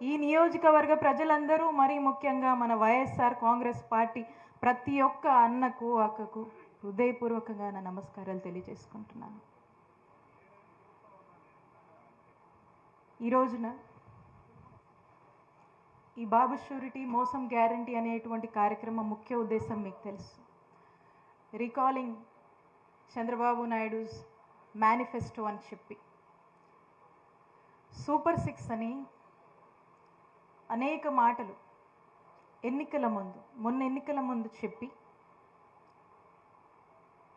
ఈ నియోజకవర్గ ప్రజలందరూ మరీ ముఖ్యంగా మన వైఎస్ఆర్ కాంగ్రెస్ పార్టీ ప్రతి ఒక్క అన్నకు అక్కకు హృదయపూర్వకంగా నా నమస్కారాలు తెలియజేసుకుంటున్నాను. ఈ రోజున ఈ బాబు షూరిటీ మోసం గ్యారంటీ అనేటువంటి కార్యక్రమం ముఖ్య ఉద్దేశం మీకు తెలుసు. రీకాలింగ్ చంద్రబాబు నాయుడుస్ మేనిఫెస్టో అని చెప్పి సూపర్ 6 అని అనేక మాటలు మొన్న ఎన్నికల ముందు చెప్పి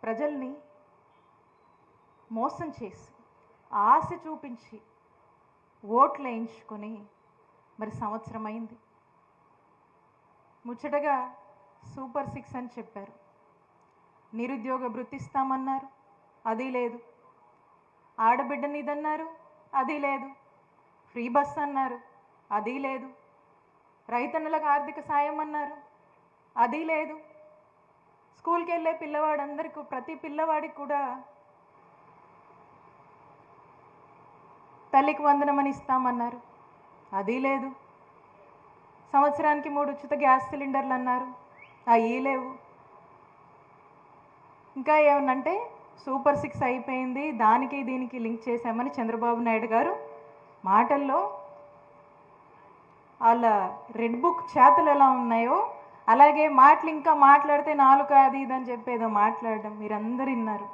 ప్రజల్ని మోసం చేసి ఆశ చూపించి ఓట్లు వేయించుకొని మరి సంవత్సరం అయింది. ముచ్చటగా సూపర్ 6 అని చెప్పారు. నిరుద్యోగ భృతి ఇస్తామన్నారు, అది లేదు. ఆడబిడ్డనిదన్నారు, అది లేదు. ఫ్రీ బస్ అన్నారు, అది లేదు. రైతన్నలకు ఆర్థిక సాయం అన్నారు, అది లేదు. స్కూల్కి వెళ్ళే పిల్లవాడందరికీ ప్రతి పిల్లవాడికి కూడా తల్లికి వందనమని ఇస్తామన్నారు, అది లేదు. సంవత్సరానికి 3 ఉచిత గ్యాస్ సిలిండర్లు అన్నారు, అవి లేవు. ఇంకా ఏమన్నంటే సూపర్ 6 అయిపోయింది, దానికి దీనికి లింక్ చేశామని చంద్రబాబు నాయుడు గారు మాటల్లో వాళ్ళ రెడ్ బుక్ చేతలు ఎలా ఉన్నాయో అలాగే మాటలు ఇంకా మాట్లాడితే నాలుక అది ఇదని చెప్పేదో మాట్లాడడం మీరందరూ విన్నారు.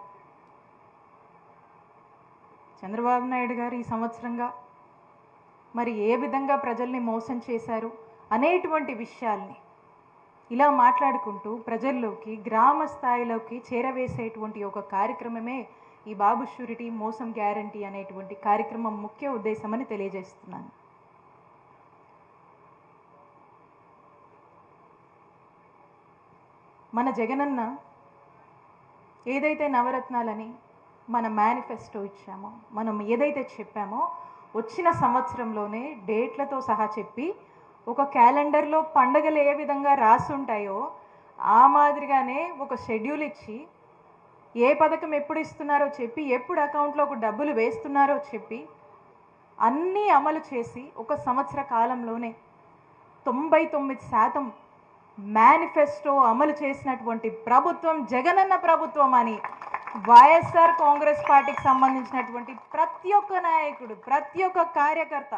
చంద్రబాబు నాయుడు గారు ఈ సంవత్సరంగా మరి ఏ విధంగా ప్రజల్ని మోసం చేశారు అనేటువంటి విషయాల్ని ఇలా మాట్లాడుకుంటూ ప్రజల్లోకి గ్రామ స్థాయిలోకి చేరవేసేటువంటి ఒక కార్యక్రమమే ఈ బాబు షూరిటీ మోసం గ్యారంటీ అనేటువంటి కార్యక్రమం ముఖ్య ఉద్దేశమని తెలియజేస్తున్నాను. మన జగనన్న ఏదైతే నవరత్నాలని మన మేనిఫెస్టో ఇచ్చామో, మనం ఏదైతే చెప్పామో వచ్చిన సంవత్సరంలోనే డేట్లతో సహా చెప్పి ఒక క్యాలెండర్లో పండగలు ఏ విధంగా రాసుంటాయో ఆ మాదిరిగానే ఒక షెడ్యూల్ ఇచ్చి ఏ పథకం ఎప్పుడు ఇస్తున్నారో చెప్పి ఎప్పుడు అకౌంట్లోకి డబ్బులు వేస్తున్నారో చెప్పి అన్నీ అమలు చేసి ఒక సంవత్సర కాలంలోనే 99% మేనిఫెస్టో అమలు చేసినటువంటి ప్రభుత్వం జగనన్న ప్రభుత్వం అని వైఎస్ఆర్ కాంగ్రెస్ పార్టీకి సంబంధించినటువంటి ప్రతి ఒక్క నాయకుడు ప్రతి ఒక్క కార్యకర్త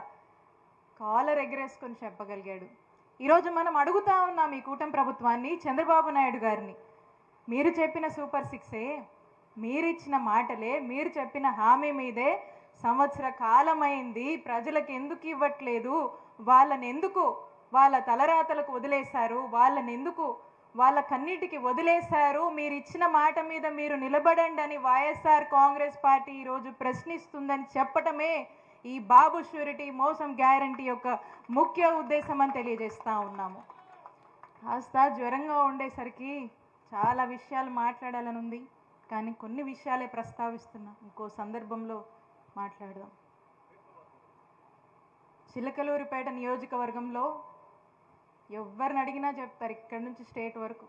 కాలర్ ఎగరేసుకొని చెప్పగలిగాడు. ఈరోజు మనం అడుగుతా ఉన్నాం ఈ కూటమి ప్రభుత్వాన్ని, చంద్రబాబు నాయుడు గారిని, మీరు చెప్పిన సూపర్ 6ఏ, మీరు ఇచ్చిన మాటలే, మీరు చెప్పిన హామీ మీదే సంవత్సర కాలమైంది, ప్రజలకు ఎందుకు ఇవ్వట్లేదు, వాళ్ళని ఎందుకు వాళ్ళ తలరాతలకు వదిలేశారు, వాళ్ళని ఎందుకు వాళ్ళ కన్నిటికి వదిలేశారు, మీరు ఇచ్చిన మాట మీద మీరు నిలబడండి అని వైఎస్ఆర్ కాంగ్రెస్ పార్టీ ఈరోజు ప్రశ్నిస్తుందని చెప్పటమే ఈ బాబు షూరిటీ మోసం గ్యారంటీ యొక్క ముఖ్య ఉద్దేశం అని తెలియజేస్తూ ఉన్నాము. కాస్త జ్వరంగా ఉండేసరికి చాలా విషయాలు మాట్లాడాలని ఉంది, కానీ కొన్ని విషయాలే ప్రస్తావిస్తున్నా, ఇంకో సందర్భంలో మాట్లాడదాం. చిలకలూరిపేట నియోజకవర్గంలో ఎవరిని అడిగినా చెప్తారు, ఇక్కడి నుంచి స్టేట్ వరకు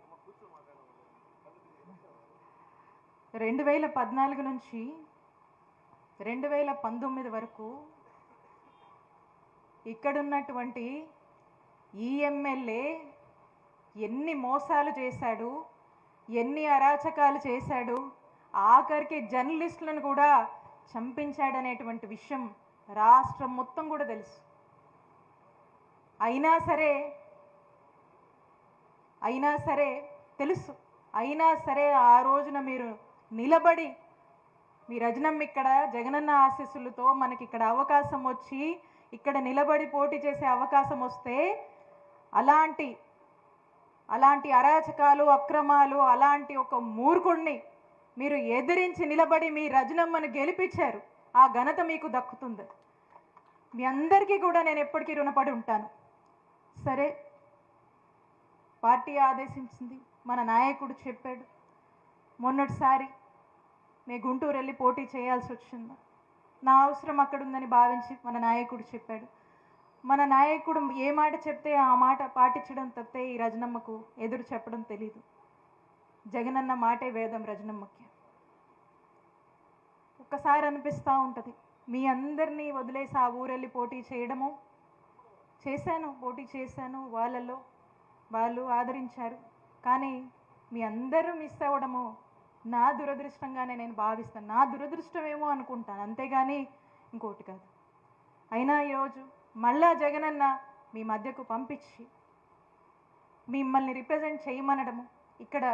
2014 నుంచి 2019 వరకు ఇక్కడున్నటువంటి ఈ ఎమ్మెల్యే ఎన్ని మోసాలు చేశాడు, ఎన్ని అరాచకాలు చేశాడు, ఆఖరికి జర్నలిస్టులను కూడా చంపించాడనేటువంటి విషయం రాష్ట్రం మొత్తం కూడా తెలుసు. అయినా సరే ఆ రోజున మీరు నిలబడి మీ రజనమ్మ ఇక్కడ జగనన్న ఆశీస్సులతో మనకి ఇక్కడ అవకాశం వచ్చి ఇక్కడ నిలబడి పోటీ చేసే అవకాశం వస్తే అలాంటి అరాచకాలు అక్రమాలు అలాంటి ఒక మూర్ఖుడిని మీరు ఎదిరించి నిలబడి మీ రజనమ్మను గెలిపించారు. ఆ ఘనత మీకు దక్కుతుంది. మీ అందరికీ కూడా నేను ఎప్పటికీ రుణపడి ఉంటాను. సరే, పార్టీ ఆదేశించింది, మన నాయకుడు చెప్పాడు, మొన్నటిసారి నేను గుంటూరు వెళ్ళి పోటీ చేయాల్సి వచ్చింది, నా అవసరం అక్కడ ఉందని భావించి మన నాయకుడు చెప్పాడు. మన నాయకుడు ఏ మాట చెప్తే ఆ మాట పాటించడం తప్పితే ఈ రజనమ్మకు ఎదురు చెప్పడం తెలీదు. జగనన్న మాటే వేదం రజనమ్మకి. ఒక్కసారి అనిపిస్తూ ఉంటుంది, మీ అందరినీ వదిలేసి ఆ ఊరెళ్ళి పోటీ చేయడము పోటీ చేశాను, వాళ్ళలో వాళ్ళు ఆదరించారు. కానీ మీ అందరూ మిస్ అవ్వడము నా దురదృష్టంగానే నేను భావిస్తాను. నా దురదృష్టమేమో అనుకుంటాను, అంతేగాని ఇంకోటి కాదు. అయినా ఈరోజు మళ్ళా జగనన్న మీ మధ్యకు పంపించి మిమ్మల్ని రిప్రజెంట్ చేయమనడము, ఇక్కడ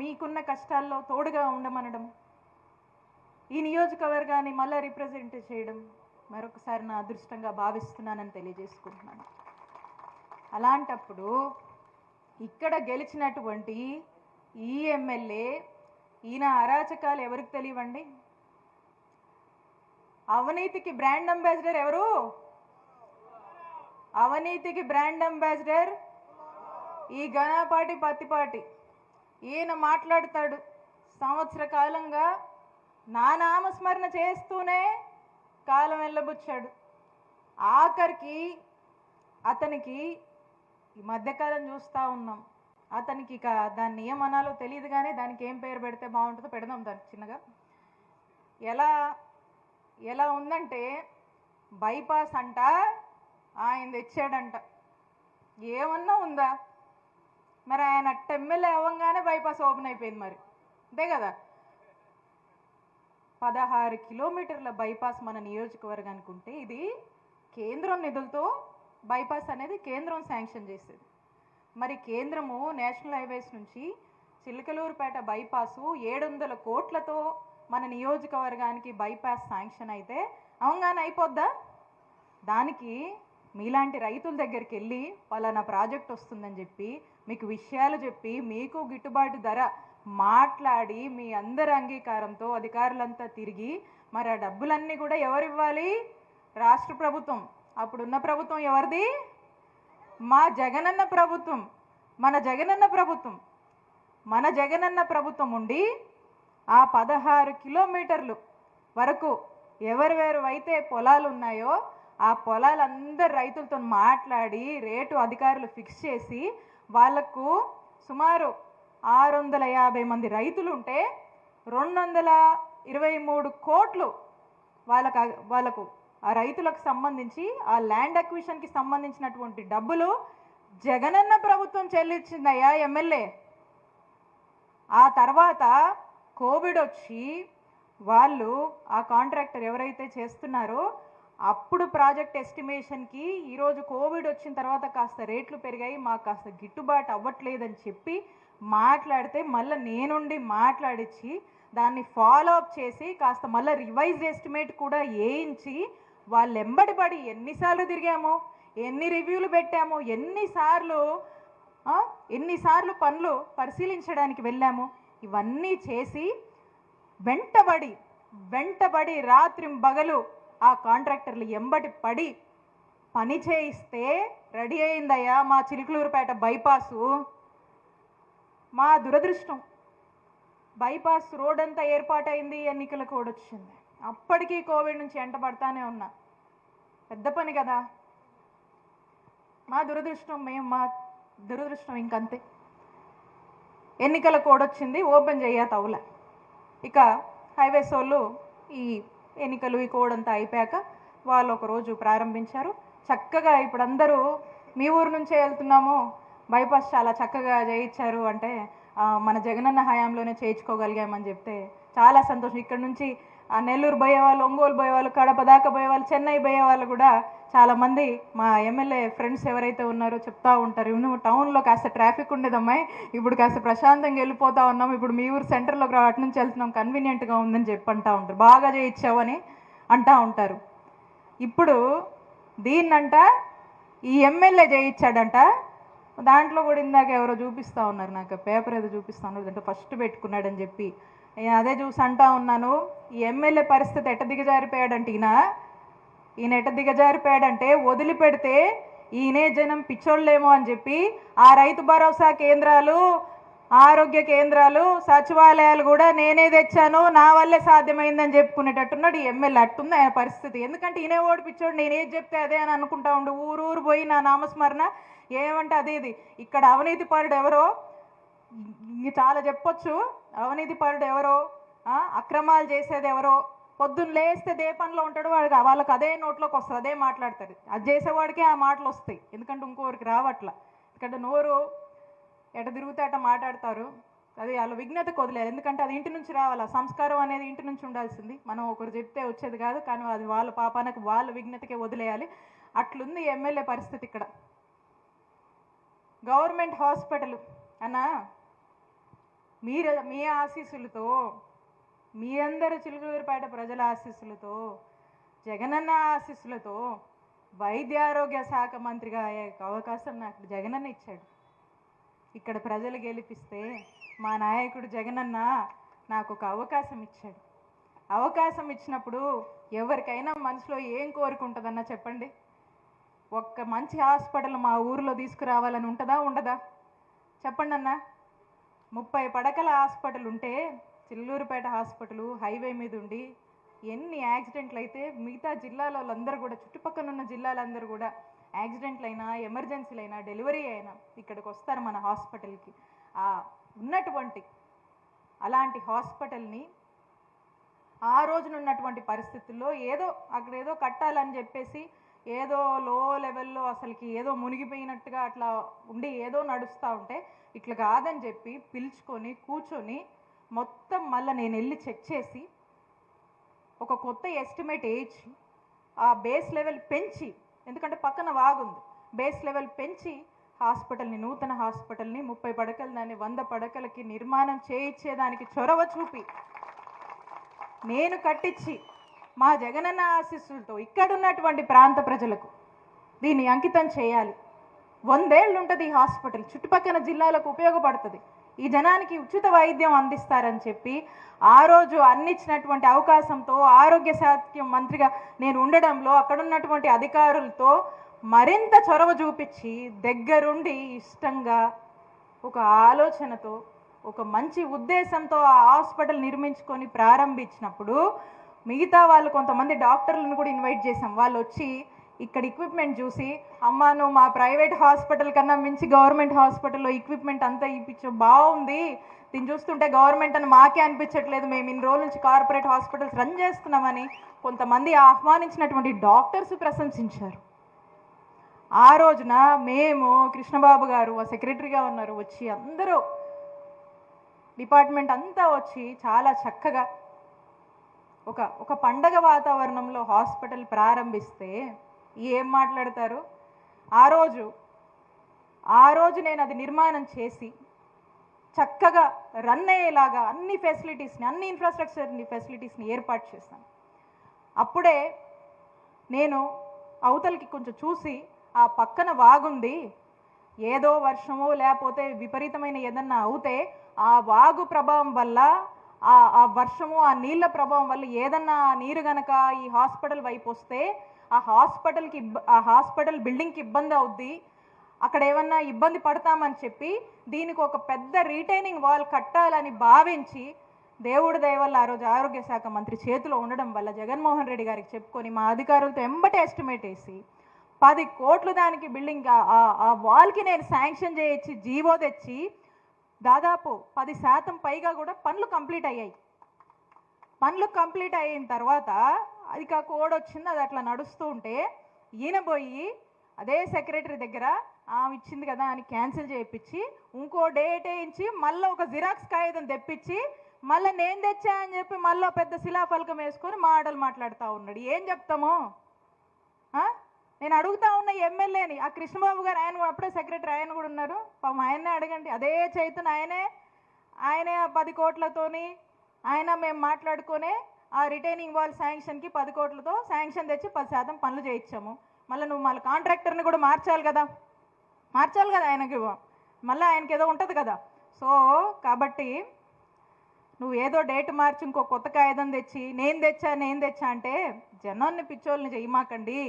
మీకున్న కష్టాల్లో తోడుగా ఉండమనడం, ఈ నియోజకవర్గాన్ని మళ్ళీ రిప్రజెంట్ చేయడం మరొకసారి నా అదృష్టంగా భావిస్తున్నానని తెలియజేసుకుంటున్నాను. అలాంటప్పుడు ఇక్కడ గెలిచినటువంటి ఈ ఎమ్మెల్యే ఈయన అరాచకాలు ఎవరికి తెలియవండి? అవినీతికి బ్రాండ్ అంబాసిడర్ ఎవరు? అవినీతికి బ్రాండ్ అంబాసిడర్ ఈ ఘనపాటి పత్తిపాటి. ఈయన మాట్లాడతాడు, సంవత్సర కాలంగా నా నామస్మరణ చేస్తూనే కాలం వెళ్ళబుచ్చాడు. ఆఖరికి అతనికి ఈ మధ్యకాలం చూస్తూ ఉన్నాం, అతనికి ఇక దాన్ని ఏమనాలో తెలియదు, కానీ దానికి ఏం పేరు పెడితే బాగుంటుందో పెడదాం దానికి చిన్నగా. ఎలా ఉందంటే బైపాస్ అంట ఆయన తెచ్చాడంట. ఏమన్నా ఉందా? మరి ఆయన ఎమ్మెల్యే అవ్వగానే బైపాస్ ఓపెన్ అయిపోయింది, మరి అంతే కదా. 16 కిలోమీటర్ల బైపాస్ మన నియోజకవర్గానికి ఉంటే, ఇది కేంద్రం నిధులతో బైపాస్ అనేది కేంద్రం శాంక్షన్ చేసేది. మరి కేంద్రము నేషనల్ హైవేస్ నుంచి చిలకలూరుపేట బైపాసు 700 కోట్లతో మన నియోజకవర్గానికి బైపాస్ శాంక్షన్ అయితే అవగానే అయిపోద్దా? దానికి మీలాంటి రైతుల దగ్గరికి వెళ్ళి పలానా ప్రాజెక్ట్ వస్తుందని చెప్పి మీకు విషయాలు చెప్పి మీకు గిట్టుబాటు ధర మాట్లాడి మీ అందరి అంగీకారంతో అధికారులంతా తిరిగి మరి ఆ డబ్బులన్నీ కూడా ఎవరు ఇవ్వాలి? రాష్ట్ర ప్రభుత్వం. అప్పుడున్న ప్రభుత్వం ఎవరిది? మా జగనన్న ప్రభుత్వం. మన జగనన్న ప్రభుత్వం ఉండి ఆ 16 కిలోమీటర్లు వరకు ఎవరెవరైతే పొలాలు ఉన్నాయో ఆ పొలాలందరు రైతులతో మాట్లాడి రేటు అధికారులు ఫిక్స్ చేసి వాళ్లకు సుమారు 650 మంది రైతులు ఉంటే 223 కోట్లు వాళ్ళకు ఆ రైతులకు సంబంధించి ఆ ల్యాండ్ అక్విజిషన్కి సంబంధించినటువంటి డబ్బులు జగనన్న ప్రభుత్వం చెల్లించిందయ్యా ఎమ్మెల్యే. ఆ తర్వాత కోవిడ్ వచ్చి వాళ్ళు ఆ కాంట్రాక్టర్ ఎవరైతే చేస్తున్నారో అప్పుడు ప్రాజెక్ట్ ఎస్టిమేషన్కి ఈరోజు కోవిడ్ వచ్చిన తర్వాత కాస్త రేట్లు పెరిగాయి, మాకు కాస్త గిట్టుబాటు అవ్వట్లేదని చెప్పి మాట్లాడితే మళ్ళీ నేనుండి మాట్లాడించి దాన్ని ఫాలో అప్ చేసి కాస్త మళ్ళీ రివైజ్ ఎస్టిమేట్ కూడా వేయించి వాళ్ళు ఎంబడిపడి ఎన్నిసార్లు తిరిగామో, ఎన్ని రివ్యూలు పెట్టామో, ఎన్నిసార్లు పనులు పరిశీలించడానికి వెళ్ళాము, ఇవన్నీ చేసి వెంటబడి రాత్రింబగలు ఆ కాంట్రాక్టర్లు ఎంబడి పడి పని చేయిస్తే రెడీ అయిందయ్యా మా చిలుకలూరుపేట బైపాసు. మా దురదృష్టం బైపాస్ రోడ్ అంతా ఏర్పాటైంది, ఎన్నికల కోడ్ వచ్చింది. అప్పటికీ కోవిడ్ నుంచి ఎంటబడతానే ఉన్నా. పెద్ద పని కదా. మా దురదృష్టం ఇంకంతే. ఎన్నికల కోడ్ వచ్చింది, ఓపెన్ చేయతవుల. ఇక హైవేస్ వాళ్ళు ఈ ఎన్నికలు ఈ కోడ్ అంతా అయిపోయాక వాళ్ళు ఒకరోజు ప్రారంభించారు. చక్కగా ఇప్పుడు అందరూ మీ ఊరు నుంచే వెళ్తున్నాము, బైపాస్ చాలా చక్కగా చేయించారు అంటే మన జగనన్న హయాంలోనే చేయించుకోగలిగామని చెప్తే చాలా సంతోషం. ఇక్కడ నుంచి నెల్లూరు పోయేవాళ్ళు, ఒంగోలు పోయేవాళ్ళు, కడప దాకా పోయేవాళ్ళు, చెన్నై పోయేవాళ్ళు కూడా చాలామంది మా ఎమ్మెల్యే ఫ్రెండ్స్ ఎవరైతే ఉన్నారో చెప్తా ఉంటారు, నువ్వు టౌన్లో కాస్త ట్రాఫిక్ ఉండేదమ్మాయి, ఇప్పుడు కాస్త ప్రశాంతంగా వెళ్ళిపోతా ఉన్నాం, ఇప్పుడు మీ ఊరు సెంటర్లోకి అటు నుంచి వెళ్తున్నాం, కన్వీనియంట్గా ఉందని చెప్పి అంటూ ఉంటారు. బాగా చేయించావని అంటూ ఉంటారు. ఇప్పుడు దీన్నంట ఈ ఎమ్మెల్యే చేయించాడంట. దాంట్లో కూడా ఇందాక ఎవరో చూపిస్తూ ఉన్నారు, నాకు పేపర్ ఏదో చూపిస్తూ ఉన్నారు, దాంట్లో ఫస్ట్ పెట్టుకున్నాడని చెప్పి నేను అదే చూసి అంటా ఉన్నాను. ఈ ఎమ్మెల్యే పరిస్థితి ఎట్ట దిగజారిపోయాడంటే ఈయన ఎట్ట దిగజారిపోయాడంటే వదిలిపెడితే ఈయనే జనం పిచ్చోళ్ళేమో అని చెప్పి ఆ రైతు భరోసా కేంద్రాలు, ఆరోగ్య కేంద్రాలు, సచివాలయాలు కూడా నేనే తెచ్చాను, నా వల్లే సాధ్యమైందని చెప్పుకునేటట్టున్నాడు ఈ ఎమ్మెల్యే. అట్టుంది ఆయన పరిస్థితి. ఎందుకంటే ఈయనే ఓడిపించాడు, నేనేది చెప్తే అదే అని అనుకుంటా ఉండు. ఊరు పోయి నా నామస్మరణ ఏమంటే అదే. ఇది ఇక్కడ అవినీతి పరుడు ఎవరో చాలా చెప్పొచ్చు. అవినీతి పరుడు ఎవరో, అక్రమాలు చేసేది ఎవరో, పొద్దున్న లేస్తే దే పనిలో ఉంటాడు వాడికి, వాళ్ళకి అదే నోట్లోకి వస్తుంది, అదే మాట్లాడతారు. అది చేసేవాడికే ఆ మాటలు వస్తాయి, ఎందుకంటే ఇంకోరికి రావట్లా. ఎందుకంటే నోరు ఎట తిరిగితే అట మాట్లాడతారు. అది వాళ్ళ విఘ్నతకు వదిలేదు, ఎందుకంటే అది ఇంటి నుంచి రావాలి. సంస్కారం అనేది ఇంటి నుంచి ఉండాల్సింది, మనం ఒకరు చెప్తే వచ్చేది కాదు. కానీ అది వాళ్ళ పాపానికి వాళ్ళ విఘ్నతకే వదిలేయాలి. అట్లుంది ఎమ్మెల్యే పరిస్థితి ఇక్కడ. గవర్నమెంట్ హాస్పిటల్ అన్నా, మీ ఆశీస్సులతో, మీ అందరూ చిలుకూరుపేట ప్రజల ఆశీస్సులతో, జగనన్న ఆశీస్సులతో వైద్య ఆరోగ్య శాఖ మంత్రిగా అయ్యే అవకాశం నాకు జగనన్న ఇచ్చాడు. ఇక్కడ ప్రజలు గెలిపిస్తే మా నాయకుడు జగనన్న నాకు ఒక అవకాశం ఇచ్చాడు. అవకాశం ఇచ్చినప్పుడు ఎవరికైనా మనసులో ఏం కోరుకుంటుందన్నా చెప్పండి? ఒక్క మంచి హాస్పిటల్ మా ఊరిలో తీసుకురావాలని ఉంటుందా, ఉండదా? చెప్పండి అన్న. 30 పడకల హాస్పిటల్ ఉంటే చిల్లూరుపేట హాస్పిటల్ హైవే మీద ఉండి ఎన్ని యాక్సిడెంట్లు అయితే మిగతా జిల్లాల వాళ్ళందరూ కూడా, చుట్టుపక్కల ఉన్న జిల్లాలందరూ కూడా యాక్సిడెంట్లు అయినా, ఎమర్జెన్సీలు అయినా, డెలివరీ అయినా ఇక్కడికి వస్తారు మన హాస్పిటల్కి. ఉన్నటువంటి అలాంటి హాస్పిటల్ని ఆ రోజున ఉన్నటువంటి పరిస్థితుల్లో అక్కడ ఏదో కట్టాలని చెప్పేసి ఏదో లో లెవెల్లో అసలుకి ఏదో మునిగిపోయినట్టుగా అట్లా ఉండి ఏదో నడుస్తూ ఉంటే, ఇట్లా కాదని చెప్పి పిలుచుకొని కూర్చొని మొత్తం మళ్ళీ నేను వెళ్ళి చెక్ చేసి ఒక కొత్త ఎస్టిమేట్ వేయించి ఆ బేస్ లెవెల్ పెంచి, ఎందుకంటే పక్కన వాగుంది, బేస్ లెవెల్ పెంచి హాస్పిటల్ని, నూతన హాస్పిటల్ని 30 పడకలు దాన్ని 100 పడకలకి నిర్మాణం చేయించేదానికి చొరవ చూపి నేను కట్టించి మా జగనన్న ఆశీస్సులతో ఇక్కడున్నటువంటి ప్రాంత ప్రజలకు దీన్ని అంకితం చేయాలి. 100 ఏళ్ళు ఉంటుంది ఈ హాస్పిటల్, చుట్టుపక్కల జిల్లాలకు ఉపయోగపడుతుంది, ఈ జనానికి ఉచిత వైద్యం అందిస్తారని చెప్పి ఆ రోజు అందించినటువంటి అవకాశంతో ఆరోగ్య శాఖ మంత్రిగా నేను ఉండడంలో అక్కడున్నటువంటి అధికారులతో మరింత చొరవ చూపించి దగ్గరుండి ఇష్టంగా ఒక ఆలోచనతో ఒక మంచి ఉద్దేశంతో ఆ హాస్పిటల్ నిర్మించుకొని ప్రారంభించినప్పుడు మిగతా వాళ్ళు కొంతమంది డాక్టర్లను కూడా ఇన్వైట్ చేసాం. వాళ్ళు వచ్చి ఇక్కడ ఎక్విప్మెంట్ చూసి, అమ్మా నువ్వు మా ప్రైవేట్ హాస్పిటల్ కన్నా మించి గవర్నమెంట్ హాస్పిటల్లో ఎక్విప్మెంట్ అంతా ఇప్పించు, బాగుంది, దీన్ని చూస్తుంటే గవర్నమెంట్ అని మాకే అనిపించట్లేదు, మేము ఇన్ని రోజుల నుంచి కార్పొరేట్ హాస్పిటల్స్ రన్ చేస్తున్నామని కొంతమంది ఆహ్వానించినటువంటి డాక్టర్స్ ప్రశంసించారు. ఆ రోజున మేము, కృష్ణబాబు గారు సెక్రటరీగా ఉన్నారు, వచ్చి అందరూ డిపార్ట్మెంట్ అంతా వచ్చి చాలా చక్కగా ఒక పండగ వాతావరణంలో హాస్పిటల్ ప్రారంభిస్తే ఏం మాట్లాడతారు? ఆ రోజు నేను అది నిర్మాణం చేసి చక్కగా రన్ అయ్యేలాగా అన్ని ఫెసిలిటీస్ని, అన్ని ఇన్ఫ్రాస్ట్రక్చర్ని, ఫెసిలిటీస్ని ఏర్పాటు చేశాను. అప్పుడే నేను అవతలకి కొంచెం చూసి, ఆ పక్కన వాగుంది, ఏదో వర్షమో లేకపోతే విపరీతమైన ఏదన్నా అవుతే ఆ వాగు ప్రభావం వల్ల, ఆ వర్షము, ఆ నీళ్ళ ప్రభావం వల్ల ఏదన్నా నీరు గనక ఈ హాస్పిటల్ వైపు వస్తే ఆ హాస్పిటల్ బిల్డింగ్కి ఇబ్బంది అవుద్ది, అక్కడ ఏమన్నా ఇబ్బంది పడతామని చెప్పి దీనికి ఒక పెద్ద రీటైనింగ్ వాల్ కట్టాలని భావించి, దేవుడి దయ వల్ల ఆ రోజు ఆరోగ్య శాఖ మంత్రి చేతిలో ఉండడం వల్ల జగన్మోహన్ రెడ్డి గారికి చెప్పుకొని మా అధికారులతో ఎంబటే ఎస్టిమేట్ వేసి 10 కోట్లు దానికి బిల్డింగ్, ఆ వాల్కి నేను శాంక్షన్ చేయించి జీవో తెచ్చి దాదాపు 10% పైగా కూడా పనులు కంప్లీట్ అయ్యాయి. పనులు కంప్లీట్ అయిన తర్వాత అది కోడ్ వచ్చింది, అది అట్లా నడుస్తూ ఉంటే ఈయన పోయి అదే సెక్రటరీ దగ్గర ఆమె ఇచ్చింది కదా అని క్యాన్సిల్ చేయించి ఇంకో డేట్ వేయించి మళ్ళీ ఒక జిరాక్స్ కాగితం తెప్పించి మళ్ళీ నేను తెచ్చా అని చెప్పి మళ్ళీ పెద్ద శిలాఫలకం వేసుకొని మాట్లాడుతూ ఉన్నాడు. ఏం చెప్తాము? నేను అడుగుతా ఉన్న ఎమ్మెల్యేని, ఆ కృష్ణబాబు గారు, ఆయన అప్పుడే సెక్రటరీ, ఆయన కూడా ఉన్నారు, పాపం ఆయన్నే అడగండి. అదే చైతన్ ఆయనే 10 కోట్లతోని మేము మాట్లాడుకునే ఆ రిటైనింగ్ వాల్ శాంక్షన్కి 10 కోట్లతో శాంక్షన్ తెచ్చి 10% పనులు చేయించాము. మళ్ళీ కాంట్రాక్టర్ని కూడా మార్చాలి కదా ఆయనకి, మళ్ళీ ఆయనకి ఏదో ఉంటుంది కదా. సో కాబట్టి నువ్వు ఏదో డేట్ మార్చి ఇంకో కొత్త కాగితం తెచ్చి నేను తెచ్చా అంటే జనాన్ని పిచ్చోళ్ళని చేయమాకండి.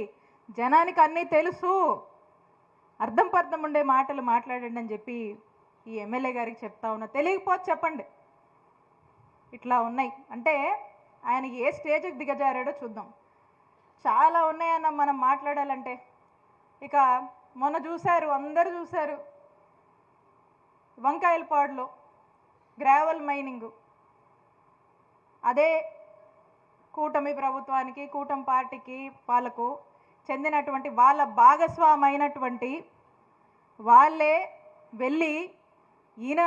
జనానికి అన్నీ తెలుసు, అర్థం ఉండే మాటలు మాట్లాడండి అని చెప్పి ఈ ఎమ్మెల్యే గారికి చెప్తా ఉన్నా. తెలియకపోతే చెప్పండి. ఇట్లా ఉన్నాయి అంటే ఆయన ఏ స్టేజ్కి దిగజారాడో చూద్దాం. చాలా ఉన్నాయన్న మనం మాట్లాడాలంటే. ఇక మొన్న చూశారు, అందరూ చూశారు, వంకాయలపాడులో గ్రావెల్ మైనింగ్, అదే కూటమి ప్రభుత్వానికి, కూటమి పార్టీకి వాళ్ళకు చెందినటువంటి వాళ్ళ భాగస్వామైనటువంటి వాళ్ళే వెళ్ళి ఈయన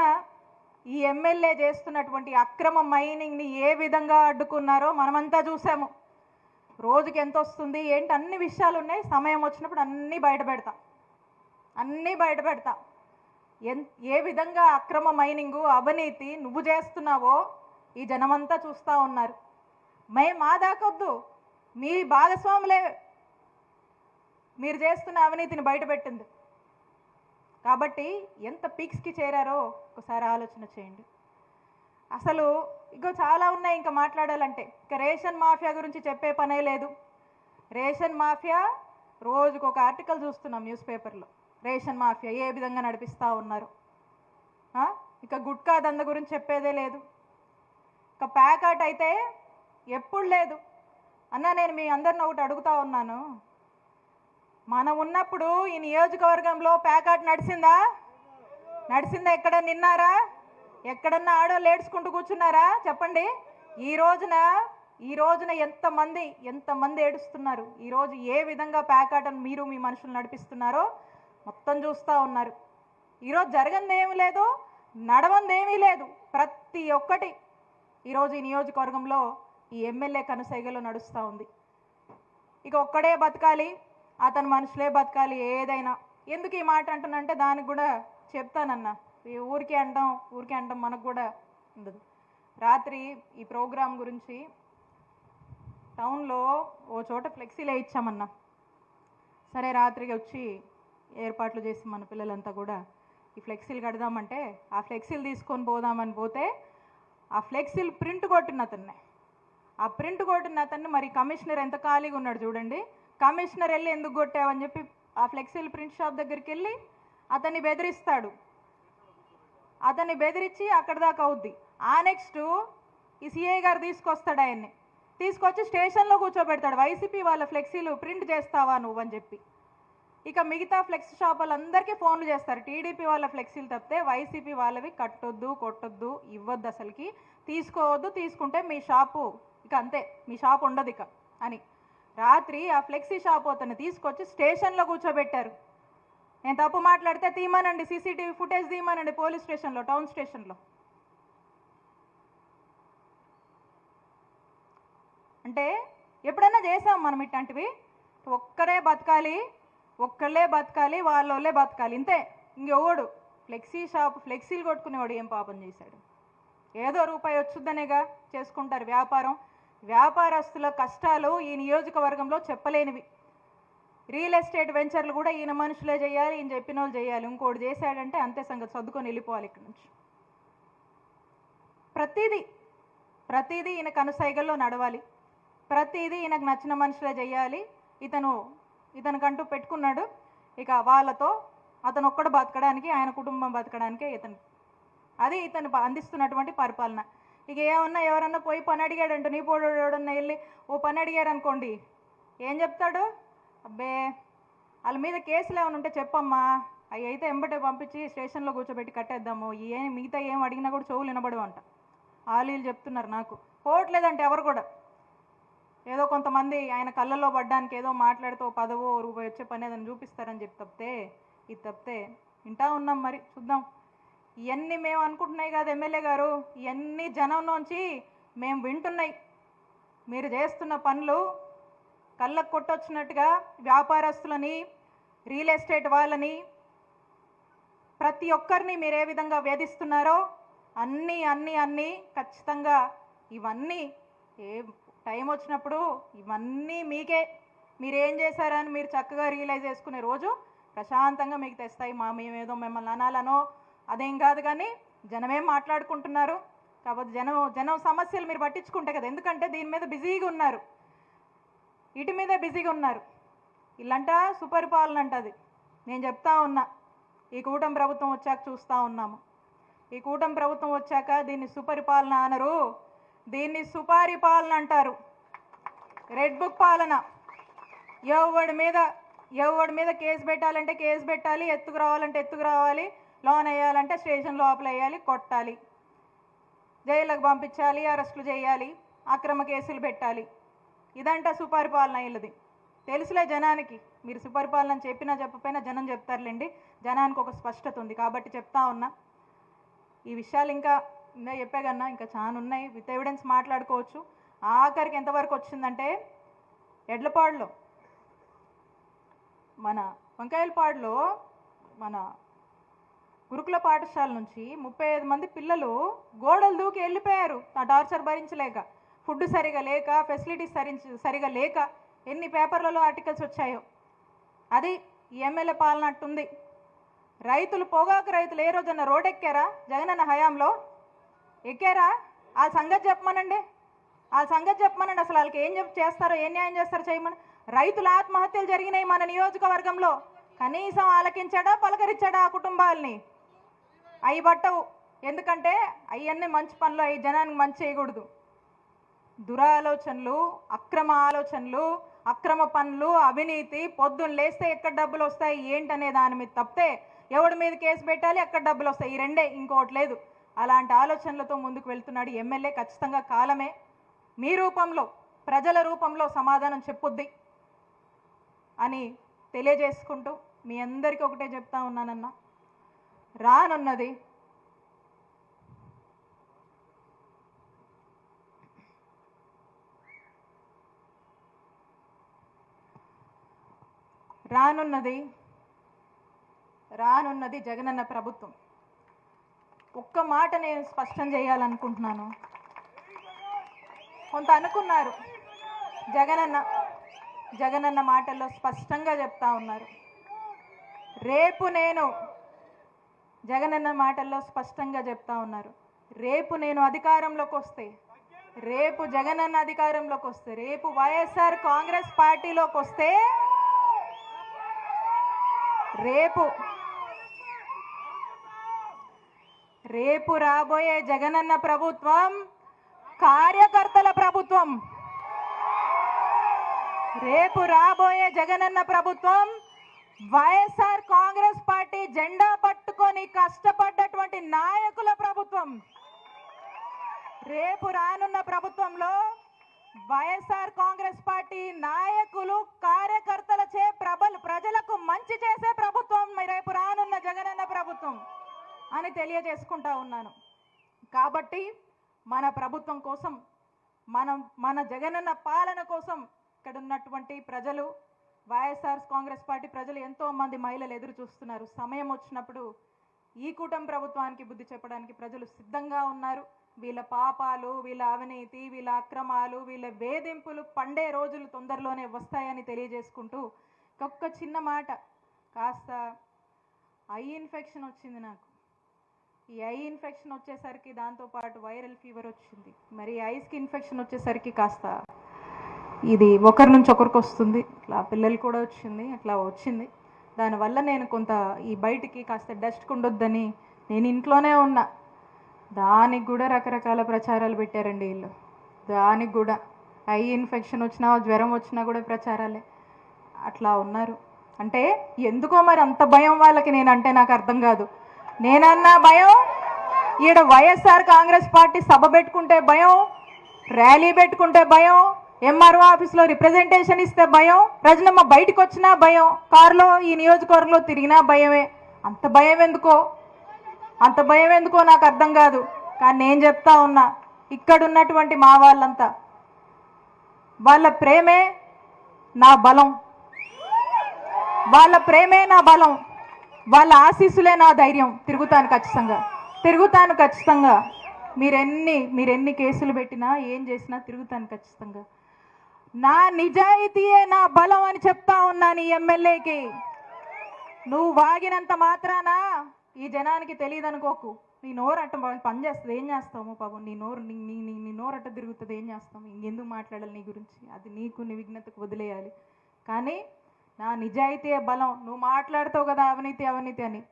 ఈ ఎమ్మెల్యే చేస్తున్నటువంటి అక్రమ మైనింగ్ని ఏ విధంగా అడ్డుకున్నారో మనమంతా చూసాము. రోజుకి ఎంత వస్తుంది ఏంటి అన్ని విషయాలు ఉన్నాయి. సమయం వచ్చినప్పుడు అన్నీ బయట పెడతా. ఏ విధంగా అక్రమ మైనింగు అవినీతి నువ్వు చేస్తున్నావో ఈ జనమంతా చూస్తూ ఉన్నారు. మా దాకొద్దు, మీ భాగస్వాములే మీరు చేస్తున్న అవినీతిని బయటపెట్టింది. కాబట్టి ఎంత పీక్స్కి చేరారో ఒకసారి ఆలోచన చేయండి. అసలు ఇంకో చాలా ఉన్నాయి ఇంకా మాట్లాడాలంటే. ఇంకా రేషన్ మాఫియా గురించి చెప్పే పనే లేదు. రేషన్ మాఫియా రోజుకు ఒక ఆర్టికల్ చూస్తున్నాం న్యూస్ పేపర్లో. రేషన్ మాఫియా ఏ విధంగా నడిపిస్తూ ఉన్నారు. ఇక గుట్కా దంద గురించి చెప్పేదే లేదు. ఇక ప్యాకెట్ అయితే ఎప్పుడు లేదు. అన్న నేను మీ అందరిని ఒకటి అడుగుతా ఉన్నాను, మనం ఉన్నప్పుడు ఈ నియోజకవర్గంలో ప్యాకెట్ నడిచిందా? ఎక్కడ నిన్నారా? ఎక్కడన్నా ఆడోళ్ళు ఏడ్చుకుంటూ కూర్చున్నారా? చెప్పండి. ఈ రోజున ఎంతమంది ఏడుస్తున్నారు. ఈరోజు ఏ విధంగా ప్యాకెట్ను మీరు మీ మనుషులు నడిపిస్తున్నారో మొత్తం చూస్తూ ఉన్నారు. ఈరోజు జరగంది ఏమీ లేదు, నడవందేమీ లేదు. ప్రతి ఒక్కటి ఈరోజు ఈ నియోజకవర్గంలో ఈ ఎమ్మెల్యే కనుసైగలో నడుస్తూ ఉంది. ఇక ఒక్కడే బతకాలి, అతని మనుషులే బతకాలి. ఏదైనా ఎందుకు ఈ మాట అంటున్నంటే దానికి కూడా చెప్తానన్నా. ఊరికే అంటాం మనకు కూడా ఉండదు. రాత్రి ఈ ప్రోగ్రాం గురించి టౌన్లో ఓ చోట ఫ్లెక్సీలే ఇచ్చామన్నా. సరే రాత్రికి వచ్చి ఏర్పాట్లు చేసి మన పిల్లలంతా కూడా ఈ ఫ్లెక్సీలు కడదామంటే ఆ ఫ్లెక్సీలు తీసుకొని పోదామని పోతే ఆ ఫ్లెక్సీలు ప్రింట్ కొట్టిన అతన్ని మరి కమిషనర్ ఎంత ఖాళీగా ఉన్నాడు చూడండి. కమిషనర్ వెళ్ళి ఎందుకు కొట్టావని చెప్పి ఆ ఫ్లెక్సీలు ప్రింట్ షాప్ దగ్గరికి వెళ్ళి అతన్ని బెదిరిస్తాడు. అతన్ని బెదిరించి అక్కడి దాకా అవుద్ది. ఆ నెక్స్ట్ ఈ సిఐ గారు తీసుకొస్తాడు, ఆయన్ని తీసుకొచ్చి స్టేషన్లో కూర్చోబెడతాడు. వైసీపీ వాళ్ళ ఫ్లెక్సీలు ప్రింట్ చేస్తావా నువ్వు అని చెప్పి. ఇక మిగతా ఫ్లెక్స్ షాప్ వాళ్ళందరికీ ఫోన్లు చేస్తారు. టీడీపీ వాళ్ళ ఫ్లెక్సీలు తప్పితే వైసీపీ వాళ్ళవి కట్టొద్దు, కొట్టొద్దు, ఇవ్వద్దు, అసలుకి తీసుకోవద్దు, తీసుకుంటే మీ షాపు ఇక అంతే, మీ షాప్ ఉండదు ఇక అని. రాత్రి ఆ ఫ్లెక్సీ షాప్ అతన్ని తీసుకొచ్చి స్టేషన్లో కూర్చోబెట్టారు. నేను తప్పు మాట్లాడితే తీయమనండి, సీసీటీవీ ఫుటేజ్ తీయమనండి పోలీస్ స్టేషన్లో, టౌన్ స్టేషన్లో. అంటే ఎప్పుడైనా చేసాం మనం ఇట్లాంటివి? ఒక్కళ్ళే బతకాలి, వాళ్ళోళ్ళే బతకాలి, ఇంతే. ఇంకెవడు ఫ్లెక్సీలు కొట్టుకునేవాడు ఏం పాపం చేశాడు? ఏదో రూపాయి వచ్చుద్దనేగా చేసుకుంటారు వ్యాపారం. వ్యాపారస్తుల కష్టాలు ఈ నియోజకవర్గంలో చెప్పలేనివి. రియల్ ఎస్టేట్ వెంచర్లు కూడా ఈయన మనుషులే చేయాలి, ఈయన చెప్పిన వాళ్ళు చేయాలి. ఇంకోటి చేశాడంటే అంతే సంగతి, సర్దుకొని వెళ్ళిపోవాలి ఇక్కడ నుంచి. ప్రతిదీ ఈయన కనుసైగల్లో నడవాలి, ప్రతిదీ ఈయనకు నచ్చిన మనుషులే చేయాలి. ఇతనికంటూ పెట్టుకున్నాడు. ఇక వాళ్ళతో అతను ఒక్కడు బతకడానికి, ఆయన కుటుంబం బతకడానికే అది ఇతను అందిస్తున్నటువంటి పరిపాలన. ఇక ఏమన్నా ఎవరన్నా పోయి పని అడిగాడంటే, నీ పోడు ఎవడన్నా వెళ్ళి ఓ పని అడిగారు అనుకోండి, ఏం చెప్తాడు? అబ్బే వాళ్ళ మీద కేసులు ఏమైనా ఉంటే చెప్పమ్మా, అవి అయితే ఎంబటే పంపించి స్టేషన్లో కూర్చోబెట్టి కట్టేద్దాము, మిగతా ఏం అడిగినా కూడా చెవులు వినబడవు అంట. వీళ్ళు చెప్తున్నారు నాకు. పోవట్లేదంటే ఎవరు కూడా, ఏదో కొంతమంది ఆయన కళ్ళల్లో పడ్డానికి ఏదో మాట్లాడుతూ పదవో రూపాయి వచ్చే పని ఏదైనా చూపిస్తారని చెప్పి ఇది తప్పితే వింటా ఉన్నాం. మరి చూద్దాం. ఇవన్నీ మేము అనుకుంటున్నాయి కాదు ఎమ్మెల్యే గారు, ఇవన్నీ జనంలోంచి మేము వింటున్నాయి. మీరు చేస్తున్న పనులు కళ్ళకు కొట్టొచ్చినట్టుగా వ్యాపారస్తులని, రియల్ ఎస్టేట్ వాళ్ళని, ప్రతి ఒక్కరిని మీరు ఏ విధంగా వేధిస్తున్నారో అన్నీ ఖచ్చితంగా ఇవన్నీ టైం వచ్చినప్పుడు ఇవన్నీ మీకే, మీరేం చేశారని మీరు చక్కగా రియలైజ్ చేసుకునే రోజు ప్రశాంతంగా మీకు తెస్తాయి. మేమేదో మిమ్మల్ని అనాలనో అదేం కాదు, కానీ జనమేం మాట్లాడుకుంటున్నారు కాబట్టి జనం సమస్యలు మీరు పట్టించుకుంటే కదా. ఎందుకంటే దీని మీద బిజీగా ఉన్నారు, వీటి మీదే బిజీగా ఉన్నారు. ఇల్లంట సుపరిపాలన అంటది. నేను చెప్తా ఉన్నా, ఈ కూటమి ప్రభుత్వం వచ్చాక చూస్తూ ఉన్నాము. ఈ కూటమి ప్రభుత్వం వచ్చాక దీన్ని సుపరిపాలన అనరు, దీన్ని సుపారిపాలన అంటారు. రెడ్ బుక్ పాలన. ఎవడి మీద కేసు పెట్టాలంటే కేసు పెట్టాలి, ఎత్తుకు రావాలంటే ఎత్తుకు రావాలి, లోన్ వేయాలంటే స్టేషన్ లోపల వేయాలి, కొట్టాలి, జైళ్ళకు పంపించాలి, అరెస్టులు చేయాలి, అక్రమ కేసులు పెట్టాలి. ఇదంట సుపరిపాలన ఇల్లది. తెలుసులే జనానికి, మీరు సుపరిపాలన చెప్పినా చెప్పపోయినా జనం చెప్తారులేండి. జనానికి ఒక స్పష్టత ఉంది కాబట్టి చెప్తా ఉన్నా. ఈ విషయాలు ఇంకా చెప్పే కన్నా ఇంకా చాలా ఉన్నాయి, విత్ ఎవిడెన్స్ మాట్లాడుకోవచ్చు. ఆఖరికి ఎంతవరకు వచ్చిందంటే ఎడ్లపాడులో మన వంకాయలపాడులో మన గురుకుల పాఠశాల నుంచి 35 మంది పిల్లలు గోడలు దూకి వెళ్ళిపోయారు. ఆ టార్చర్ భరించలేక, ఫుడ్ సరిగా లేక, ఫెసిలిటీస్ సరిగా లేక ఎన్ని పేపర్లలో ఆర్టికల్స్ వచ్చాయో. అది ఎమ్మెల్యే పాలన అట్టుంది. రైతులు, పొగాకు రైతులు ఏ రోజన్నా రోడ్ ఎక్కారా? జగనన్న హయాంలో ఎక్కారా? ఆ సంగతి చెప్పమనండి, ఆ సంగతి చెప్పమనండి. అసలు వాళ్ళకి ఏం చేస్తారో, ఏం న్యాయం చేస్తారో చేయమని. రైతుల ఆత్మహత్యలు జరిగినాయి మన నియోజకవర్గంలో. కనీసం ఆలకించాడా, పలకరించాడా ఆ కుటుంబాలని? అవి పట్టవు. ఎందుకంటే అవన్నీ మంచి పనులు, అవి జనానికి మంచి చేయకూడదు. దురాలోచనలు, అక్రమ ఆలోచనలు, అక్రమ పనులు, అవినీతి, పొద్దున్న లేస్తే ఎక్కడ డబ్బులు వస్తాయి ఏంటనే దాని మీద తప్పితే ఎవడి మీద కేసు పెట్టాలి, ఎక్కడ డబ్బులు వస్తాయి, ఈ రెండే, ఇంకోటి లేదు. అలాంటి ఆలోచనలతో ముందుకు వెళ్తున్నాడు ఎమ్మెల్యే. ఖచ్చితంగా కాలమే మీ రూపంలో, ప్రజల రూపంలో సమాధానం చెప్పుద్ది అని తెలియజేసుకుంటూ మీ అందరికీ ఒకటే చెప్తా ఉన్నానన్నా, రానున్నది రానున్నది జగనన్న ప్రభుత్వం. ఒక్క మాట నేను స్పష్టం చేయాలనుకుంటున్నాను. కొంత అనుకున్నారు, జగనన్న మాటల్లో స్పష్టంగా చెప్తా ఉన్నారు. రేపు నేను జగనన్న మాటల్లో స్పష్టంగా చెప్తా ఉన్నారు, రేపు నేను అధికారంలోకి వస్తే, రేపు జగనన్న అధికారంలోకి వస్తే, రేపు వైఎస్ఆర్ కాంగ్రెస్ పార్టీలోకి వస్తే, రేపు రాబోయే జగనన్న ప్రభుత్వం కార్యకర్తల ప్రభుత్వం. రేపు రాబోయే జగనన్న ప్రభుత్వం వైఎస్ఆర్ కాంగ్రెస్ పార్టీ జెండా పట్టుకొని కష్టపడ్డటువంటి నాయకుల ప్రభుత్వం. రేపు రానున్న ప్రభుత్వంలో వైఎస్ఆర్ కాంగ్రెస్ పార్టీ నాయకులు, కార్యకర్తలచే ప్రజలకు మంచి చేసే ప్రభుత్వం రేపు రానున్న జగనన్న ప్రభుత్వం అని తెలియజేసుకుంటా ఉన్నాను. కాబట్టి మన ప్రభుత్వం కోసం, మన జగనన్న పాలన కోసం ఇక్కడ ఉన్నటువంటి ప్రజలు, వైఎస్ఆర్ కాంగ్రెస్ పార్టీ ప్రజలు, ఎంతో మంది మహిళలు ఎదురు చూస్తున్నారు. సమయం వచ్చినప్పుడు ఈ కూటమి ప్రభుత్వానికి బుద్ధి చెప్పడానికి ప్రజలు సిద్ధంగా ఉన్నారు. వీళ్ళ పాపాలు, వీళ్ళ అవినీతి, వీళ్ళ అక్రమాలు, వీళ్ళ వేధింపులు పండే రోజులు తొందరలోనే వస్తాయని తెలియజేసుకుంటూ, ఒక్క చిన్న మాట, కాస్త ఐ ఇన్ఫెక్షన్ వచ్చింది నాకు. ఈ ఐ ఇన్ఫెక్షన్ వచ్చేసరికి దాంతోపాటు వైరల్ ఫీవర్ వచ్చింది. మరి ఐస్కి ఇన్ఫెక్షన్ వచ్చేసరికి కాస్త ఇది ఒకరి నుంచి ఒకరికి వస్తుంది. ఇట్లా పిల్లలు కూడా అట్లా వచ్చింది. దానివల్ల నేను కొంత ఈ బయటికి కాస్త డస్ట్ ఉండొద్దని నేను ఇంట్లోనే ఉన్నా. దానికి కూడా రకరకాల ప్రచారాలు పెట్టారండి వీళ్ళు. దానికి కూడా ఐ ఇన్ఫెక్షన్ వచ్చినా, జ్వరం వచ్చినా కూడా ప్రచారాలే. అట్లా ఉన్నారు. అంటే ఎందుకో మరి అంత భయం వాళ్ళకి నేనంటే నాకు అర్థం కాదు. నేనన్నా భయం, ఈడ వైఎస్ఆర్ కాంగ్రెస్ పార్టీ సభ పెట్టుకుంటే భయం, ర్యాలీ పెట్టుకుంటే భయం, ఎంఆర్ఓ ఆఫీస్లో రిప్రజెంటేషన్ ఇస్తే భయం, రజనమ్మ బయటకు వచ్చినా భయం, కారులో ఈ నియోజకవర్గంలో తిరిగినా భయమే. అంత భయం ఎందుకో నాకు అర్థం కాదు. కానీ నేను చెప్తా ఉన్నా, ఇక్కడ ఉన్నటువంటి మా వాళ్ళంతా, వాళ్ళ ప్రేమే నా బలం, వాళ్ళ ప్రేమే నా బలం, వాళ్ళ ఆశీస్సులే నా ధైర్యం. తిరుగుతాను ఖచ్చితంగా. మీరెన్ని కేసులు పెట్టినా, ఏం చేసినా తిరుగుతాను ఖచ్చితంగా. నా నిజాయితీయే నా బలం అని చెప్తా ఉన్నాను ఈ ఎమ్మెల్యేకి. నువ్వు వాగినంత మాత్రాన ఈ జనానికి తెలియదు అనుకోకు. నీ నోరు అట్ట పనిచేస్తుంది, ఏం చేస్తాము పాపం. నీ నోరు అట్ట తిరుగుతుంది, ఏం చేస్తాము. ఇంకెందుకు మాట్లాడాలి నీ గురించి, అది నీకు నీ విఘ్నతకు వదిలేయాలి. కానీ నా నిజాయితీయే బలం. నువ్వు మాట్లాడుతావు కదా అవినీతి అని,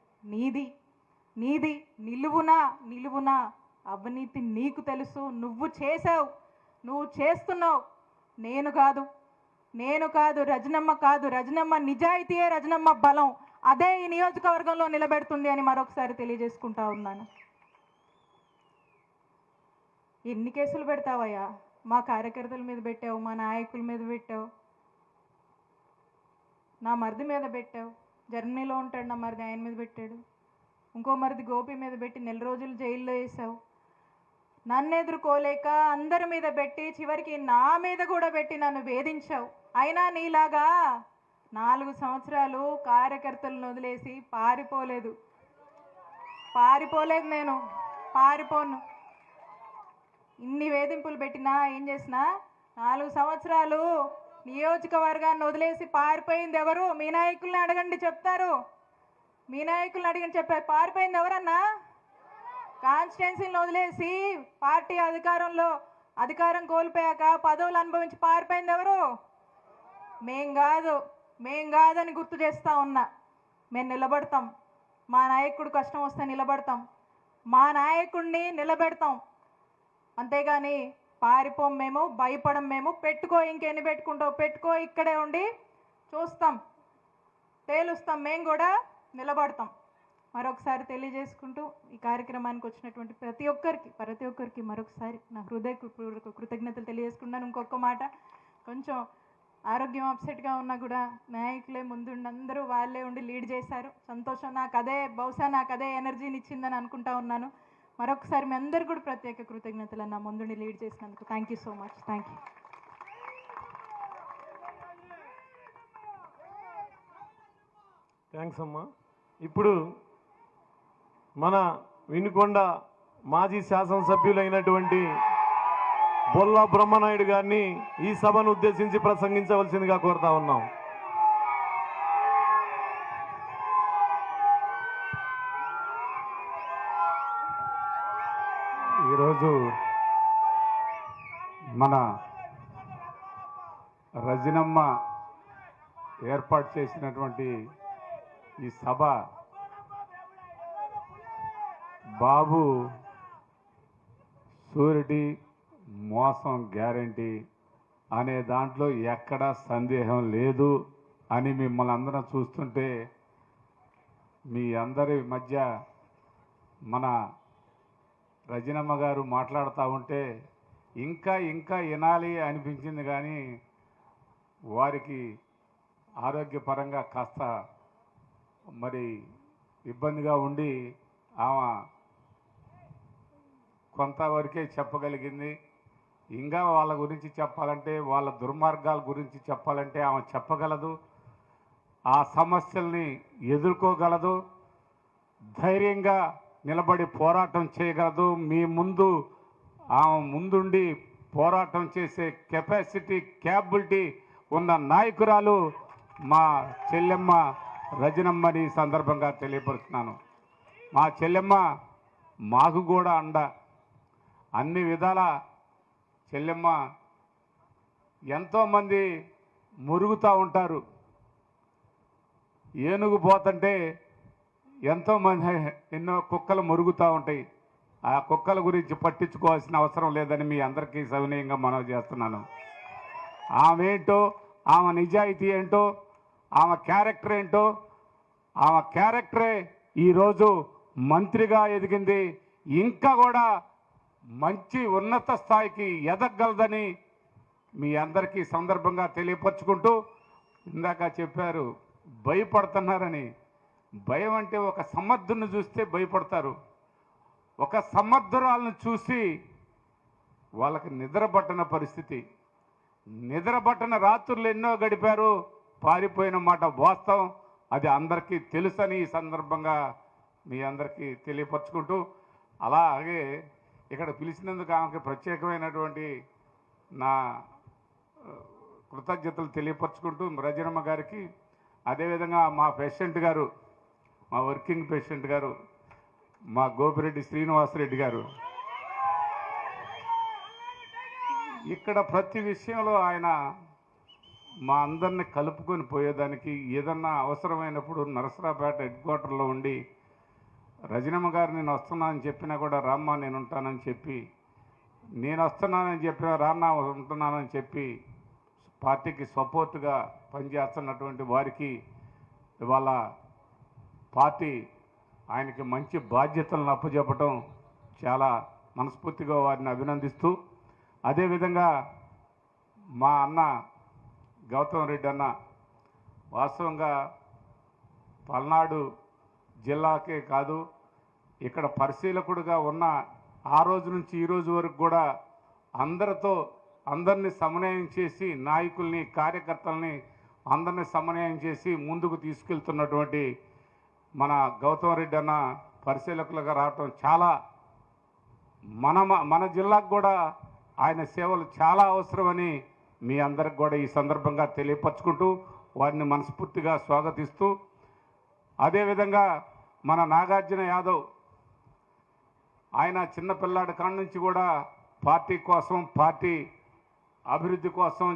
నీది నిలువునా అవినీతి నీకు తెలుసు. నువ్వు చేసావు, నువ్వు చేస్తున్నావు. నేను కాదు, రజనమ్మ నిజాయితీయే రజనమ్మ బలం. అదే ఈ నియోజకవర్గంలో నిలబెడుతుంది అని మరొకసారి తెలియజేసుకుంటా ఉన్నాను. ఎన్ని కేసులు పెడతావయ్యా? మా కార్యకర్తల మీద పెట్టావు, మా నాయకుల మీద పెట్టావు, నా మరిది మీద పెట్టావు. జర్మనీలో ఉంటాడు నా మరిది, ఆయన మీద పెట్టాడు. ఇంకో మరిది గోపి మీద పెట్టి 4 రోజులు జైల్లో వేసావు. నన్ను ఎదుర్కోలేక అందరి మీద పెట్టి చివరికి నా మీద కూడా పెట్టి నన్ను వేధించావు. అయినా నీలాగా 4 సంవత్సరాలు కార్యకర్తలను వదిలేసి పారిపోలేదు. నేను పారిపోను. ఇన్ని వేధింపులు పెట్టినా ఏం చేసినా 4 సంవత్సరాలు నియోజకవర్గాన్ని వదిలేసి పారిపోయింది ఎవరు? మీ నాయకుల్ని అడగండి, చెప్తారు. మీ నాయకుల్ని అడగండి, చెప్పారు. పారిపోయింది ఎవరన్నా? కాన్స్టిట్యున్సీని వదిలేసి పార్టీ అధికారం కోల్పోయాక పదవులు అనుభవించి పారిపోయింది ఎవరు? మేం కాదని గుర్తు చేస్తా ఉన్నా. మేము నిలబడతాం. మా నాయకుడు కష్టం వస్తే నిలబడతాం. మా నాయకుడిని నిలబెడతాం. అంతేగాని పారిపోం మేము, భయపడం మేము. పెట్టుకో, ఇంకెన్ని పెట్టుకుంటావు పెట్టుకో, ఇక్కడే ఉండి చూస్తాం, తేలుస్తాం. మేము కూడా నిలబడతాం. మరొకసారి తెలియజేసుకుంటూ ఈ కార్యక్రమానికి వచ్చినటువంటి ప్రతి ఒక్కరికి మరొకసారి నా హృదయపూర్వక కృతజ్ఞతలు తెలియజేసుకున్నాను. ఇంకొక మాట, కొంచెం ఆరోగ్యం అప్సెట్గా ఉన్నా కూడా నాయకులే ముందుండి అందరూ వాళ్ళే ఉండి లీడ్ చేశారు. సంతోషం. బహుశా నాకు అదే ఎనర్జీని ఇచ్చిందని అనుకుంటా ఉన్నాను. మరొకసారి మీ అందరు కూడా ప్రత్యేక కృతజ్ఞతలు నా ముందుండి లీడ్ చేసినందుకు. Thank you so much. Thank you. Thanks అమ్మా. ఇప్పుడు మన వినుకొండ మాజీ శాసనసభ్యులైనటువంటి బొల్లా బ్రహ్మనాయుడు గారిని ఈ సభను ఉద్దేశించి ప్రసంగించవలసిందిగా కోరుతా ఉన్నాం. ఈరోజు మన రజనమ్మ ఏర్పాటు చేసినటువంటి ఈ సభ బాబు షూరిటీ మోసం గ్యారంటీ అనే దాంట్లో ఎక్కడా సందేహం లేదు అని మిమ్మల్ని అందరం చూస్తుంటే, మీ అందరి మధ్య మన రజనమ్మ గారు మాట్లాడుతూ ఉంటే ఇంకా వినాలి అనిపించింది. కానీ వారికి ఆరోగ్యపరంగా కాస్త మరి ఇబ్బందిగా ఉండి ఆమె కొంతవరకే చెప్పగలిగింది. ఇంకా వాళ్ళ గురించి చెప్పాలంటే, వాళ్ళ దుర్మార్గాల గురించి చెప్పాలంటే ఆమె చెప్పగలదు, ఆ సమస్యల్ని ఎదుర్కోగలదు, ధైర్యంగా నిలబడి పోరాటం చేయగలదు. మీ ముందు ఆమె ముందుండి పోరాటం చేసే కెపాసిటీ, క్యాపబిలిటీ ఉన్న నాయకురాలు మా చెల్లెమ్మ రజనమ్మని సందర్భంగా తెలియపరుస్తున్నాను. మా చెల్లెమ్మ మాకు కూడా అండ. అన్ని విధాల చెల్లెమ్మ ఎంతోమంది మురుగుతూ ఉంటారు. ఏనుగు పోతుంటే ఎంతోమంది ఎన్నో కుక్కలు మురుగుతూ ఉంటాయి. ఆ కుక్కల గురించి పట్టించుకోవాల్సిన అవసరం లేదని మీ అందరికీ సవినయంగా మనవి చేస్తున్నాను. ఆమె ఏంటో, ఆమె నిజాయితీ ఏంటో, ఆమె క్యారెక్టర్ ఏంటో, ఆమె క్యారెక్టరే ఈరోజు మంత్రిగా ఎదిగింది. ఇంకా కూడా మంచి ఉన్నత స్థాయికి ఎదగలదని మీ అందరికీ సందర్భంగా తెలియపరుచుకుంటూ, ఇందాక చెప్పారు భయపడుతున్నారని. భయం అంటే ఒక సమర్థుని చూస్తే భయపడతారు. ఒక సమర్థురాలను చూసి వాళ్ళకి నిద్రపట్టన పరిస్థితి. నిద్రపట్టన రాత్రులు ఎన్నో గడిపారు. పారిపోయిన మాట వాస్తవం. అది అందరికీ తెలుసని ఈ సందర్భంగా మీ అందరికీ తెలియపరుచుకుంటూ, అలాగే ఇక్కడ పిలిచినందుకు ఆమెకి ప్రత్యేకమైనటువంటి నా కృతజ్ఞతలు తెలియపరుచుకుంటూ రజనమ్మ గారికి, అదేవిధంగా మా పేషెంట్ గారు, మా వర్కింగ్ పేషెంట్ గారు, మా గోపిరెడ్డి శ్రీనివాసరెడ్డి గారు, ఇక్కడ ప్రతి విషయంలో ఆయన మా అందరిని కలుపుకొని పోయేదానికి, ఏదన్నా అవసరమైనప్పుడు నరసరాపేట హెడ్ క్వార్టర్లో ఉండి రజనమ్మ గారు నేను వస్తున్నానని చెప్పినా కూడా రామ్మా నేను ఉంటానని చెప్పి, నేను వస్తున్నానని చెప్పినా రాన్నా ఉంటున్నానని చెప్పి పార్టీకి సపోర్ట్గా పనిచేస్తున్నటువంటి వారికి ఇవాళ పార్టీ ఆయనకి మంచి బాధ్యతలను అప్పచెప్పటం చాలా మనస్ఫూర్తిగా వారిని అభినందిస్తూ, అదేవిధంగా మా అన్న గౌతమ్ రెడ్డి అన్న వాస్తవంగా పల్నాడు జిల్లాకే కాదు, ఇక్కడ పరిశీలకుడుగా ఉన్న ఆ రోజు నుంచి ఈ రోజు వరకు కూడా అందరినీ సమన్వయం చేసి, నాయకుల్ని కార్యకర్తల్ని అందరినీ సమన్వయం చేసి ముందుకు తీసుకెళ్తున్నటువంటి మన గౌతమ్ రెడ్డి అన్న పరిశీలకులుగా రావటం చాలా మన జిల్లాకు కూడా ఆయన సేవలు చాలా అవసరమని మీ అందరికి కూడా ఈ సందర్భంగా తెలియపరచుకుంటూ వారిని మనస్ఫూర్తిగా స్వాగతిస్తూ, అదేవిధంగా మన నాగార్జున యాదవ్ ఆయన చిన్నపిల్లాడి కాడ నుంచి కూడా పార్టీ కోసం, పార్టీ అభివృద్ధి కోసం,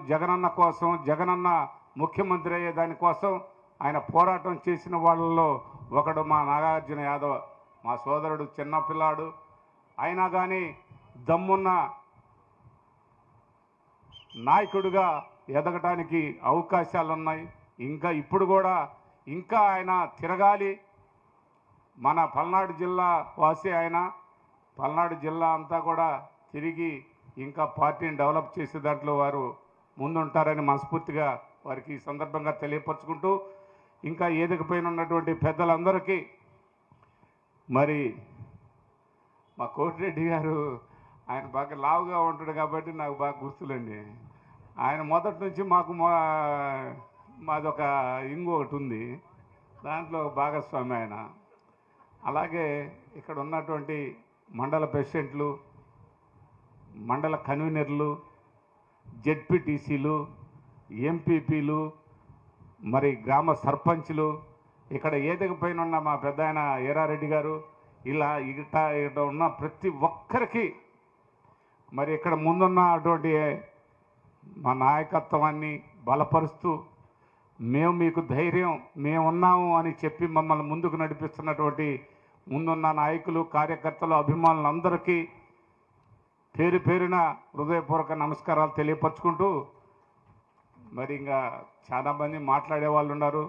జగనన్న ముఖ్యమంత్రి అయ్యే దానికోసం ఆయన పోరాటం చేసిన వాళ్ళలో ఒకడు మా నాగార్జున యాదవ్. మా సోదరుడు చిన్నపిల్లాడు అయినా కానీ దమ్మున్న నాయకుడిగా ఎదగటానికి అవకాశాలు ఉన్నాయి. ఇప్పుడు కూడా ఆయన తిరగాలి. మన పల్నాడు జిల్లా వాసి ఆయన, పల్నాడు జిల్లా అంతా కూడా తిరిగి ఇంకా పార్టీని డెవలప్ చేసే దాంట్లో వారు ముందుంటారని మనస్ఫూర్తిగా వారికి ఈ సందర్భంగా తెలియపరచుకుంటూ, ఇంకా ఏదికపైన ఉన్నటువంటి పెద్దలందరికీ, మరి మా కోటిరెడ్డి గారు ఆయన బాగా లావుగా ఉంటాడు కాబట్టి నాకు బాగా గుర్తులండి. ఆయన మొదటి నుంచి మాదొక ఇంకొకటి ఉంది, దాంట్లో భాగస్వామి ఆయన. అలాగే ఇక్కడ ఉన్నటువంటి మండల ప్రెసిడెంట్లు, మండల కన్వీనర్లు, జెడ్పీటీసీలు, ఎంపీపీలు, మరి గ్రామ సర్పంచ్లు, ఇక్కడ ఏదికపైన ఉన్న మా పెద్ద ఆయన ఏరారెడ్డి గారు, ఇట ఉన్న ప్రతి ఒక్కరికి, మరి ఇక్కడ ముందున్న అటువంటి మా నాయకత్వాన్ని బలపరుస్తూ, మేము మీకు ధైర్యం, మేమున్నాము అని చెప్పి మమ్మల్ని ముందుకు నడిపిస్తున్నటువంటి ముందున్న నాయకులు, కార్యకర్తలు, అభిమానులందరికీ పేరు పేరున హృదయపూర్వక నమస్కారాలు తెలియపరచుకుంటూ, మరి ఇంకా చాలామంది మాట్లాడే వాళ్ళు ఉన్నారు.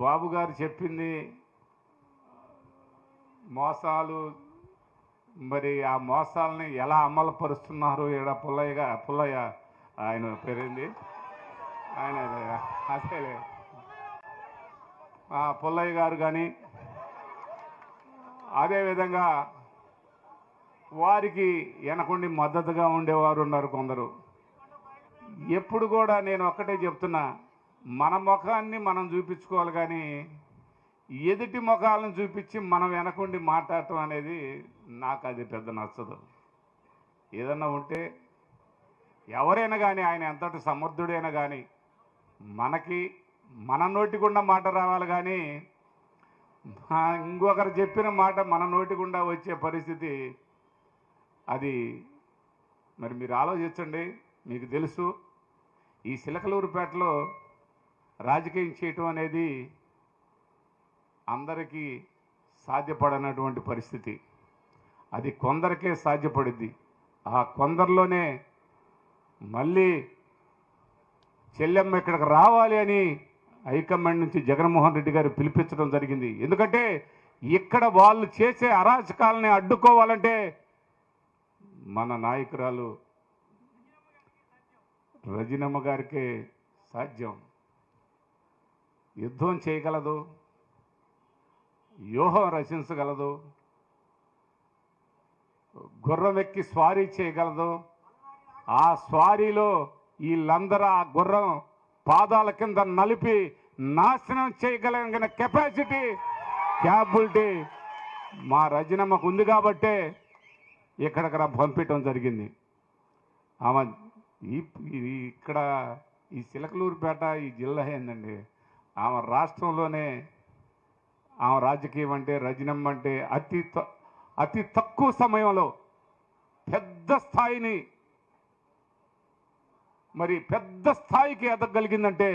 బాబు గారు చెప్పింది మోసాలు, మరి ఆ మోసాలని ఎలా అమలు పరుస్తున్నారు ఇక్కడ పుల్లయ్య ఆయన పేరేంది, ఆయన అసలే పుల్లయ్య గారు కానీ, అదేవిధంగా వారికి వెనకుండి మద్దతుగా ఉండేవారు ఉన్నారు కొందరు. ఎప్పుడు కూడా నేను ఒక్కటే చెప్తున్నా, మన ముఖాన్ని మనం చూపించుకోవాలి కానీ ఎదుటి ముఖాలను చూపించి మనం వెనకుండి మాట్లాడటం అనేది నాకు అది పెద్ద నచ్చదు. ఏదన్నా ఉంటే ఎవరైనా కానీ, ఆయన ఎంతటి సమర్థుడైనా కానీ మన నోటి గుండా మాట రావాలి కానీ ఇంకొకరు చెప్పిన మాట మన నోటి గుండా వచ్చే పరిస్థితి అది. మరి మీరు ఆలోచించండి. మీకు తెలుసు, ఈ చిలకలూరుపేటలో రాజకీయం చేయటం అనేది అందరికీ సాధ్యపడనటువంటి పరిస్థితి. అది కొందరికే సాధ్యపడుద్ది. ఆ కొందరిలోనే మళ్ళీ చెల్లెమ్మ ఇక్కడికి రావాలి అని హైకమాండ్ నుంచి జగన్మోహన్ రెడ్డి గారు పిలిపించడం జరిగింది. ఎందుకంటే ఇక్కడ వాళ్ళు చేసే అరాచకాలని అడ్డుకోవాలంటే మన నాయకురాలు రజనమ్మ గారికే సాధ్యం. యుద్ధం చేయగలదు, వ్యూహం రచించగలదు, గుర్రం ఎక్కి స్వారీ చేయగలదు. ఆ స్వారీలో వీళ్ళందరూ ఆ గుర్రం పాదాల కింద నలిపి నాశనం చేయగలిగిన క్యాపబిలిటీ మా రజనమ్మకు ఉంది కాబట్టే ఇక్కడికి పంపించడం జరిగింది. ఆమె ఇక్కడ ఈ చిలకలూరుపేట ఈ జిల్లా ఏందండి, ఆమె రాష్ట్రంలోనే ఆమె రాజకీయం అంటే, రజనమ్మ అంటే అతి తక్కువ సమయంలో పెద్ద స్థాయికి ఎదగలిగిందంటే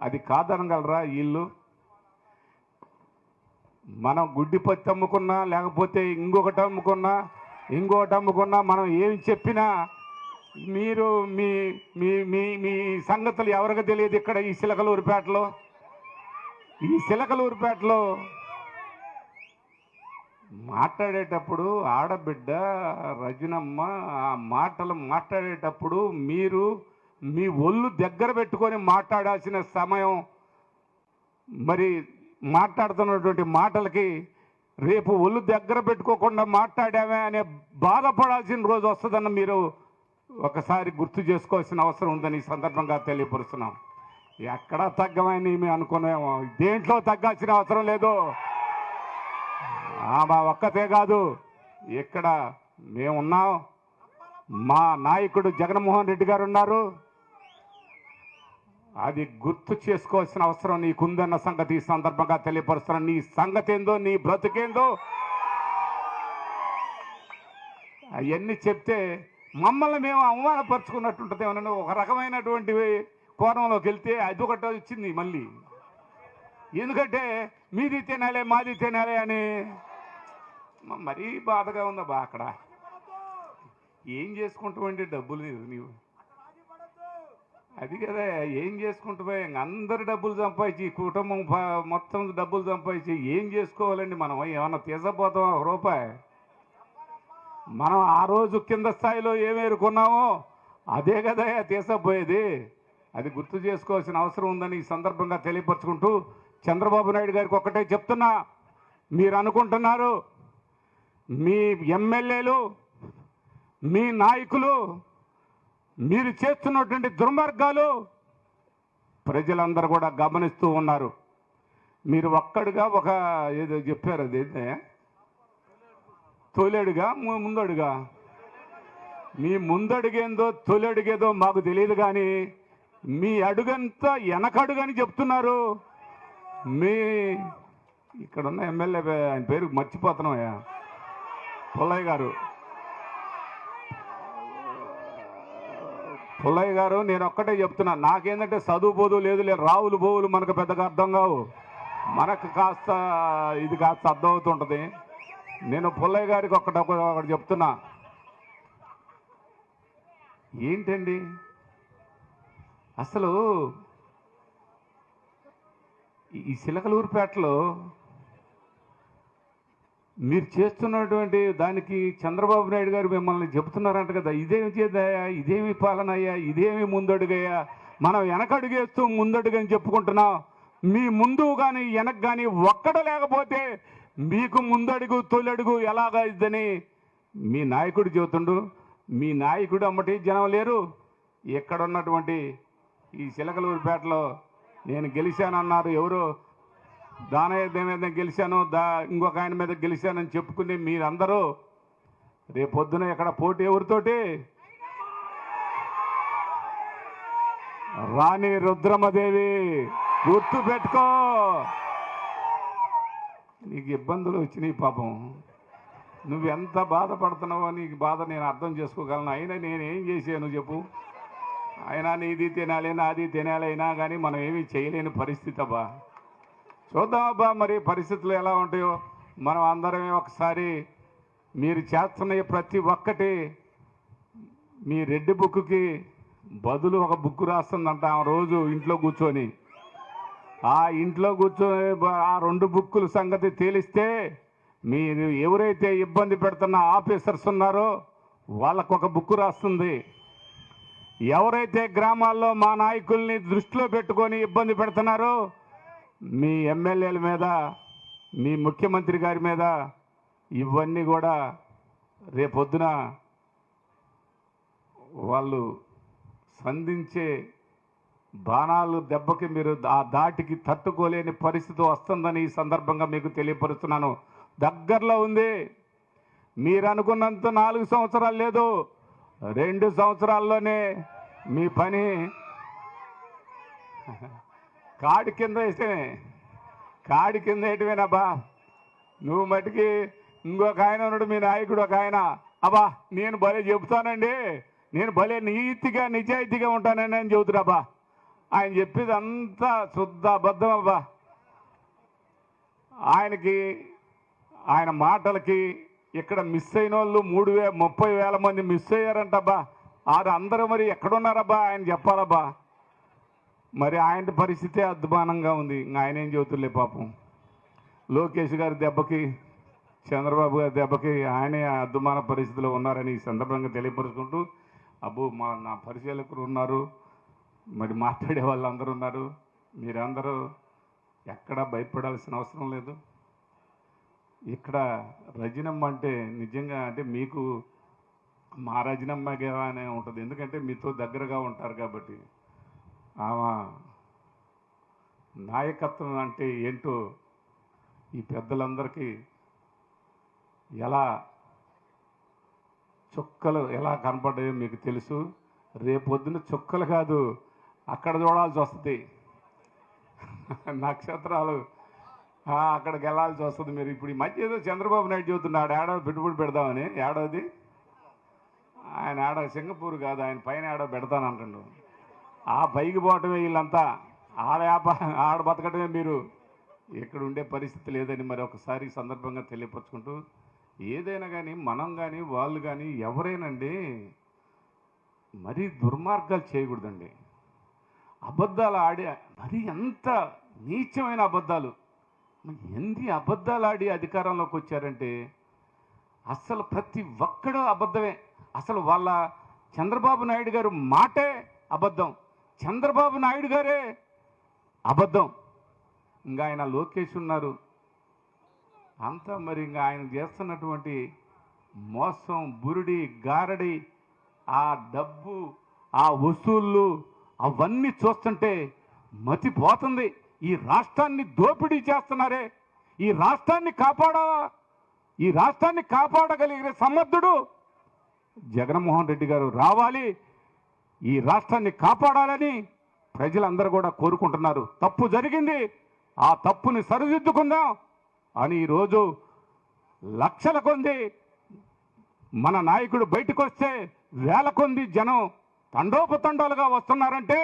అది కాదనగలరా వీళ్ళు? మనం గుడ్డి పత్తి అమ్ముకున్నా, లేకపోతే ఇంకొకటి అమ్ముకున్నా మనం ఏమి చెప్పినా మీరు మీ మీ మీ మీ సంగతులు ఎవరికి తెలియదు. ఇక్కడ ఈ చిలకలూరుపేటలో మాట్లాడేటప్పుడు ఆడబిడ్డ రజనమ్మ ఆ మాటలు మాట్లాడేటప్పుడు మీరు మీ ఒళ్ళు దగ్గర పెట్టుకొని మాట్లాడాల్సిన సమయం, మరి మాట్లాడుతున్నటువంటి మాటలకి రేపు ఒళ్ళు దగ్గర పెట్టుకోకుండా మాట్లాడామే అనే బాధపడాల్సిన రోజు వస్తుందన్న మీరు ఒకసారి గుర్తు చేసుకోవాల్సిన అవసరం ఉందని ఈ సందర్భంగా తెలియపరుస్తున్నాం. ఎక్కడా తగ్గమని మేము అనుకున్నాము, దేంట్లో తగ్గాల్సిన అవసరం లేదు. మా ఒక్కతే కాదు, ఇక్కడ మేమున్నాం, మా నాయకుడు జగన్మోహన్ రెడ్డి గారు ఉన్నారు. అది గుర్తు చేసుకోవాల్సిన అవసరం నీకుందన్న సంగతి ఈ సందర్భంగా తెలియపరుస్తున్నాను. నీ సంగతి ఏందో, నీ బ్రతుకేందో అవన్నీ చెప్తే మమ్మల్ని మేము అవమానపరుచుకున్నట్టుంటుంది. ఏమన్నా ఒక రకమైనటువంటి కోణంలోకి వెళ్తే అది ఒకటి వచ్చింది మళ్ళీ. ఎందుకంటే మీది తినాలే మాది తినాలే అని మరీ బాధగా ఉందబ్బా. అక్కడ ఏం చేసుకుంటావండి, డబ్బులు నీవు అది కదా ఏం చేసుకుంటావే, అందరు డబ్బులు సంపాదించి కుటుంబం మొత్తం డబ్బులు సంపాదించి ఏం చేసుకోవాలండి? మనం ఏమన్నా తీసపోతాం ఒక రూపాయి? మనం ఆ రోజు కింద స్థాయిలో ఏమేరుకున్నామో అదే కదా తీసపోయేది. అది గుర్తు చేసుకోవాల్సిన అవసరం ఉందని ఈ సందర్భంగా తెలియపరచుకుంటూ, చంద్రబాబు నాయుడు గారికి ఒక్కటే చెప్తున్నా, మీరు అనుకుంటున్నారు మీ ఎమ్మెల్యేలు మీ నాయకులు మీరు చేస్తున్నటువంటి దుర్మార్గాలు ప్రజలందరూ కూడా గమనిస్తూ ఉన్నారు. మీరు ఒక్కడుగా ఒక ఏదో చెప్పారు, అది తొలడుగా ముందడుగా, మీ ముందడుగేందో తొలడుగేదో మాకు తెలియదు, కానీ మీ అడుగంతా వెనకడుగని చెప్తున్నారు. మీ ఇక్కడున్న ఎమ్మెల్యే ఆయన పేరు మర్చిపోతున్నాయా, పుల్లయ్య గారు. పుల్లయ్య గారు, నేను ఒక్కటే చెప్తున్నా, నాకేంటంటే చదువు బోధు లేదు, రావులు బోవులు మనకు పెద్దగా అర్థం కావు, మనకు కాస్త ఇది కాస్త అర్థం అవుతుంటుంది. నేను పుల్లయ్య గారికి ఒకటి చెప్తున్నా, ఏంటండి అసలు ఈ చిలకలూరుపేటలో మీరు చేస్తున్నటువంటి దానికి చంద్రబాబు నాయుడు గారు మిమ్మల్ని చెబుతున్నారంట కదా, ఇదేమి చేద్దాయా, ఇదేమి పాలనయ్యా, ఇదేమి ముందడుగయ్యా, మనం వెనకడుగేస్తూ ముందడుగని చెప్పుకుంటున్నాం. మీ ముందు కానీ వెనక కానీ ఒక్కడ లేకపోతే మీకు ముందడుగు తొలడుగు ఎలాగా ఇద్దని మీ నాయకుడు చెబుతుండు. మీ నాయకుడు అమ్మటి జనం లేరు. ఎక్కడున్నటువంటి ఈ చిలకలూరుపేటలో నేను గెలిచానన్నారు, ఎవరు దానయ్య మీద గెలిచాను, ఇంకొక ఆయన మీద గెలిచానని చెప్పుకుని మీరందరూ రేపొద్దున ఎక్కడ పోటీ ఎవరితోటి? రాణి రుద్రమదేవి, గుర్తు పెట్టుకో. నీకు ఇబ్బందులు వచ్చినాయి పాపం, నువ్వెంత బాధపడుతున్నావో నీకు బాధ నేను అర్థం చేసుకోగలను. అయినా నేనేం చేశాను చెప్పు? అయినా నీది తినాలి నాది తినాలి, అయినా కానీ మనం ఏమీ చేయలేని పరిస్థితి అబ్బా. చూద్దామబ్బా మరి పరిస్థితులు ఎలా ఉంటాయో. మనం అందరమే ఒకసారి మీరు చేస్తున్న ప్రతి ఒక్కటి మీ రెడ్డి బుక్కి బదులు ఒక బుక్ రాస్తుందంట ఆ రోజు ఇంట్లో కూర్చొని. ఆ ఇంట్లో కూర్చొని ఆ 2 బుక్కుల సంగతి తేలిస్తే మీరు ఎవరైతే ఇబ్బంది పెడుతున్న ఆఫీసర్స్ ఉన్నారో వాళ్ళకు ఒక బుక్ రాస్తుంది. ఎవరైతే గ్రామాల్లో మా నాయకుల్ని దృష్టిలో పెట్టుకొని ఇబ్బంది పెడుతున్నారో మీ ఎమ్మెల్యేల మీద, మీ ముఖ్యమంత్రి గారి మీద ఇవన్నీ కూడా రేపొద్దున వాళ్ళు సంధించే బాణాలు దెబ్బకి మీరు ఆ దాటికి తట్టుకోలేని పరిస్థితి వస్తుందని ఈ సందర్భంగా మీకు తెలియపరుస్తున్నాను. దగ్గరలో ఉంది. మీరు అనుకున్నంత 4 సంవత్సరాలు లేదు, 2 సంవత్సరాల్లోనే మీ పని కాడి కింద వేయటమేనబ్బా. నువ్వు మటుకి ఇంకొక ఆయన ఉన్నాడు, మీ నాయకుడు ఒక ఆయన, అబ్బా నేను భలే చెబుతానండి, నేను భలే నీతిగా నిజాయితీగా ఉంటానని అని చెబుతురాబ్బా. ఆయన చెప్పేది అంతా శుద్ధ అబద్ధం అబ్బా. ఆయన మాటలకి ఇక్కడ మిస్ అయిన వాళ్ళు 30,000 మంది మిస్ అయ్యారంటబ్బా. అందరూ మరి ఎక్కడున్నారబ్బా ఆయన చెప్పాలబ్బా. మరి ఆయన పరిస్థితే అద్భుతంగా ఉంది. ఆయన ఏం చెబుతులే పాపం. లోకేష్ గారి దెబ్బకి చంద్రబాబు గారి దెబ్బకి ఆయనే అద్దుమాన పరిస్థితిలో ఉన్నారని ఈ సందర్భంగా తెలియపరుచుకుంటూ అబ్బో నా పరిశీలకులు ఉన్నారు, మరి మాట్లాడే వాళ్ళు అందరూ ఉన్నారు, మీరందరూ ఎక్కడా భయపడాల్సిన అవసరం లేదు. ఇక్కడ రజనమ్మ అంటే నిజంగా అంటే మీకు మా రజనమ్మగా అనే ఉంటుంది, ఎందుకంటే మీతో దగ్గరగా ఉంటారు కాబట్టి. ఆమె నాయకత్వం అంటే ఏంటో ఈ పెద్దలందరికీ ఎలా చుక్కలు ఎలా కనపడ్డాయో మీకు తెలుసు. రేపొద్దున చుక్కలు కాదు అక్కడ చూడాల్సి వస్తుంది, నక్షత్రాలు అక్కడికి వెళ్ళాల్సి వస్తుంది. మీరు ఇప్పుడు ఈ మధ్య ఏదో చంద్రబాబు నాయుడు చెబుతున్నాడు ఏడాది పెట్టుబడి పెడదామని. ఏడాది ఆయన సింగపూర్ కాదు, ఆయన పైన ఏడాది పెడతాను అంటుండు. ఆ పైకి పోవటమే వీళ్ళంతా, ఆడ బతకటమే మీరు. ఇక్కడ ఉండే పరిస్థితి లేదని మరి ఒకసారి సందర్భంగా తెలియపరుచుకుంటూ, ఏదైనా కానీ మనం కానీ వాళ్ళు కానీ ఎవరైనండి మరీ దుర్మార్గాలు చేయకూడదండి. అబద్ధాలు ఆడి మరి ఎంత నీచమైన అబద్ధాలు, ఎన్ని అబద్ధాలు ఆడి అధికారంలోకి వచ్చారంటే అసలు ప్రతి ఒక్కడూ అబద్ధమే. అసలు వాళ్ళ చంద్రబాబు నాయుడు గారు మాటే అబద్ధం, చంద్రబాబు నాయుడు గారే అబద్ధం. ఇంకా ఆయన లోకేష్ ఉన్నారు అంతా. మరి ఇంకా ఆయన చేస్తున్నటువంటి మోసం, బురుడి, గారడి, ఆ డబ్బు, ఆ వసూళ్ళు అవన్నీ చూస్తుంటే మతిపోతుంది. ఈ రాష్ట్రాన్ని దోపిడీ చేస్తున్నారే, ఈ రాష్ట్రాన్ని కాపాడగలిగే సమర్థుడు జగన్మోహన్ రెడ్డి గారు రావాలి, ఈ రాష్ట్రాన్ని కాపాడాలని ప్రజలందరూ కూడా కోరుకుంటున్నారు. తప్పు జరిగింది, ఆ తప్పుని సరిదిద్దుకుందాం అని ఈరోజు లక్షల కొద్ది మన నాయకుడు బయటకు వస్తే వేల కొద్ది జనం తండోపతండాలుగా వస్తున్నారంటే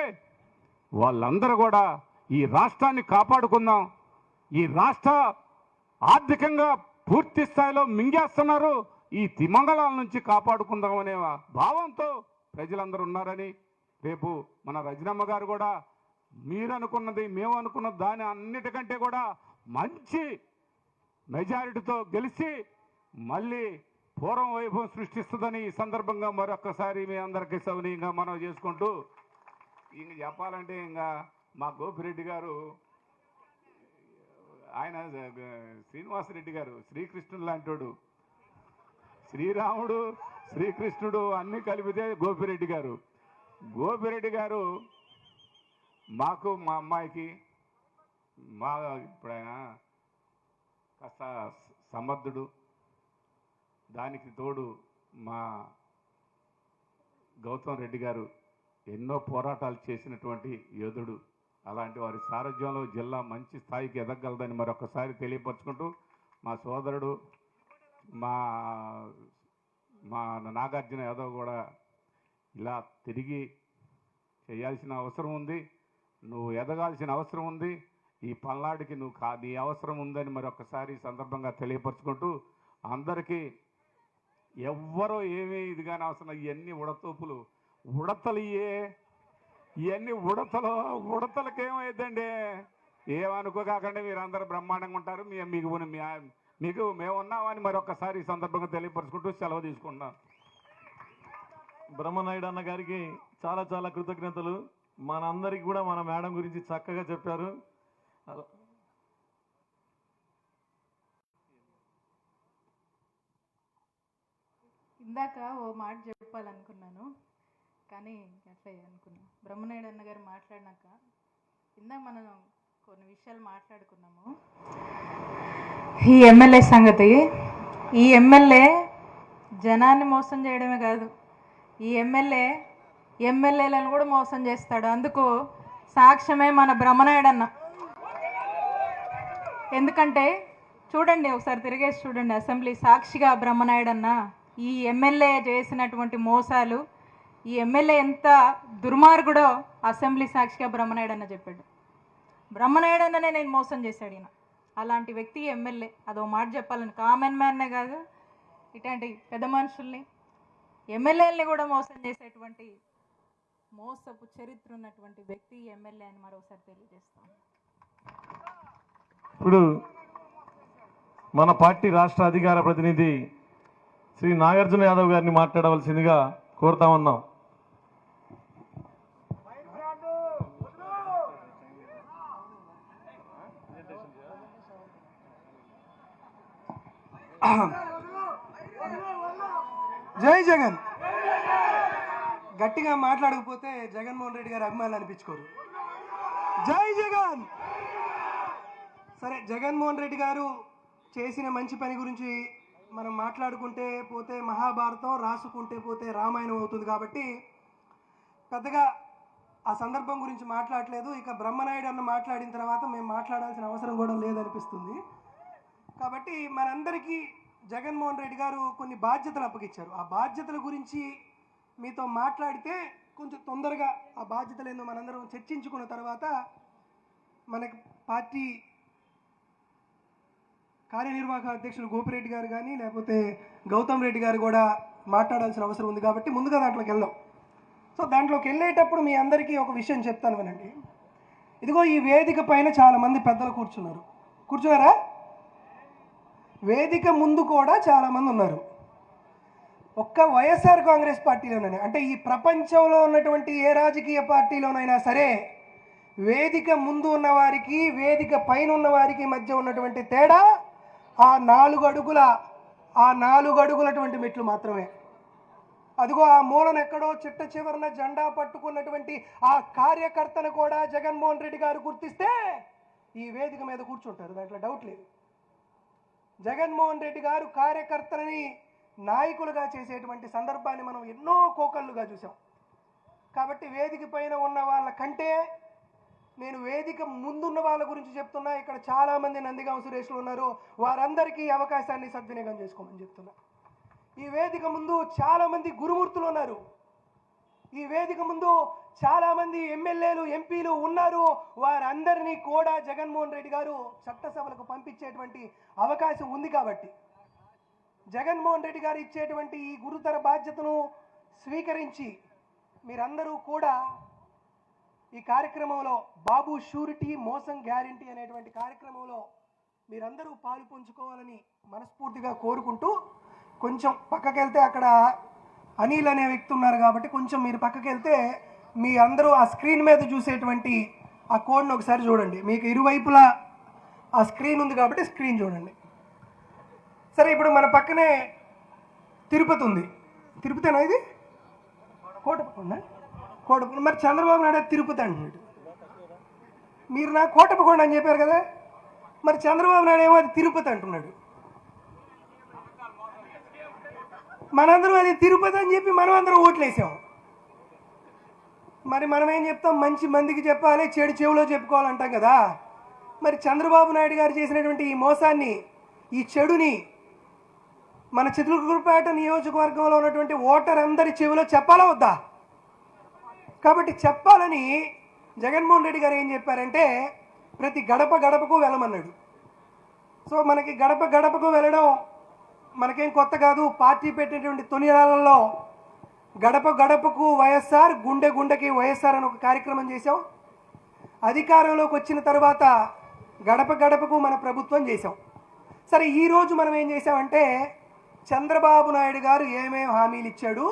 వాళ్ళందరూ కూడా ఈ రాష్ట్రాన్ని కాపాడుకుందాం, ఈ రాష్ట్ర ఆర్థికంగా పూర్తి స్థాయిలో మింగేస్తున్నారు, ఈ తిమంగళాల నుంచి కాపాడుకుందాం అనే భావంతో ప్రజలందరూ ఉన్నారని, రేపు మన రజనమ్మ గారు కూడా మీరు అనుకున్నది మేము అనుకున్న దాని అన్నిటికంటే కూడా మంచి మెజారిటీతో గెలిచి మళ్ళీ పూర్వం వైభవం సృష్టిస్తుందని ఈ సందర్భంగా మరొక్కసారి మీ అందరికీ సవినీయంగా మనం చేసుకుంటూ, ఇంక చెప్పాలంటే ఇంకా మా గోపిరెడ్డి గారు, ఆయన శ్రీనివాసరెడ్డి గారు శ్రీకృష్ణుడు లాంటోడు, శ్రీరాముడు శ్రీకృష్ణుడు అన్నీ కలిపితే గోపిరెడ్డి గారు. గోపిరెడ్డి గారు మాకు మా అమ్మాయికి ఇప్పుడు ఆయన కాస్త సమర్థుడు, దానికి తోడు మా గౌతమ్ రెడ్డి గారు ఎన్నో పోరాటాలు చేసినటువంటి యోధుడు. అలాంటి వారి సారథ్యంలో జిల్లా మంచి స్థాయికి ఎదగలదని మరొకసారి తెలియపరుచుకుంటూ, మా సోదరుడు మా నాగార్జున యాదవ్ కూడా ఇలా తిరిగి చేయాల్సిన అవసరం ఉంది, నువ్వు ఎదగాల్సిన అవసరం ఉంది, ఈ పల్నాడుకి నీ అవసరం ఉందని మరొకసారి సందర్భంగా తెలియపరుచుకుంటూ, అందరికీ ఎవ్వరూ ఏమీ ఇదిగానే అవసరం, ఇవన్నీ ఉడతోపులు ఉడతలు, ఇవన్నీ ఉడతలకు ఏమైందండి, ఏమనుకోకాకండి, మీరు అందరూ బ్రహ్మాండంగా ఉంటారు, మీకు మేము ఉన్నామని మరొకసారి ఈ సందర్భంగా తెలియపరుచుకుంటూ సెలవు తీసుకుంటున్నాం. బ్రహ్మనాయుడు అన్న గారికి చాలా చాలా కృతజ్ఞతలు. మనందరికీ కూడా మన మేడం గురించి చక్కగా చెప్పారు. ఇందాక ఓ మాట చెప్పాలనుకున్నాను కానీ అట్లా అనుకున్నాను. బ్రహ్మనాయుడు అన్న గారు మాట్లాడినాక ఇందాక మనం కొన్ని విషయాలు మాట్లాడుకున్నాము. ఈ ఎమ్మెల్యే సంగతి, ఈ ఎమ్మెల్యే జనాన్ని మోసం చేయడమే కాదు, ఈ ఎమ్మెల్యేలను కూడా మోసం చేస్తాడు. అందుకు సాక్ష్యమే మన బ్రహ్మనాయుడు అన్న. ఎందుకంటే చూడండి, ఒకసారి తిరిగేసి చూడండి, అసెంబ్లీ సాక్షిగా బ్రహ్మనాయుడు అన్న ఈ ఎమ్మెల్యే చేసినటువంటి మోసాలు, ఈ ఎమ్మెల్యే ఎంత దుర్మార్గుడో అసెంబ్లీ సాక్షిగా బ్రహ్మనాయుడు అన్న చెప్పాడు. బ్రహ్మనాయుడు అన్ననే నేను మోసం చేశాడు ఈయన. అలాంటి వ్యక్తి ఎమ్మెల్యే. అదో మాట చెప్పాలని, కామన్ మ్యాన్నే కాదు, ఇట్లాంటి పెద్ద మనుషుల్ని ఎమ్మెల్యేలని కూడా మోసం చేసేటువంటి మోసపు చరిత్ర ఉన్నటువంటి వ్యక్తి ఎమ్మెల్యే అని మరోసారి తెలియజేస్తాను. ఇప్పుడు మన పార్టీ రాష్ట్ర అధికార ప్రతినిధి శ్రీ నాగార్జున యాదవ్ గారిని మాట్లాడవలసిందిగా కోరుతా ఉన్నాం. జై జగన్. గట్టిగా మాట్లాడకపోతే జగన్మోహన్ రెడ్డి గారి అభిమానులు అనిపించుకోరు. జై జగన్. సరే, జగన్మోహన్ రెడ్డి గారు చేసిన మంచి పని గురించి మనం మాట్లాడుకుంటే పోతే మహాభారతం, రాసుకుంటే పోతే రామాయణం అవుతుంది. కాబట్టి పెద్దగా ఆ సందర్భం గురించి మాట్లాడలేదు. ఇక బ్రహ్మనాయుడు అన్న మాట్లాడిన తర్వాత మేము మాట్లాడాల్సిన అవసరం కూడా లేదనిపిస్తుంది. కాబట్టి మనందరికీ జగన్మోహన్ రెడ్డి గారు కొన్ని బాధ్యతలు అప్పగించారు. ఆ బాధ్యతల గురించి మీతో మాట్లాడితే కొంచెం తొందరగా ఆ బాధ్యతలు ఏందో మనందరం చర్చించుకున్న తర్వాత మనకి పార్టీ కార్యనిర్వాహక అధ్యక్షులు గోపిరెడ్డి గారు కానీ లేకపోతే గౌతమ్ రెడ్డి గారు కూడా మాట్లాడాల్సిన అవసరం ఉంది. కాబట్టి ముందుగా దాంట్లోకి వెళ్దాం. సో దాంట్లోకి వెళ్ళేటప్పుడు మీ అందరికీ ఒక విషయం చెప్తాను వినండి. ఇదిగో ఈ వేదిక పైన చాలామంది పెద్దలు కూర్చున్నారా? వేదిక ముందు కూడా చాలామంది ఉన్నారు. ఒక్క వైఎస్ఆర్ కాంగ్రెస్ పార్టీలోనే, అంటే ఈ ప్రపంచంలో ఉన్నటువంటి ఏ రాజకీయ పార్టీలోనైనా సరే వేదిక ముందు ఉన్నవారికి వేదిక పైన ఉన్నవారికి మధ్య ఉన్నటువంటి తేడా ఆ 4 అడుగులటువంటి మెట్లు మాత్రమే. అదిగో ఆ మూలన ఎక్కడో చిట్ట చివరన జెండా పట్టుకున్నటువంటి ఆ కార్యకర్తను కూడా జగన్మోహన్ రెడ్డి గారు గుర్తిస్తే ఈ వేదిక మీద కూర్చుంటారు, దాంట్లో డౌట్ లేదు. జగన్మోహన్ రెడ్డి గారు కార్యకర్తలని నాయకులుగా చేసేటువంటి సందర్భాన్ని మనం ఎన్నో కోకళ్ళుగా చూసాం. కాబట్టి వేదిక పైన ఉన్న వాళ్ళ కంటే నేను వేదిక ముందున్న వాళ్ళ గురించి చెప్తున్నా. ఇక్కడ చాలామంది నందిగామ సురేష్లు ఉన్నారు, వారందరికీ అవకాశాన్ని సద్వినియోగం చేసుకోమని చెప్తున్నా. ఈ వేదిక ముందు చాలామంది గురుమూర్తులు ఉన్నారు. ఈ వేదిక ముందు చాలామంది ఎమ్మెల్యేలు, ఎంపీలు ఉన్నారు. వారందరినీ కూడా జగన్మోహన్ రెడ్డి గారు చట్టసభలకు పంపించేటువంటి అవకాశం ఉంది. కాబట్టి జగన్మోహన్ రెడ్డి గారు ఇచ్చేటువంటి ఈ గురుతర బాధ్యతను స్వీకరించి మీరందరూ కూడా ఈ కార్యక్రమంలో బాబు షూరిటీ మోసం గ్యారంటీ అనేటువంటి కార్యక్రమంలో మీరందరూ పాలు పంచుకోవాలని మనస్ఫూర్తిగా కోరుకుంటూ, కొంచెం పక్కకెళ్తే అక్కడ అనిల్ అనే వ్యక్తి ఉన్నారు కాబట్టి కొంచెం మీరు పక్కకి వెళ్తే మీ అందరూ ఆ స్క్రీన్ మీద చూసేటువంటి ఆ కోడ్ని ఒకసారి చూడండి. మీకు ఇరువైపులా ఆ స్క్రీన్ ఉంది కాబట్టి స్క్రీన్ చూడండి. సరే, ఇప్పుడు మన పక్కనే తిరుపతి ఉంది. తిరుపతేనా ఇది? కోటపకొండ. మరి చంద్రబాబు నాయుడు తిరుపతి అంటున్నాడు. మీరు నాకు కోటపకొండ అని చెప్పారు కదా, మరి చంద్రబాబు నాయుడు ఏమో అది తిరుపతి అంటున్నాడు. మనందరం అది తిరుపతి అని చెప్పి మనం అందరం ఓట్లేసాం. మరి మనం ఏం చెప్తాం? మంచి మందికి చెప్పాలి, చెడు చెవులో చెప్పుకోవాలంటాం కదా. మరి చంద్రబాబు నాయుడు గారు చేసినటువంటి ఈ మోసాన్ని, ఈ చెడుని మన చిత్రకూరుపేట నియోజకవర్గంలో ఉన్నటువంటి ఓటర్ అందరి చెవిలో చెప్పాలా వద్దా? కాబట్టి చెప్పాలని జగన్మోహన్ రెడ్డి గారు ఏం చెప్పారంటే ప్రతి గడప గడపకు వెళ్ళమన్నాడు. సో మనకి గడప గడపకు వెళ్ళడం మనకేం కొత్త కాదు. పార్టీ పెట్టినటువంటి తొలినాళ్ళలో గడప గడపకు వైఎస్ఆర్, గుండె గుండెకి వైఎస్ఆర్ అని ఒక కార్యక్రమం చేశాం. అధికారంలోకి వచ్చిన తర్వాత గడప గడపకు మన ప్రభుత్వం చేశాం. సరే, ఈరోజు మనం ఏం చేసామంటే చంద్రబాబు నాయుడు గారు ఏమేమి హామీలు ఇచ్చాడు,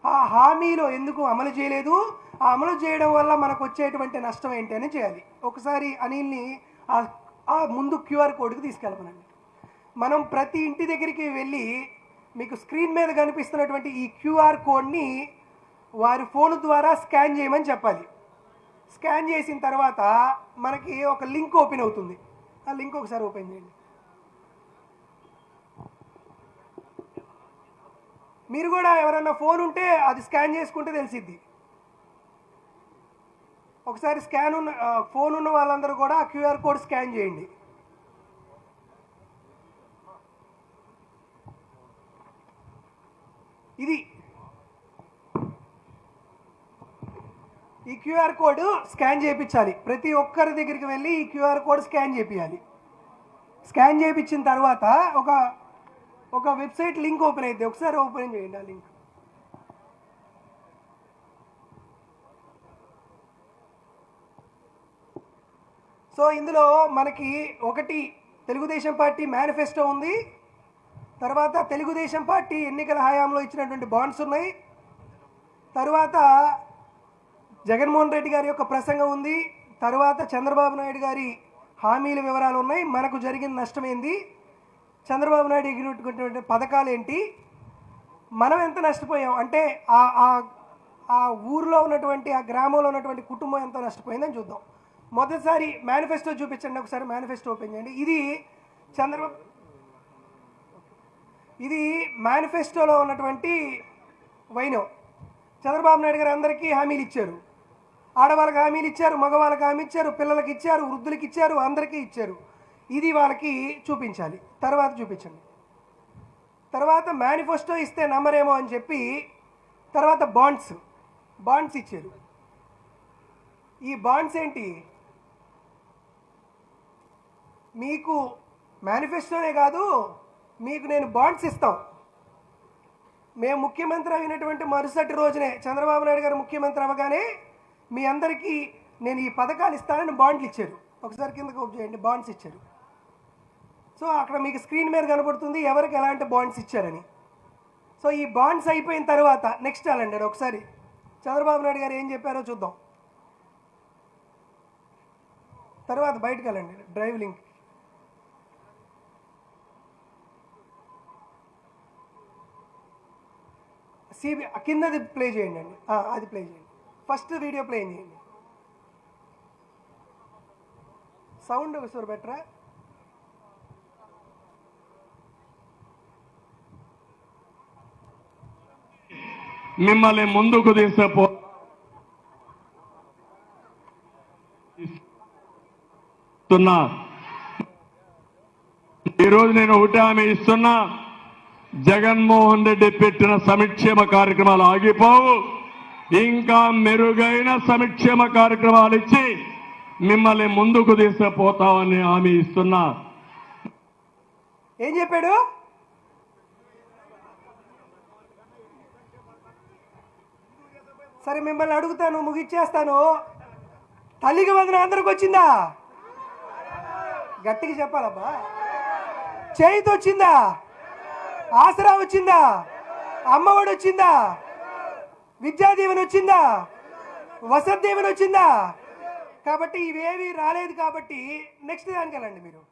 ఆ హామీలు ఎందుకు అమలు చేయలేదు, ఆ అమలు చేయడం వల్ల మనకు వచ్చేటువంటి నష్టం ఏంటి అని చేయాలి. ఒకసారి అనిల్ని ఆ ముందు క్యూఆర్ కోడ్కి తీసుకెళ్ళమనండి. మనం ప్రతి ఇంటి దగ్గరికి వెళ్ళి మీకు స్క్రీన్ మీద కనిపిస్తున్నటువంటి ఈ క్యూఆర్ కోడ్ని వారి ఫోన్ ద్వారా స్కాన్ చేయమని చెప్పాలి. స్కాన్ చేసిన తర్వాత మనకి ఒక లింక్ ఓపెన్ అవుతుంది. ఆ లింక్ ఒకసారి ఓపెన్ చేయండి. మీరు కూడా ఎవరన్నా ఫోన్ ఉంటే అది స్కాన్ చేసుకుంటే తెలిసిద్ది. ఒకసారి ఫోన్ ఉన్న వాళ్ళందరూ కూడా ఆ క్యూఆర్ కోడ్ స్కాన్ చేయండి. ఇది ఈ క్యూఆర్ కోడ్ స్కాన్ చేయించాలి. ప్రతి ఒక్కరి దగ్గరికి వెళ్ళి ఈ క్యూఆర్ కోడ్ స్కాన్ చేయించాలి. స్కాన్ చేయించిన తర్వాత ఒక వెబ్సైట్ లింక్ ఓపెన్ అయితే ఒకసారి ఓపెన్ చేయండి. ఆ లింక్ సో ఇందులో మనకి ఒకటి తెలుగుదేశం పార్టీ మేనిఫెస్టో ఉంది, తర్వాత తెలుగుదేశం పార్టీ ఎన్నికల హయాంలో ఇచ్చినటువంటి బాండ్స్ ఉన్నాయి, తరువాత జగన్మోహన్ రెడ్డి గారి యొక్క ప్రసంగం ఉంది, తరువాత చంద్రబాబు నాయుడు గారి హామీల వివరాలు ఉన్నాయి, మనకు జరిగిన నష్టం ఏంది, చంద్రబాబు నాయుడు ఎగిరినటువంటి పథకాలు ఏంటి, మనం ఎంత నష్టపోయాం, అంటే ఆ ఊరిలో ఉన్నటువంటి ఆ గ్రామంలో ఉన్నటువంటి కుటుంబం ఎంత నష్టపోయిందని చూద్దాం. మొదటిసారి మేనిఫెస్టో చూపించండి, ఒకసారి మేనిఫెస్టో ఓపెన్ చేయండి. ఇది మేనిఫెస్టోలో ఉన్నటువంటి వైనం. చంద్రబాబు నాయుడు గారు అందరికీ హామీలు ఇచ్చారు, ఆడవాళ్ళకి హామీలు ఇచ్చారు, మగవాళ్ళకి హామీ ఇచ్చారు, పిల్లలకి ఇచ్చారు, వృద్ధులకి ఇచ్చారు, అందరికీ ఇచ్చారు. ఇది వాళ్ళకి చూపించాలి. తర్వాత చూపించండి. తర్వాత మేనిఫెస్టో ఇస్తే నమ్మరేమో అని చెప్పి తర్వాత బాండ్స్ ఇచ్చారు. ఈ బాండ్స్ ఏంటి? మీకు మేనిఫెస్టోనే కాదు, మీకు నేను బాండ్స్ ఇస్తాం. మేము ముఖ్యమంత్రి అయినటువంటి మరుసటి రోజునే చంద్రబాబు నాయుడు గారు ముఖ్యమంత్రి అవ్వగానే మీ అందరికీ నేను ఈ పథకాలు ఇస్తానని బాండ్లు ఇచ్చారు. ఒకసారి కిందకు ఓపెన్ చేయండి, బాండ్స్ ఇచ్చారు. సో అక్కడ మీకు స్క్రీన్ మీద కనబడుతుంది ఎవరికి ఎలాంటి బాండ్స్ ఇచ్చారని. సో ఈ బాండ్స్ అయిపోయిన తర్వాత నెక్స్ట్ వెళ్ళండి, ఒకసారి చంద్రబాబు నాయుడు గారు ఏం చెప్పారో చూద్దాం. తర్వాత బయటకు వెళ్ళండి, డ్రైవ్ లింక్. కిందది ప్లే చేయండి అండి, అది ప్లే చేయండి. ఫస్ట్ వీడియో ప్లే చేయండి. సౌండ్ ఒకసారి బెటరా? మిమ్మల్ని ముందుకు తీసుకుపోతున్నా. ఈరోజు నేను ఒకటి హామీ ఇస్తున్నా, జగన్మోహన్ రెడ్డి పెట్టిన సంక్షేమ కార్యక్రమాలు ఆగిపోవు. ఇంకా మెరుగైన సంక్షేమ కార్యక్రమాలు ఇచ్చి మిమ్మల్ని ముందుకు తీసుకుపోతామని హామీ ఇస్తున్నా. ఏం చెప్పాడు? సరే మిమ్మల్ని అడుగుతాను, ముగిచ్చేస్తాను. తల్లికి వందనం అందరికి వచ్చిందా? గట్టిగా చెప్పాలబ్బా. చేయితో వచ్చిందా? ఆసరా వచ్చిందా? అమ్మఒడి వచ్చిందా? విద్యాదీవెన వచ్చిందా? వసతి దీవెన వచ్చిందా? కాబట్టి ఇవేవి రాలేదు. కాబట్టి నెక్స్ట్ దానికి వెళ్ళండి మీరు.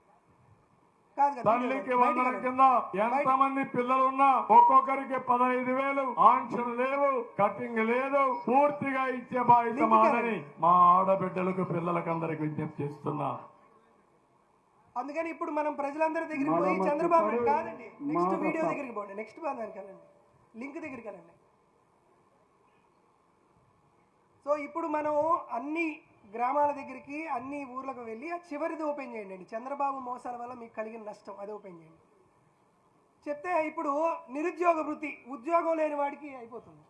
కాదు కదా, తల్లికి వందనం కింద ఎంతమంది పిల్లలు ఉన్నా ఒక్కొక్కరికి 15,000. ఆంక్షలు లేవు, కటింగ్ లేదు, పూర్తిగా ఇచ్చే బాధ్యత మాదని మా ఆడబిడ్డలకు పిల్లలకు అందరికి విజ్ఞప్తి చేస్తున్నా. అందుకని ఇప్పుడు మనం ప్రజలందరి దగ్గరికి పోయి చంద్రబాబు నాయుడు కాదండి, నెక్స్ట్ వీడియో దగ్గరికి పోండి, నెక్స్ట్ దానికి వెళ్ళండి, లింక్ దగ్గరికి వెళ్ళండి. సో ఇప్పుడు మనం అన్ని గ్రామాల దగ్గరికి, అన్ని ఊర్లకు వెళ్ళి ఆ చివరిది ఓపెన్ చేయండి. చంద్రబాబు మోసాల వల్ల మీకు కలిగిన నష్టం అది ఓపెన్ చేయండి. చెప్తే ఇప్పుడు నిరుద్యోగ భృతి, ఉద్యోగం లేని వాడికి అయిపోతుంది.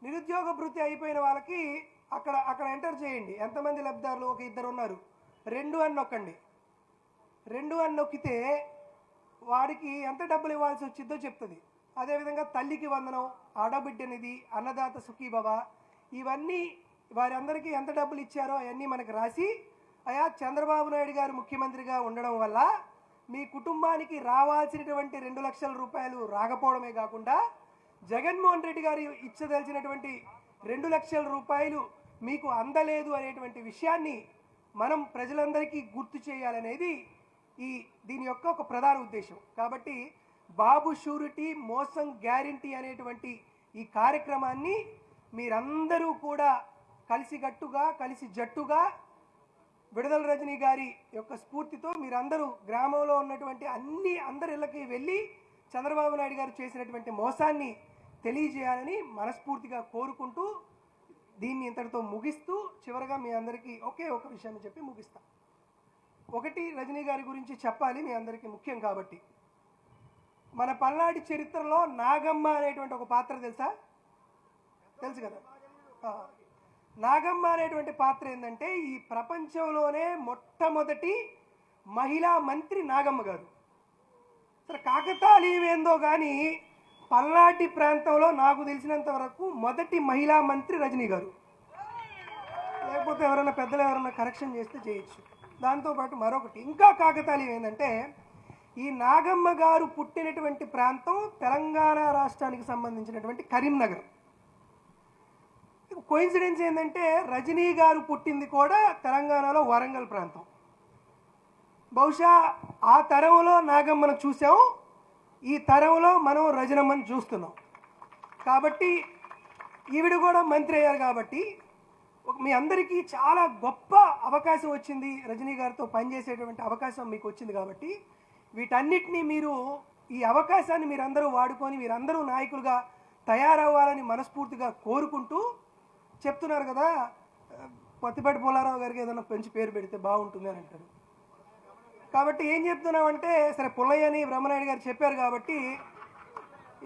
నిరుద్యోగ భృతి అయిపోయిన వాళ్ళకి అక్కడ ఎంటర్ చేయండి. ఎంతమంది లబ్ధిదారులు? ఒక 2 ఉన్నారు. 2 అని నొక్కండి. 2 అని నొక్కితే వాడికి ఎంత డబ్బులు ఇవ్వాల్సి వచ్చిందో చెప్తుంది. అదేవిధంగా తల్లికి వందనం, ఆడబిడ్డ నిధి, అన్నదాత సుఖీభవ, ఇవన్నీ వారందరికీ ఎంత డబ్బులు ఇచ్చారో అవన్నీ మనకు రాసి, అయా చంద్రబాబు నాయుడు గారు ముఖ్యమంత్రిగా ఉండడం వల్ల మీ కుటుంబానికి రావాల్సినటువంటి 2 లక్షల రూపాయలు రాకపోవడమే కాకుండా జగన్మోహన్ రెడ్డి గారు ఇచ్చదలిచినటువంటి 2 లక్షల రూపాయలు మీకు అందలేదు అనేటువంటి విషయాన్ని మనం ప్రజలందరికీ గుర్తు చేయాలనేది దీని యొక్క ఒక ప్రధాన ఉద్దేశం. కాబట్టి బాబు షూరిటీ మోసం గ్యారంటీ అనేటువంటి ఈ కార్యక్రమాన్ని మీరందరూ కూడా కలిసికట్టుగా, కలిసి జట్టుగా విడుదల రజనీ గారి యొక్క స్ఫూర్తితో మీరందరూ గ్రామంలో ఉన్నటువంటి అందరి ఇళ్ళకి వెళ్ళి చంద్రబాబు నాయుడు గారు చేసినటువంటి మోసాన్ని తెలియజేయాలని మనస్ఫూర్తిగా కోరుకుంటూ దీన్ని ఇంతటితో ముగిస్తూ చివరగా మీ అందరికీ ఒకే ఒక విషయాన్ని చెప్పి ముగిస్తా. ఒకటి, రజనీ గారి గురించి చెప్పాలి మీ అందరికీ ముఖ్యం కాబట్టి. మన పల్నాడు చరిత్రలో నాగమ్మ అనేటువంటి ఒక పాత్ర తెలుసు కదా. నాగమ్మ అనేటువంటి పాత్ర ఏంటంటే ఈ ప్రపంచంలోనే మొట్టమొదటి మహిళా మంత్రి నాగమ్మ గారు. సరే కాకతాళీయమేందో కానీ పల్నాటి ప్రాంతంలో నాకు తెలిసినంత వరకు మొదటి మహిళా మంత్రి రజనీ గారు. లేకపోతే ఎవరైనా పెద్దలు ఎవరైనా కరెక్షన్ చేస్తే చేయొచ్చు. దాంతోపాటు మరొకటి ఇంకా కాకతాళీయం ఏంటంటే, ఈ నాగమ్మ గారు పుట్టినటువంటి ప్రాంతం తెలంగాణ రాష్ట్రానికి సంబంధించినటువంటి కరీంనగర్. కోయిన్సిడెన్స్ ఏంటంటే రజనీ గారు పుట్టింది కూడా తెలంగాణలో వరంగల్ ప్రాంతం. బహుశా ఆ తరంలో నాగమ్మను చూసాం, ఈ తరంలో మనం రజనమ్మను చూస్తున్నాం. కాబట్టి ఈవిడ కూడా మంత్రి అయ్యారు. కాబట్టి మీ అందరికీ చాలా గొప్ప అవకాశం వచ్చింది, రజనీ గారితో పనిచేసేటువంటి అవకాశం మీకు వచ్చింది. కాబట్టి వీటన్నిటినీ మీరు, ఈ అవకాశాన్ని మీరందరూ వాడుకొని మీరందరూ నాయకులుగా తయారవ్వాలని మనస్ఫూర్తిగా కోరుకుంటూ చెప్తున్నారు కదా, పత్తిపాటి పుల్లారావు గారికి ఏదైనా పెంచి పేరు పెడితే బాగుంటుంది అని అంటారు. కాబట్టి ఏం చెప్తున్నామంటే, సరే పుల్లయ్య అని బ్రహ్మనాయుడు గారు చెప్పారు కాబట్టి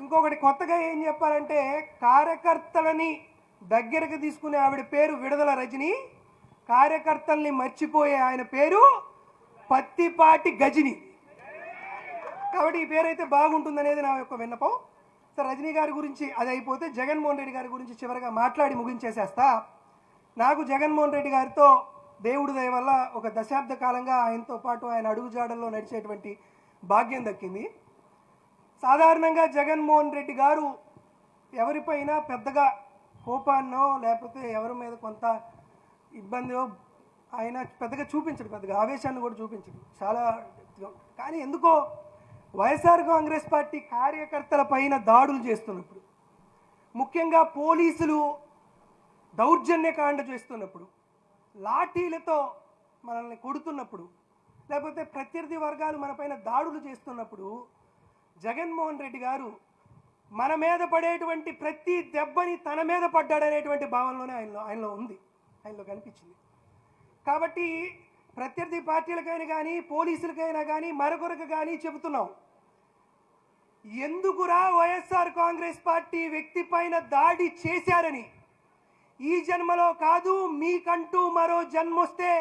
ఇంకొకటి కొత్తగా ఏం చెప్పాలంటే, కార్యకర్తలని దగ్గరకు తీసుకునే ఆవిడ పేరు విడుదల రజని, కార్యకర్తల్ని మర్చిపోయే ఆయన పేరు పత్తిపాటి గజని. కాబట్టి ఈ పేరు అయితే బాగుంటుంది అనేది నా యొక్క విన్నపం. సరే, రజనీ గారి గురించి అది అయిపోతే జగన్మోహన్ రెడ్డి గారి గురించి చివరిగా మాట్లాడి ముగించేసేస్తా. నాకు జగన్మోహన్ రెడ్డి గారితో దేవుడి దయ వల్ల ఒక దశాబ్ద కాలంగా ఆయనతో పాటు ఆయన అడుగుజాడల్లో నడిచేటువంటి భాగ్యం దక్కింది. సాధారణంగా జగన్మోహన్ రెడ్డి గారు ఎవరిపైనా పెద్దగా కోపాన్నో లేకపోతే ఎవరి మీద కొంత ఇబ్బందో ఆయన పెద్దగా చూపించడు, పెద్దగా ఆవేశాన్ని కూడా చూపించడు చాలా. కానీ ఎందుకో వైఎస్ఆర్ కాంగ్రెస్ పార్టీ కార్యకర్తల పైన దాడులు చేస్తున్నప్పుడు, ముఖ్యంగా పోలీసులు దౌర్జన్యకాండ చేస్తున్నప్పుడు, లాఠీలతో మనల్ని కొడుతున్నప్పుడు, లేకపోతే ప్రత్యర్థి వర్గాలు మన పైన దాడులు చేస్తున్నప్పుడు జగన్మోహన్ రెడ్డి గారు మన మీద పడేటువంటి ప్రతి దెబ్బని తన మీద పడ్డాడనేటువంటి భావనలోనే ఆయనలో ఉంది, ఆయనలో కనిపించింది. కాబట్టి ప్రత్యర్థి పార్టీలకైనా కానీ పోలీసులకైనా కానీ మరొకరికి కానీ చెబుతున్నాం, ఎందుకురా వైఎస్ఆర్ కాంగ్రెస్ పార్టీ వ్యక్తి పైన దాడి చేశారని. ఈ జన్మలో కాదు, మీకంటూ మరో జన్మొస్తే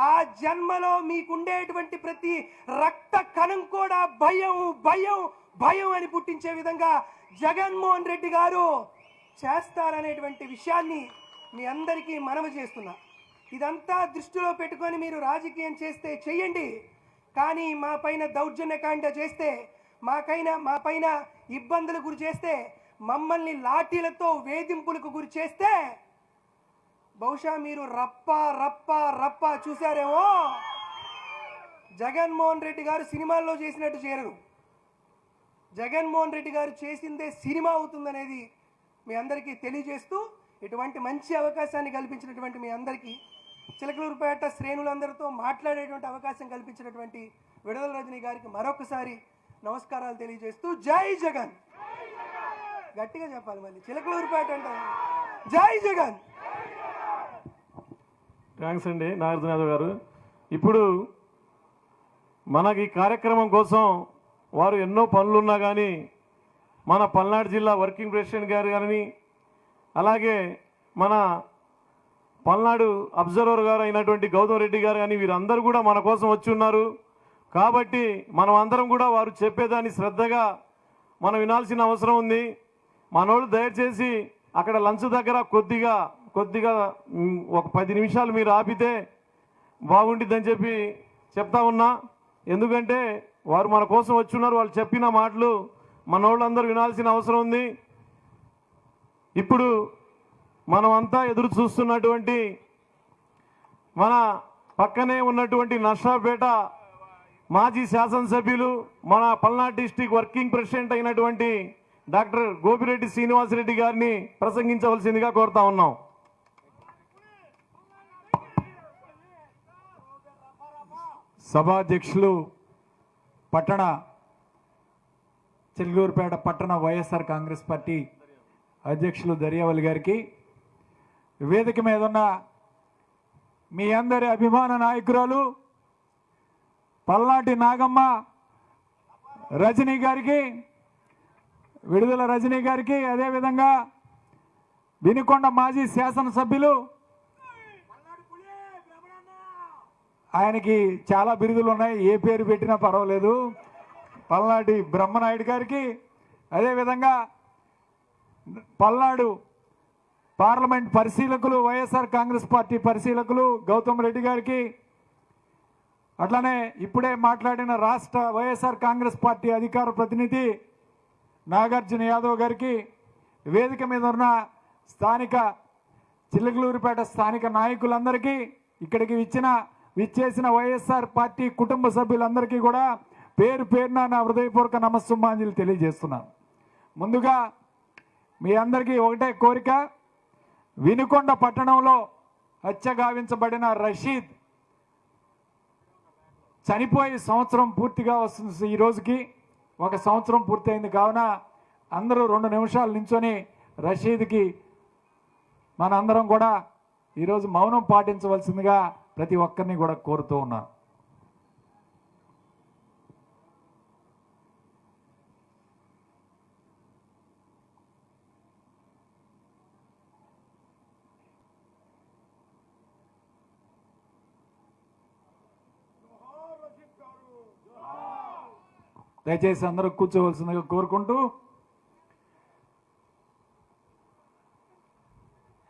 ఆ జన్మలో మీకుండేటువంటి ప్రతి రక్త కణం కూడా భయం భయం భయం అని పుట్టించే విధంగా జగన్మోహన్ రెడ్డి గారు చేస్తారనేటువంటి విషయాన్ని మీ అందరికీ మనవి చేస్తున్నా. ఇదంతా దృష్టిలో పెట్టుకొని మీరు రాజకీయం చేస్తే చెయ్యండి, కానీ మా పైన దౌర్జన్యకాండ చేస్తే, మా పైన ఇబ్బందులు గురి చేస్తే, మమ్మల్ని లాఠీలతో వేధింపులకు గురి చేస్తే బహుశా మీరు రప్ప రప్ప రప్ప చూశారేమో. జగన్మోహన్ రెడ్డి గారు సినిమాల్లో చేసినట్టు చేరరు. జగన్మోహన్ రెడ్డి గారు చేసిందే సినిమా అవుతుందనేది మీ అందరికీ తెలియజేస్తూ, ఇటువంటి మంచి అవకాశాన్ని కల్పించినటువంటి మీ అందరికీ, చిలకలూరుపేట శ్రేణులందరితో మాట్లాడేటువంటి అవకాశం కల్పించినటువంటి విడుదల రజనీ గారికి మరొకసారి నమస్కారాలు తెలియజేస్తూ, జై జగన్. గట్టిగా చెప్పాలి మళ్ళీ, చిలకలూరుపేట అంటే జై జగన్. థ్యాంక్స్ అండి నాగార్జున యాదవ్ గారు. ఇప్పుడు మనకి కార్యక్రమం కోసం వారు ఎన్నో పనులున్నా కానీ మన పల్నాడు జిల్లా వర్కింగ్ ప్రెసిడెంట్ గారు కానీ, అలాగే మన పల్నాడు అబ్జర్వర్ గారు అయినటువంటి గౌతమ్ రెడ్డి గారు కానీ, వీరందరూ కూడా మన కోసం వచ్చి ఉన్నారు. కాబట్టి మనం అందరం కూడా వారు చెప్పేదాన్ని శ్రద్ధగా మనం వినాల్సిన అవసరం ఉంది. మనోళ్ళు దయచేసి అక్కడ లంచ్ దగ్గర కొద్దిగా ఒక 10 నిమిషాలు మీరు ఆపితే బాగుంటుందని చెప్పి చెప్తా ఉన్నా. ఎందుకంటే వారు మన కోసం వచ్చున్నారు, వాళ్ళు చెప్పిన మాటలు మనోళ్ళందరూ వినాల్సిన అవసరం ఉంది. ఇప్పుడు మనమంతా ఎదురు చూస్తున్నటువంటి మన పక్కనే ఉన్నటువంటి నర్సాపేట మాజీ శాసనసభ్యులు, మన పల్నాడు డిస్టిక్ వర్కింగ్ ప్రెసిడెంట్ అయినటువంటి డాక్టర్ గోపిరెడ్డి శ్రీనివాసరెడ్డి గారిని ప్రసంగించవలసిందిగా కోరుతా ఉన్నాం. సభాధ్యక్షులు చిలకలూరుపేట పట్టణ వైఎస్ఆర్ కాంగ్రెస్ పార్టీ అధ్యక్షులు దర్యావల్లి గారికి, వేదిక మీద ఉన్న మీ అందరి అభిమాన నాయకురాలు పల్నాటి నాగమ్మ రజనీ గారికి, విడుదల రజనీ గారికి, అదేవిధంగా వినుకొండ మాజీ శాసనసభ్యులు, ఆయనకి చాలా బిరుదులు ఉన్నాయి, ఏ పేరు పెట్టినా పర్వాలేదు, పల్నాటి బ్రహ్మనాయుడు గారికి, అదేవిధంగా పల్నాడు పార్లమెంట్ పరిశీలకులు వైఎస్ఆర్ కాంగ్రెస్ పార్టీ పరిశీలకులు గౌతమ్ రెడ్డి గారికి, అట్లానే ఇప్పుడే మాట్లాడిన రాష్ట్ర వైఎస్ఆర్ కాంగ్రెస్ పార్టీ అధికార ప్రతినిధి నాగార్జున యాదవ్ గారికి, వేదిక మీద ఉన్న స్థానిక చిల్లకలూరిపేట స్థానిక నాయకులందరికీ, ఇక్కడికి విచ్చేసిన వైఎస్ఆర్ పార్టీ కుటుంబ సభ్యులందరికీ కూడా పేరు పేరున నా హృదయపూర్వక నమస్సుమాంజలి తెలియజేస్తున్నాను. ముందుగా మీ అందరికీ ఒకటే కోరిక, వినుకొండ పట్టణంలో హత్య గావించబడిన రషీద్ చనిపోయి సంవత్సరం పూర్తిగా వస్తుంది. ఈ రోజుకి 1 సంవత్సరం పూర్తయింది. కావున అందరూ 2 నిమిషాలు నించొని రషీద్కి మనందరం కూడా ఈరోజు మౌనం పాటించవలసిందిగా ప్రతి ఒక్కరిని కూడా కోరుతూ ఉన్నాను. దయచేసి అందరూ కూర్చోవలసిందిగా కోరుకుంటూ,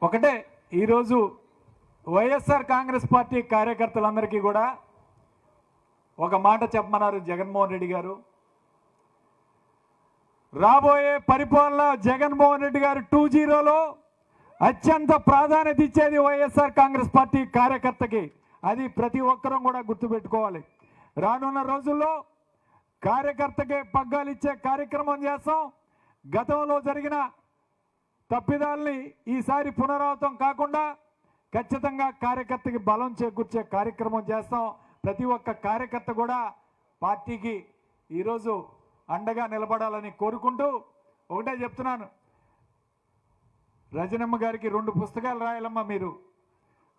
ఒకటే ఈరోజు వైఎస్ఆర్ కాంగ్రెస్ పార్టీ కార్యకర్తలందరికీ కూడా ఒక మాట చెప్పమన్నారు జగన్మోహన్ రెడ్డి గారు. రాబోయే పరిపాలన జగన్మోహన్ రెడ్డి గారు 2.0లో అత్యంత ప్రాధాన్యత ఇచ్చేది వైఎస్ఆర్ కాంగ్రెస్ పార్టీ కార్యకర్తకి. అది ప్రతి ఒక్కరూ కూడా గుర్తుపెట్టుకోవాలి. రానున్న రోజుల్లో కార్యకర్తకే పగ్గాలు ఇచ్చే కార్యక్రమం చేస్తాం. గతంలో జరిగిన తప్పిదాల్ని ఈసారి పునరావృతం కాకుండా ఖచ్చితంగా కార్యకర్తకి బలం చేకూర్చే కార్యక్రమం చేస్తాం. ప్రతి ఒక్క కార్యకర్త కూడా పార్టీకి ఈరోజు అండగా నిలబడాలని కోరుకుంటూ ఒకటే చెప్తున్నాను, రజనమ్మ గారికి 2 పుస్తకాలు రాయాలమ్మా మీరు.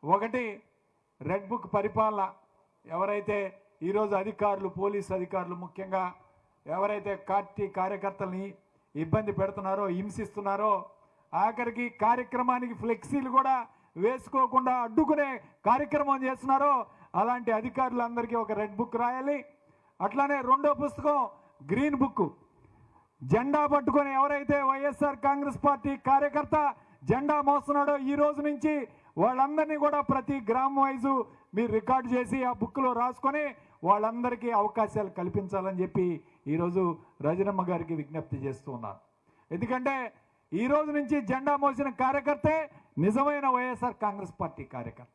ఒకటి రెడ్ బుక్ పరిపాలన, ఎవరైతే ఈరోజు అధికారులు, పోలీసు అధికారులు ముఖ్యంగా ఎవరైతే పార్టీ కార్యకర్తల్ని ఇబ్బంది పెడుతున్నారో, హింసిస్తున్నారో, ఆఖరికి కార్యక్రమానికి ఫ్లెక్సీలు కూడా వేసుకోకుండా అడ్డుకునే కార్యక్రమం చేస్తున్నారో అలాంటి అధికారులందరికీ ఒక రెడ్ బుక్ రాయాలి. అట్లానే 2వ పుస్తకం గ్రీన్ బుక్. జెండా పట్టుకొని ఎవరైతే వైఎస్ఆర్ కాంగ్రెస్ పార్టీ కార్యకర్త జెండా మోస్తున్నాడో ఈ రోజు నుంచి వాళ్ళందరినీ కూడా ప్రతి గ్రామం వైజు మీరు రికార్డు చేసి ఆ బుక్లో రాసుకొని వాళ్ళందరికీ అవకాశాలు కల్పించాలని చెప్పి ఈరోజు రజనమ్మ గారికి విజ్ఞప్తి చేస్తూ ఉన్నాను. ఎందుకంటే ఈ రోజు నుంచి జెండా మోసిన కార్యకర్తే నిజమైన వైఎస్ఆర్ కాంగ్రెస్ పార్టీ కార్యకర్త.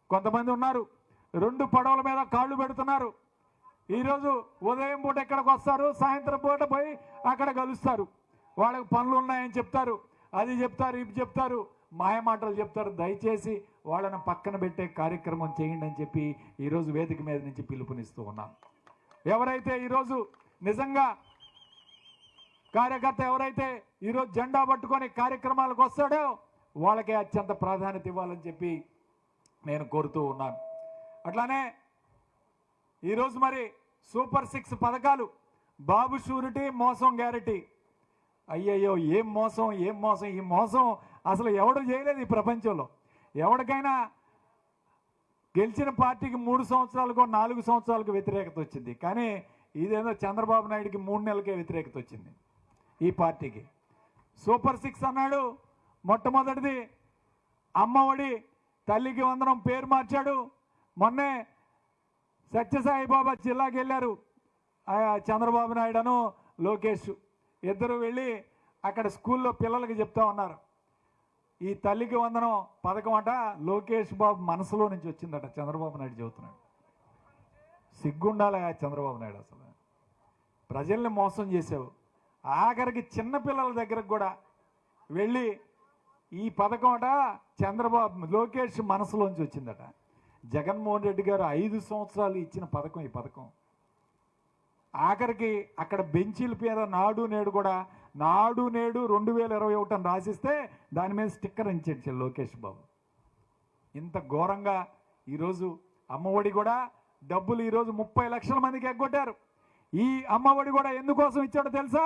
కొంతమంది ఉన్నారు 2 పడవల మీద కాళ్ళు పెడుతున్నారు. ఈరోజు ఉదయం పూట ఎక్కడికి వస్తారు, సాయంత్రం పూట పోయి అక్కడ కలుస్తారు. వాళ్ళకి పనులు ఉన్నాయని చెప్తారు, అది చెప్తారు, ఇది చెప్తారు, మాయమాటలు చెప్తారు. దయచేసి వాళ్ళని పక్కన పెట్టే కార్యక్రమం చేయండి అని చెప్పి ఈరోజు వేదిక మీద నుంచి పిలుపునిస్తూ ఉన్నాం. ఎవరైతే ఈరోజు నిజంగా కార్యకర్త ఎవరైతే ఈరోజు జెండా పట్టుకొని కార్యక్రమాలకు వస్తాడో వాళ్ళకే అత్యంత ప్రాధాన్యత ఇవ్వాలని చెప్పి నేను కోరుతూ ఉన్నాను. అట్లానే ఈరోజు మరి సూపర్ 6 పథకాలు, బాబు షూరిటీ, మోసం గ్యారెంటీ. అయ్యయ్యో ఏం మోసం, ఏం మోసం! ఈ మోసం అసలు ఎవడు చేయలేదు ఈ ప్రపంచంలో. ఎవరికైనా గెలిచిన పార్టీకి 3 సంవత్సరాలకో 4 సంవత్సరాలకు వ్యతిరేకత వచ్చింది. కానీ ఇదేదో చంద్రబాబు నాయుడికి 3 నెలలకే వ్యతిరేకత వచ్చింది ఈ పార్టీకి. సూపర్ 6 అన్నాడు. మొట్టమొదటిది అమ్మఒడి, తల్లికి వందనం పేరు మార్చాడు. మొన్నే సత్యసాయిబాబా జిల్లాకి వెళ్ళారు చంద్రబాబు నాయుడును లోకేష్ ఇద్దరు వెళ్ళి అక్కడ స్కూల్లో పిల్లలకి చెప్తా ఉన్నారు. ఈ తల్లికి వందనం పథకం అట లోకేష్ బాబు మనసులో నుంచి వచ్చిందట చంద్రబాబు నాయుడు చెబుతున్నాడు. సిగ్గుండాలి చంద్రబాబు నాయుడు, అసలు ప్రజల్ని మోసం చేసావు. ఆఖరికి చిన్నపిల్లల దగ్గరకు కూడా వెళ్ళి ఈ పథకం అట చంద్రబాబు లోకేష్ మనసులోంచి వచ్చిందట. జగన్మోహన్ రెడ్డి గారు 5 సంవత్సరాలు ఇచ్చిన పథకం ఈ పథకం. ఆఖరికి అక్కడ బెంచీల మీద నాడు నేడు కూడా, నాడు నేడు 2021 అని రాసిస్తే దాని మీద స్టిక్కర్ అంటించాడు లోకేష్ బాబు. ఇంత ఘోరంగా ఈరోజు అమ్మఒడి కూడా డబ్బులు ఈరోజు 30 లక్షల మందికి ఎగ్గొట్టారు. ఈ అమ్మఒడి కూడా ఎందుకోసం ఇచ్చాడో తెలుసా?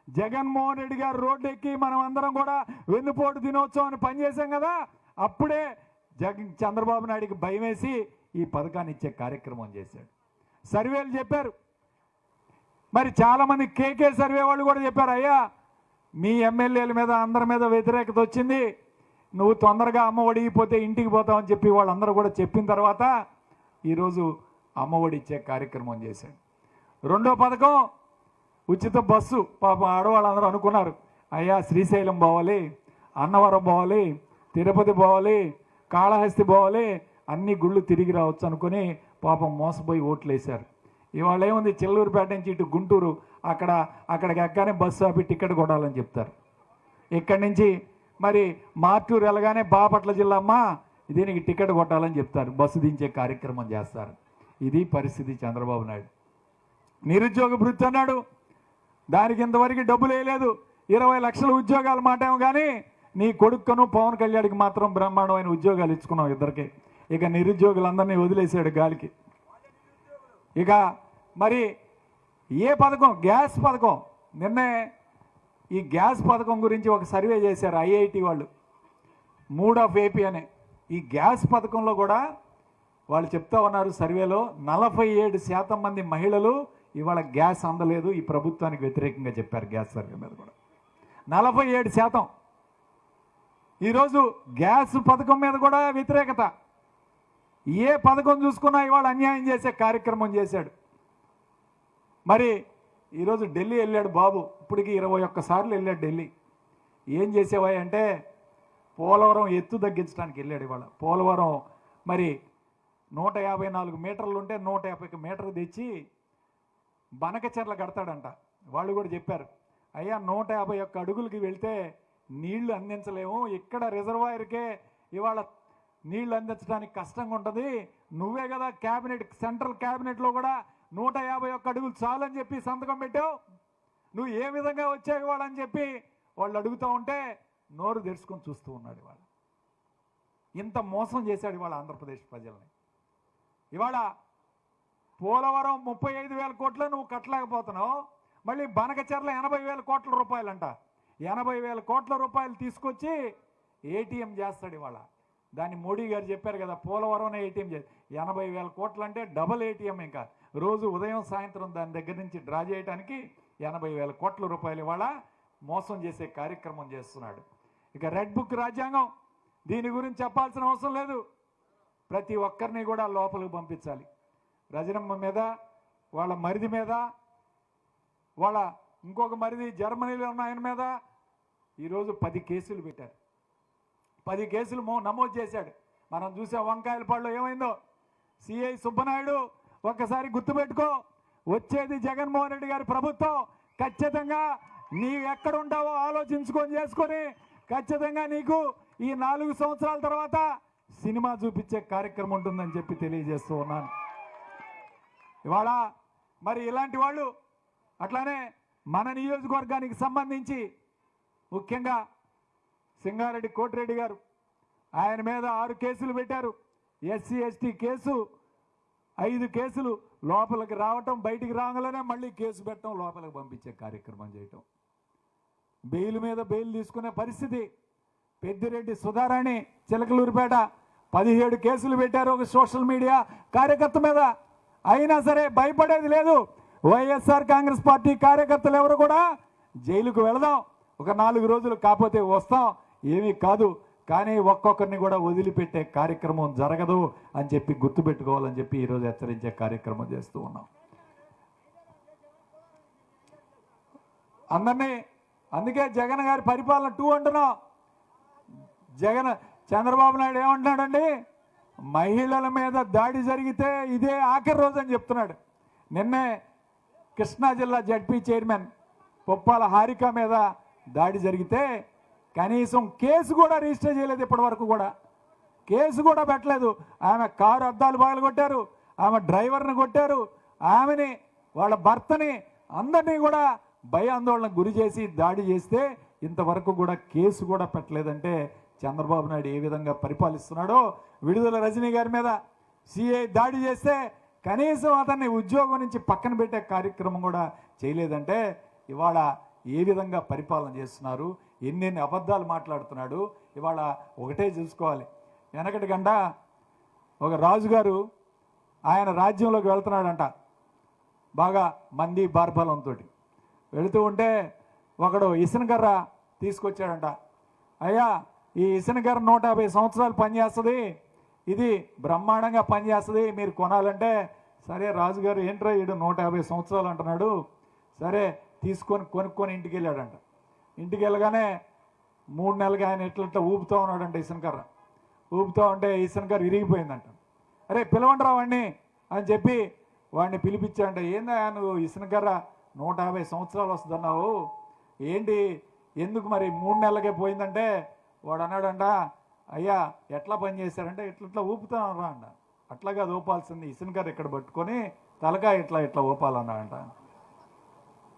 జగన్మోహన్ రెడ్డి గారు రోడ్డు ఎక్కి మనం అందరం కూడా వెన్నుపోటు దినోత్సవం అని పనిచేసాం కదా, అప్పుడే చంద్రబాబు నాయుడికి భయం వేసి ఈ పథకాన్ని ఇచ్చే కార్యక్రమం చేశాడు. సర్వేలు చెప్పారు. మరి చాలామంది కేకే సర్వే వాళ్ళు కూడా చెప్పారు, అయ్యా మీ ఎమ్మెల్యేల మీద అందరి మీద వ్యతిరేకత వచ్చింది, నువ్వు తొందరగా అమ్మ ఒడిగిపోతే ఇంటికి పోతావని చెప్పి వాళ్ళందరూ కూడా చెప్పిన తర్వాత ఈరోజు అమ్మఒడి ఇచ్చే కార్యక్రమం చేశాడు. రెండో పథకం ఉచిత బస్సు. పాపం ఆడవాళ్ళందరూ అనుకున్నారు, అయ్యా శ్రీశైలం పోవాలి, అన్నవరం పోవాలి, తిరుపతి పోవాలి, కాళహస్తి పోవాలి, అన్ని గుళ్ళు తిరిగి రావచ్చు అనుకుని పాపం మోసపోయి ఓట్లు వేశారు. ఇవాళ ఏముంది, చిల్లూరుపేట నుంచి ఇటు గుంటూరు అక్కడికి ఎక్కగానే బస్సు ఆపి టికెట్ కొట్టాలని చెప్తారు. ఇక్కడి నుంచి మరి మార్టూరు వెళ్ళగానే బాపట్ల జిల్లా అమ్మ దీనికి టికెట్ కొట్టాలని చెప్తారు, బస్సు దించే కార్యక్రమం చేస్తారు. ఇది పరిస్థితి చంద్రబాబు నాయుడు. నిరుద్యోగ భృతి అన్నాడు, దానికి ఇంతవరకు డబ్బులు వేయలేదు. 20 లక్షల ఉద్యోగాలు మాటేమో కానీ నీ కొడుకును పవన్ కళ్యాణ్కి మాత్రం బ్రహ్మాండమైన ఉద్యోగాలు ఇచ్చుకున్నావు ఇద్దరికి. ఇక నిరుద్యోగులందరినీ వదిలేశాడు గాలికి. ఇక మరి ఏ పథకం, గ్యాస్ పథకం. నిన్నే ఈ గ్యాస్ పథకం గురించి ఒక సర్వే చేశారు ఐఐటి వాళ్ళు, మూడ్ ఆఫ్ ఏపీ అనే. ఈ గ్యాస్ పథకంలో కూడా వాళ్ళు చెప్తా ఉన్నారు సర్వేలో 47% మంది మహిళలు ఇవాళ గ్యాస్ అందలేదు, ఈ ప్రభుత్వానికి వ్యతిరేకంగా చెప్పారు. గ్యాస్ సర్వే మీద కూడా 47%. ఈరోజు గ్యాస్ పథకం మీద కూడా వ్యతిరేకత. ఏ పథకం చూసుకున్నా ఇవాళ అన్యాయం చేసే కార్యక్రమం చేశాడు. మరి ఈరోజు ఢిల్లీ వెళ్ళాడు బాబు, ఇప్పటికి 21 సార్లు వెళ్ళాడు ఢిల్లీ. ఏం చేసేవా అంటే పోలవరం ఎత్తు తగ్గించడానికి వెళ్ళాడు. ఇవాళ పోలవరం మరి 154 మీటర్లు ఉంటే 150 మీటర్లు తెచ్చి బనకచెర్ల కడతాడంట. వాళ్ళు కూడా చెప్పారు, అయ్యా 151 అడుగులకి వెళ్తే నీళ్లు అందించలేము, ఇక్కడ రిజర్వాయర్కే ఇవాళ నీళ్లు అందించడానికి కష్టంగా ఉంటుంది, నువ్వే కదా క్యాబినెట్, సెంట్రల్ క్యాబినెట్లో కూడా 151 అడుగులు చాలని చెప్పి సంతకం పెట్టావు, నువ్వు ఏ విధంగా వచ్చావు ఇవాళ అని చెప్పి వాళ్ళు అడుగుతూ ఉంటే నోరు తెరుచుకొని చూస్తూ ఉన్నాడు. ఇవాళ ఇంత మోసం చేశాడు ఇవాళ ఆంధ్రప్రదేశ్ ప్రజల్ని. ఇవాళ పోలవరం 35,000 కోట్లు నువ్వు కట్టలేకపోతున్నావు, మళ్ళీ బనకచెర్ల 80,000 కోట్ల రూపాయలంట. 80,000 కోట్ల రూపాయలు తీసుకొచ్చి ఏటీఎం చేస్తాడు ఇవాళ. దాన్ని మోడీ గారు చెప్పారు కదా, పోలవరంనే ఏటీఎం చేసి 80,000 కోట్లు అంటే డబల్ ఏటీఎం. ఇంకా రోజు ఉదయం సాయంత్రం దాని దగ్గర నుంచి డ్రా చేయడానికి 80,000 కోట్ల రూపాయలు ఇవాళ మోసం చేసే కార్యక్రమం చేస్తున్నాడు. ఇక రెడ్ బుక్ రాజ్యాంగం, దీని గురించి చెప్పాల్సిన అవసరం లేదు. ప్రతి ఒక్కరిని కూడా లోపలికి పంపించాలి. రజనమ్మ మీద, వాళ్ళ మరిది మీద, వాళ్ళ ఇంకొక మరిది జర్మనీలో ఉన్న ఆయన మీద ఈరోజు 10 కేసులు పెట్టారు. 10 కేసులు నమోదు చేశాడు. మనం చూసే వంకాయలపాడులో ఏమైందో. సిఐ సుబ్బనాయుడు ఒక్కసారి గుర్తుపెట్టుకో, వచ్చేది జగన్మోహన్ రెడ్డి గారి ప్రభుత్వం. ఖచ్చితంగా నీ ఎక్కడ ఉంటావో ఆలోచించుకొని చేసుకొని ఖచ్చితంగా నీకు ఈ 4 సంవత్సరాల తర్వాత సినిమా చూపించే కార్యక్రమం ఉంటుందని చెప్పి తెలియజేస్తూ ఉన్నాను. ఇవాళ మరి ఇలాంటి వాళ్ళు అట్లానే మన నియోజకవర్గానికి సంబంధించి ముఖ్యంగా సింగారెడ్డి కోటిరెడ్డి గారు, ఆయన మీద 6 కేసులు పెట్టారు. ఎస్సీ ఎస్టీ కేసు 5 కేసులు, లోపలికి రావటం, బయటికి రాగానే మళ్ళీ కేసు పెట్టడం, లోపలికి పంపించే కార్యక్రమం చేయటం, బెయిల్ మీద బెయిల్ తీసుకునే పరిస్థితి. పెద్దిరెడ్డి సుధారాణి చిలకలూరిపేట 17 కేసులు పెట్టారు ఒక సోషల్ మీడియా కార్యకర్త మీద. అయినా సరే భయపడేది లేదు. వైఎస్ఆర్ కాంగ్రెస్ పార్టీ కార్యకర్తలు ఎవరు కూడా జైలుకు వెళదాం, ఒక 4 రోజులు కాకపోతే వస్తాం, ఏమీ కాదు, కానీ ఒక్కొక్కరిని కూడా వదిలిపెట్టే కార్యక్రమం జరగదు అని చెప్పి గుర్తుపెట్టుకోవాలని చెప్పి ఈరోజు హెచ్చరించే కార్యక్రమం చేస్తూ ఉన్నాం అందరినీ. అందుకే జగన్ గారి పరిపాలన 2 అంటున్నాం. చంద్రబాబు నాయుడు ఏమంటున్నాడండి, మహిళల మీద దాడి జరిగితే ఇదే ఆఖరి రోజు అని చెప్తున్నాడు. నిన్నే కృష్ణా జిల్లా జడ్పీ చైర్మన్ పొప్పాల హారిక మీద దాడి జరిగితే కనీసం కేసు కూడా రిజిస్టర్ చేయలేదు. ఇప్పటి వరకు కూడా కేసు కూడా పెట్టలేదు. ఆమె కారు అద్దాలు పగలు కొట్టారు, ఆమె డ్రైవర్ని కొట్టారు, ఆమెని, వాళ్ళ భర్తని, అందరినీ కూడా భయాందోళనకు గురి చేసి దాడి చేస్తే ఇంతవరకు కూడా కేసు కూడా పెట్టలేదంటే చంద్రబాబు నాయుడు ఏ విధంగా పరిపాలిస్తున్నాడో. విడుదల రజనీ గారి మీద సిఐ దాడి చేస్తే కనీసం అతన్ని ఉద్యోగం నుంచి పక్కన పెట్టే కార్యక్రమం కూడా చేయలేదంటే ఇవాళ ఏ విధంగా పరిపాలన చేస్తున్నారు, ఎన్నెన్ని అబద్ధాలు మాట్లాడుతున్నాడు. ఇవాళ ఒకటే చూసుకోవాలి. వెనకటి గంట ఒక రాజుగారు ఆయన రాజ్యంలోకి వెళ్తున్నాడంట బాగా మంది బార్బలంతో. వెళుతూ ఉంటే ఒకడు ఇసునకర్ర తీసుకొచ్చాడంట. అయ్యా, ఈ ఇసునకర్ర 150 సంవత్సరాలు పనిచేస్తుంది, ఇది బ్రహ్మాండంగా పనిచేస్తుంది, మీరు కొనాలంటే సరే రాజుగారు ఏంట్రా ఈడు 150 సంవత్సరాలు అంటున్నాడు, సరే తీసుకొని కొనుక్కొని ఇంటికి వెళ్ళాడంట. ఇంటికి వెళ్ళగానే 3 నెలలుగా ఆయన ఎట్లా ఊపుతూ ఉన్నాడంట ఇసనకర్ర. ఊపుతూ ఉంటే ఇసనకర్ర ఇరిగిపోయిందంట. అరే పిలవండిరా వాడిని అని చెప్పి వాడిని పిలిపించాడంట. ఏందా నువ్వు ఇసనకర్ర 150 సంవత్సరాలు వస్తుందన్నావు, ఏంటి ఎందుకు మరి 3 నెలలకే పోయిందంటే వాడు అన్నాడంట, అయ్యా ఎట్లా పని చేశారంటే ఇట్లా ఊపుతానరా అంట. అట్లాగా ఊపాల్సింది, ఇసనకర్ర ఇక్కడ పట్టుకొని తలకాయ ఇట్లా ఊపాలన్నాడంట.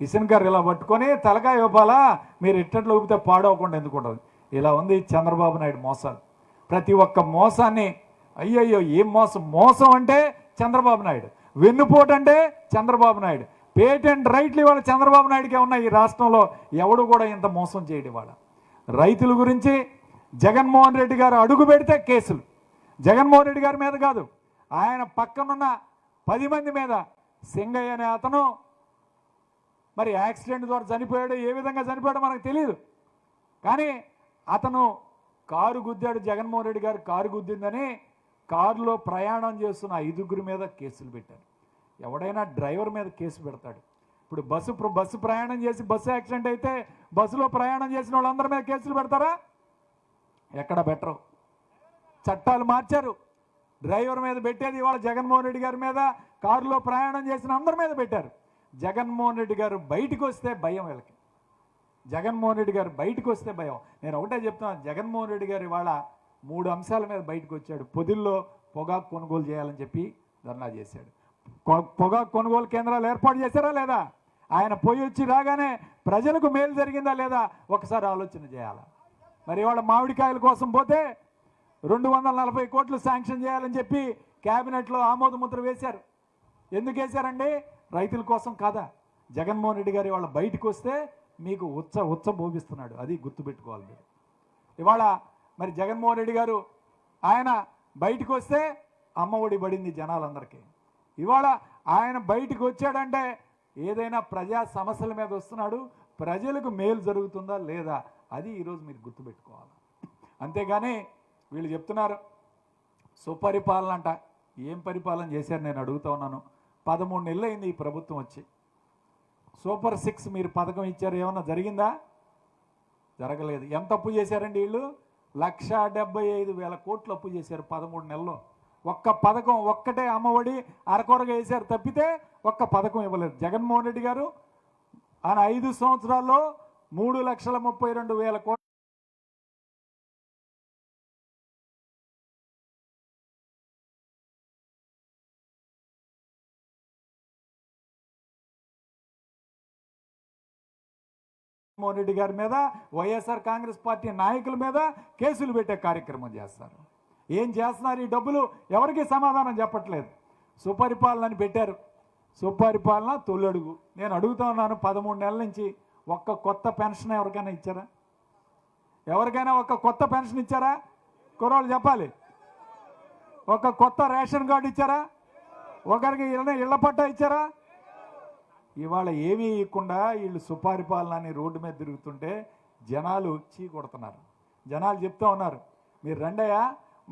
ఇసనకర్ర ఇలా పట్టుకొని తలకాయ ఊపాలా, మీరు ఇట్టట్లో ఊపితే పాడవకుండా ఎందుకుంటుంది. ఇలా ఉంది చంద్రబాబు నాయుడు మోసాలు. ప్రతి ఒక్క మోసాన్ని అయ్యయ్యో ఏం మోసం అంటే చంద్రబాబు నాయుడు, వెన్నుపోటు అంటే చంద్రబాబు నాయుడు, పేటెంట్ రైట్లు ఇవాళ చంద్రబాబు నాయుడుకే ఉన్నాయి. ఈ రాష్ట్రంలో ఎవడు కూడా ఇంత మోసం చేయడు. ఇవాళ రైతుల గురించి జగన్మోహన్ రెడ్డి గారు అడుగు పెడితే కేసులు, జగన్మోహన్ రెడ్డి గారి మీద కాదు, ఆయన పక్కనున్న 10 మంది మీద. సింగయ్య అనే అతను మరి యాక్సిడెంట్ ద్వారా చనిపోయాడు, ఏ విధంగా చనిపోయాడో మనకు తెలియదు. కానీ అతను కారు గుద్దాడు, జగన్మోహన్ రెడ్డి గారు కారు గుద్దిందని కారులో ప్రయాణం చేస్తున్న 5గురి మీద కేసులు పెట్టారు. ఎవడైనా డ్రైవర్ మీద కేసు పెడతాడు. ఇప్పుడు బస్సు ప్రయాణం చేసి బస్సు యాక్సిడెంట్ అయితే బస్సులో ప్రయాణం చేసిన వాళ్ళందరి మీద కేసులు పెడతారా? ఎక్కడ పెట్టరు. చట్టాలు మార్చారు. డ్రైవర్ మీద పెట్టేది ఇవాళ జగన్మోహన్ రెడ్డి గారి మీద, కారులో ప్రయాణం చేసిన అందరి మీద పెట్టారు. జగన్మోహన్ రెడ్డి గారు బయటకు వస్తే భయం వీళ్ళకి. జగన్మోహన్ రెడ్డి గారు బయటకు వస్తే భయం. నేను ఒకటే చెప్తున్నాను, జగన్మోహన్ రెడ్డి గారు ఇవాళ 3 అంశాల మీద బయటకు వచ్చాడు. పొదిల్లో పొగాకు కొనుగోలు చేయాలని చెప్పి ధర్నా చేశాడు. పొగాకు కొనుగోలు కేంద్రాలు ఏర్పాటు చేశారా లేదా? ఆయన పోయి వచ్చి రాగానే ప్రజలకు మేలు జరిగిందా లేదా ఒకసారి ఆలోచన చేయాలి. మరి ఇవాళ మామిడికాయల కోసం పోతే 240 కోట్లు శాంక్షన్ చేయాలని చెప్పి క్యాబినెట్లో ఆమోద ముద్ర వేశారు. ఎందుకు వేశారండి? రైతుల కోసం కాదా? జగన్మోహన్ రెడ్డి గారు ఇవాళ బయటకు వస్తే మీకు ఉచ్చబోగిస్తున్నాడు. అది గుర్తుపెట్టుకోవాలి మీరు. ఇవాళ మరి జగన్మోహన్ రెడ్డి గారు ఆయన బయటకు వస్తే అమ్మఒడి పడింది జనాలందరికీ. ఇవాళ ఆయన బయటకు వచ్చాడంటే ఏదైనా ప్రజా సమస్యల మీద వస్తున్నాడు, ప్రజలకు మేలు జరుగుతుందా లేదా అది ఈరోజు మీరు గుర్తుపెట్టుకోవాలి. అంతేగాని వీళ్ళు చెప్తున్నారు సుపరిపాలన అంట. ఏం పరిపాలన చేశారు నేను అడుగుతా ఉన్నాను. 13 నెలలు అయింది ఈ ప్రభుత్వం వచ్చి. సూపర్ 6 మీరు పథకం ఇచ్చారు, ఏమన్నా జరిగిందా? జరగలేదు. ఎంత అప్పు చేశారండి వీళ్ళు? 1,75,000 కోట్లు అప్పు చేశారు 13 నెలల్లో. ఒక్క పథకం ఒక్కటే అమ్మఒడి అరకొరగా వేశారు తప్పితే ఒక్క పథకం ఇవ్వలేదు. జగన్మోహన్ రెడ్డి గారు ఆయన 5 సంవత్సరాల్లో 3,32,000 కోట్లు జగన్మోహన్ రెడ్డి గారి మీద, వైఎస్ఆర్ కాంగ్రెస్ పార్టీ నాయకుల మీద కేసులు పెట్టే కార్యక్రమం చేస్తారు. ఏం చేస్తున్నారు? ఈ డబ్బులు ఎవరికి సమాధానం చెప్పట్లేదు. సుపరిపాలన అని పెట్టారు. సుపరిపాలన తొలడుగు. నేను అడుగుతా ఉన్నాను, 13 నెలల నుంచి ఒక్క కొత్త పెన్షన్ ఎవరికైనా ఇచ్చారా? ఎవరికైనా ఒక్క కొత్త పెన్షన్ ఇచ్చారా? కుర్రోళ్ళు చెప్పాలి. ఒక కొత్త రేషన్ కార్డు ఇచ్చారా? ఒకరికి ఇళ్ల పట్టా ఇచ్చారా? ఇవాళ ఏమీ ఇవ్వకుండా వీళ్ళు సుపరిపాలన అని రోడ్డు మీద తిరుగుతుంటే జనాలు చీ కొడుతున్నారు. జనాలు చెప్తా ఉన్నారు, మీరు రండయ్యా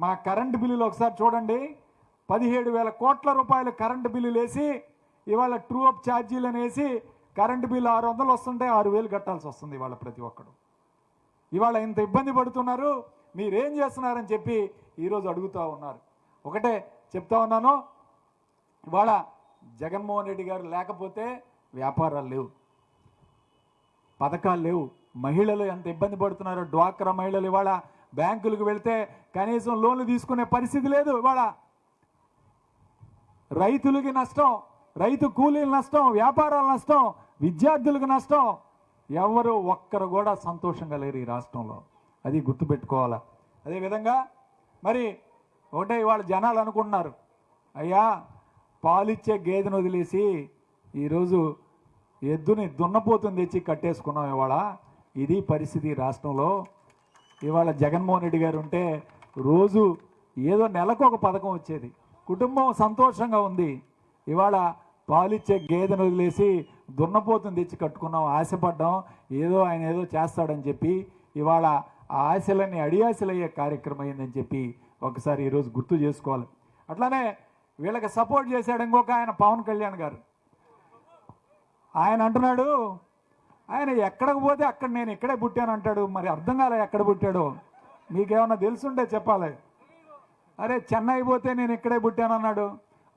మా కరెంటు బిల్లులు ఒకసారి చూడండి. 17,000 కోట్ల రూపాయలు కరెంటు బిల్లులు వేసి ఇవాళ ట్రూ అప్ ఛార్జీలను వేసి కరెంటు బిల్లు 600 వస్తుంటే 6,000 కట్టాల్సి వస్తుంది ఇవాళ ప్రతి ఒక్కడు. ఇవాళ ఇంత ఇబ్బంది పడుతున్నారు, మీరేం చేస్తున్నారని చెప్పి ఈరోజు అడుగుతూ ఉన్నారు. ఒకటే చెప్తా ఉన్నాను, ఇవాళ జగన్మోహన్ రెడ్డి గారు లేకపోతే వ్యాపారాలు లేవు, పథకాలు లేవు. మహిళలు ఎంత ఇబ్బంది పడుతున్నారో, డ్వాక్రా మహిళలు ఇవాళ బ్యాంకులకు వెళ్తే కనీసం లోన్లు తీసుకునే పరిస్థితి లేదు. ఇవాళ రైతులకి నష్టం, రైతు కూలీల నష్టం, వ్యాపారాల నష్టం, విద్యార్థులకు నష్టం. ఎవరు ఒక్కరు కూడా సంతోషంగా లేరు ఈ రాష్ట్రంలో. అది గుర్తుపెట్టుకోవాలా. అదేవిధంగా మరి ఒకటే ఇవాళ జనాలు అనుకుంటున్నారు, అయ్యా పాలిచ్చే గేదెను వదిలేసి ఈరోజు ఎద్దుని దున్నపోతుని తెచ్చి కట్టేసుకున్నాం. ఇవాళ ఇది పరిస్థితి రాష్ట్రంలో. ఇవాళ జగన్మోహన్ రెడ్డి గారు ఉంటే రోజు ఏదో నెలకు ఒక పథకం వచ్చేది, కుటుంబం సంతోషంగా ఉంది. ఇవాళ పాలిచ్చే గేదెను వదిలేసి దున్నపోతుని తెచ్చి కట్టుకున్నాం, ఆశపడ్డాం ఏదో ఆయన ఏదో చేస్తాడని చెప్పి. ఇవాళ ఆ ఆశలన్నీ అడియాశలయ్యే కార్యక్రమం అయిందని చెప్పి ఒకసారి ఈరోజు గుర్తు చేసుకోవాలి. అట్లానే వీళ్ళకి సపోర్ట్ చేశాడు ఇంకొక ఆయన పవన్ కళ్యాణ్ గారు. ఆయన అంటున్నాడు, ఆయన ఎక్కడికి పోతే అక్కడ నేను ఇక్కడే పుట్టాను అంటాడు. మరి అర్థం కాలే ఎక్కడ పుట్టాడో. మీకేమన్నా తెలుసుంటే చెప్పాలి. అరే చెన్నై పోతే నేను ఇక్కడే పుట్టాను అన్నాడు.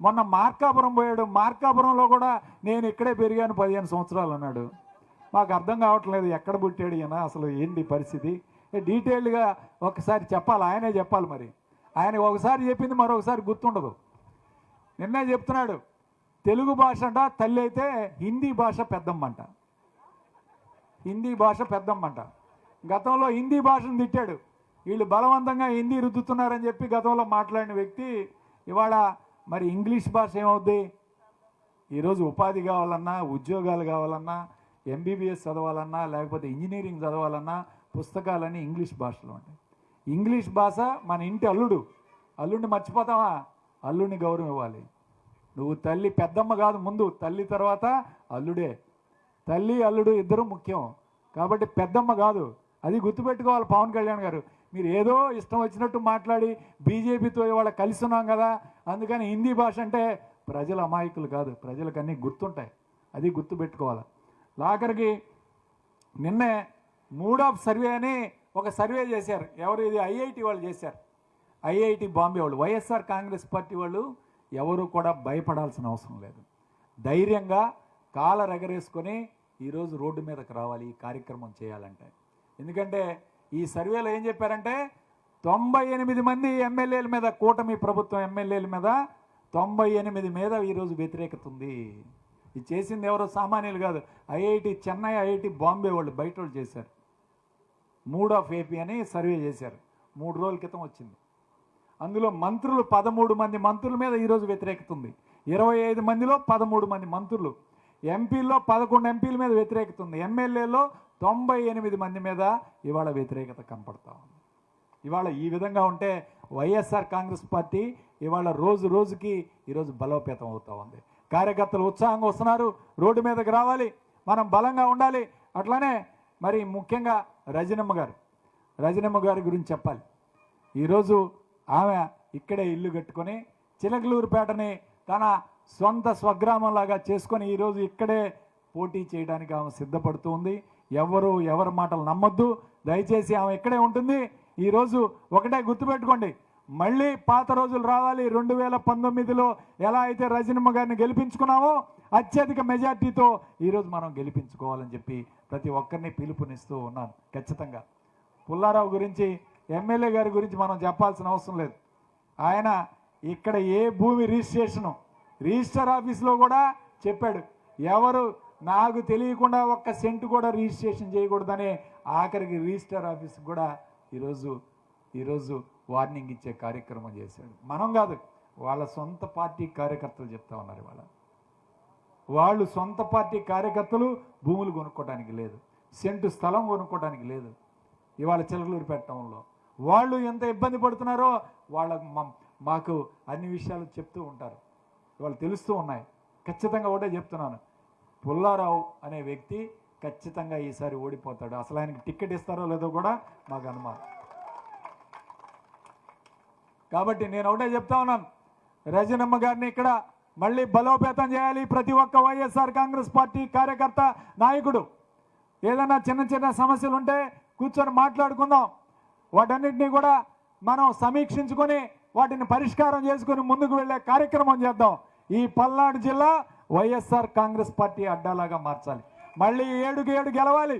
మొన్న మార్కాపురం పోయాడు, మార్కాపురంలో కూడా నేను ఇక్కడే పెరిగాను 15 సంవత్సరాలు అన్నాడు. మాకు అర్థం కావట్లేదు ఎక్కడ పుట్టాడు ఈయన, అసలు ఏంటి పరిస్థితి. డీటెయిల్డ్గా ఒకసారి చెప్పాలి, ఆయనే చెప్పాలి. మరి ఆయన ఒకసారి చెప్పింది మరొకసారి గుర్తుండదు. నిన్నే చెప్తున్నాడు, తెలుగు భాష అంట తల్లి అయితే హిందీ భాష పెద్దమ్మంట. హిందీ భాష పెద్దమ్మంట. గతంలో హిందీ భాషను తిట్టాడు. వీళ్ళు బలవంతంగా హిందీ రుద్దుతున్నారని చెప్పి గతంలో మాట్లాడిన వ్యక్తి ఇవాళ మరి ఇంగ్లీష్ భాష ఏమవుద్ది? ఈరోజు ఉపాధి కావాలన్నా, ఉద్యోగాలు కావాలన్నా, ఎంబీబీఎస్ చదవాలన్నా, లేకపోతే ఇంజనీరింగ్ చదవాలన్నా పుస్తకాలన్నీ ఇంగ్లీష్ భాషలో ఉంటాయి. ఇంగ్లీష్ భాష మన ఇంటి అల్లుడిని మర్చిపోతావా? అల్లుడిని గౌరవం ఇవ్వాలి. నువ్వు తల్లి పెద్దమ్మ కాదు, ముందు తల్లి తర్వాత అల్లుడే. తల్లి అల్లుడు ఇద్దరు ముఖ్యం. కాబట్టి పెద్దమ్మ కాదు, అది గుర్తుపెట్టుకోవాలి పవన్ కళ్యాణ్ గారు. మీరు ఏదో ఇష్టం వచ్చినట్టు మాట్లాడి బీజేపీతో ఇవాళ కలిసి ఉన్నాం కదా, అందుకని హిందీ భాష అంటే ప్రజలు అమాయకులు కాదు, ప్రజలకు అన్నీ గుర్తుంటాయి. అది గుర్తుపెట్టుకోవాలి. ఆఖరికి నిన్నే మూడ్ ఆఫ్ సర్వే అని ఒక సర్వే చేశారు. ఎవరు ఇది? ఐఐటి వాళ్ళు చేశారు. ఐఐటి బాంబే వాళ్ళు. వైఎస్ఆర్ కాంగ్రెస్ పార్టీ వాళ్ళు ఎవరు కూడా భయపడాల్సిన అవసరం లేదు. ధైర్యంగా కాలర్ ఎగరేసుకొని ఈరోజు రోడ్డు మీదకి రావాలి ఈ కార్యక్రమం చేయాలంటే. ఎందుకంటే ఈ సర్వేలో ఏం చెప్పారంటే 98 మంది ఎమ్మెల్యేల మీద, కూటమి ప్రభుత్వం ఎమ్మెల్యేల మీద 98 మీద ఈరోజు వ్యతిరేకత ఉంది. ఇది చేసింది ఎవరో సామాన్యులు కాదు, ఐఐటి చెన్నై, ఐఐటి బాంబే వాళ్ళు, బయట వాళ్ళు చేశారు. మూడ్ ఆఫ్ ఏపీ అని సర్వే చేశారు, 3 రోజుల క్రితం వచ్చింది. అందులో మంత్రులు 13 మంది మంత్రుల మీద ఈరోజు వ్యతిరేకత ఉంది. 25 మందిలో 13 మంది మంత్రులు, ఎంపీల్లో 11 ఎంపీల మీద వ్యతిరేకత ఉంది. ఎమ్మెల్యేలో 98 మంది మీద ఇవాళ వ్యతిరేకత కనపడతా ఉంది. ఇవాళ ఈ విధంగా ఉంటే వైఎస్ఆర్ కాంగ్రెస్ పార్టీ ఇవాళ రోజు రోజుకి ఈరోజు బలోపేతం అవుతూ ఉంది. కార్యకర్తలు ఉత్సాహంగా వస్తున్నారు, రోడ్డు మీదకి రావాలి, మనం బలంగా ఉండాలి. అట్లానే మరి ముఖ్యంగా రజనమ్మ గారి గురించి చెప్పాలి. ఈరోజు ఆమె ఇక్కడే ఇల్లు కట్టుకొని చిలకలూరుపేటని తన సొంత స్వగ్రామంలాగా చేసుకొని ఈరోజు ఇక్కడే పోటీ చేయడానికి ఆమె సిద్ధపడుతూ ఉంది. ఎవరి మాటలు నమ్మొద్దు, దయచేసి ఆమె ఇక్కడే ఉంటుంది. ఈరోజు ఒకటే గుర్తుపెట్టుకోండి, మళ్ళీ పాత రోజులు రావాలి. 2019లో ఎలా అయితే రజనమ్మ గారిని గెలిపించుకున్నామో అత్యధిక మెజార్టీతో ఈరోజు మనం గెలిపించుకోవాలని చెప్పి ప్రతి ఒక్కరిని పిలుపునిస్తూ ఉన్నాను. ఖచ్చితంగా పుల్లారావు గురించి, ఎమ్మెల్యే గారి గురించి మనం చెప్పాల్సిన అవసరం లేదు. ఆయన ఇక్కడ ఏ భూమి రిజిస్టర్ ఆఫీస్లో కూడా చెప్పాడు, ఎవరు నాకు తెలియకుండా ఒక్క సెంటు కూడా రిజిస్ట్రేషన్ చేయకూడదని ఆఖరికి రిజిస్టర్ ఆఫీస్కి కూడా ఈరోజు వార్నింగ్ ఇచ్చే కార్యక్రమం చేశాడు. మనం కాదు, వాళ్ళ సొంత పార్టీ కార్యకర్తలు చెప్తా ఉన్నారు. వాళ్ళు సొంత పార్టీ కార్యకర్తలు భూములు కొనుక్కోవడానికి లేదు, సెంటు స్థలం కొనుక్కోవడానికి లేదు. ఇవాళ చిలకలూరుపేట టౌన్లో వాళ్ళు ఎంత ఇబ్బంది పడుతున్నారో మాకు అన్ని విషయాలు చెప్తూ ఉంటారు, ఇవాళ తెలుస్తూ ఉన్నాయి. ఖచ్చితంగా ఒకటే చెప్తున్నాను, పుల్లారావు అనే వ్యక్తి ఖచ్చితంగా ఈసారి ఓడిపోతాడు. అసలు ఆయనకి టికెట్ ఇస్తారో లేదో కూడా మాకు అనుమానం. కాబట్టి నేను ఒకటే చెప్తా ఉన్నాను, రజనమ్మ గారిని ఇక్కడ మళ్ళీ బలోపేతం చేయాలి. ప్రతి ఒక్క వైఎస్ఆర్ కాంగ్రెస్ పార్టీ కార్యకర్త, నాయకుడు ఏదైనా చిన్న సమస్యలు ఉంటే కూర్చొని మాట్లాడుకుందాం. వాటన్నిటినీ కూడా మనం సమీక్షించుకొని వాటిని పరిష్కారం చేసుకొని ముందుకు వెళ్ళే కార్యక్రమం చేద్దాం. ఈ పల్నాడు జిల్లా వైఎస్ఆర్ కాంగ్రెస్ పార్టీ అడ్డాలాగా మార్చాలి. మళ్ళీ 7కి 7 గెలవాలి,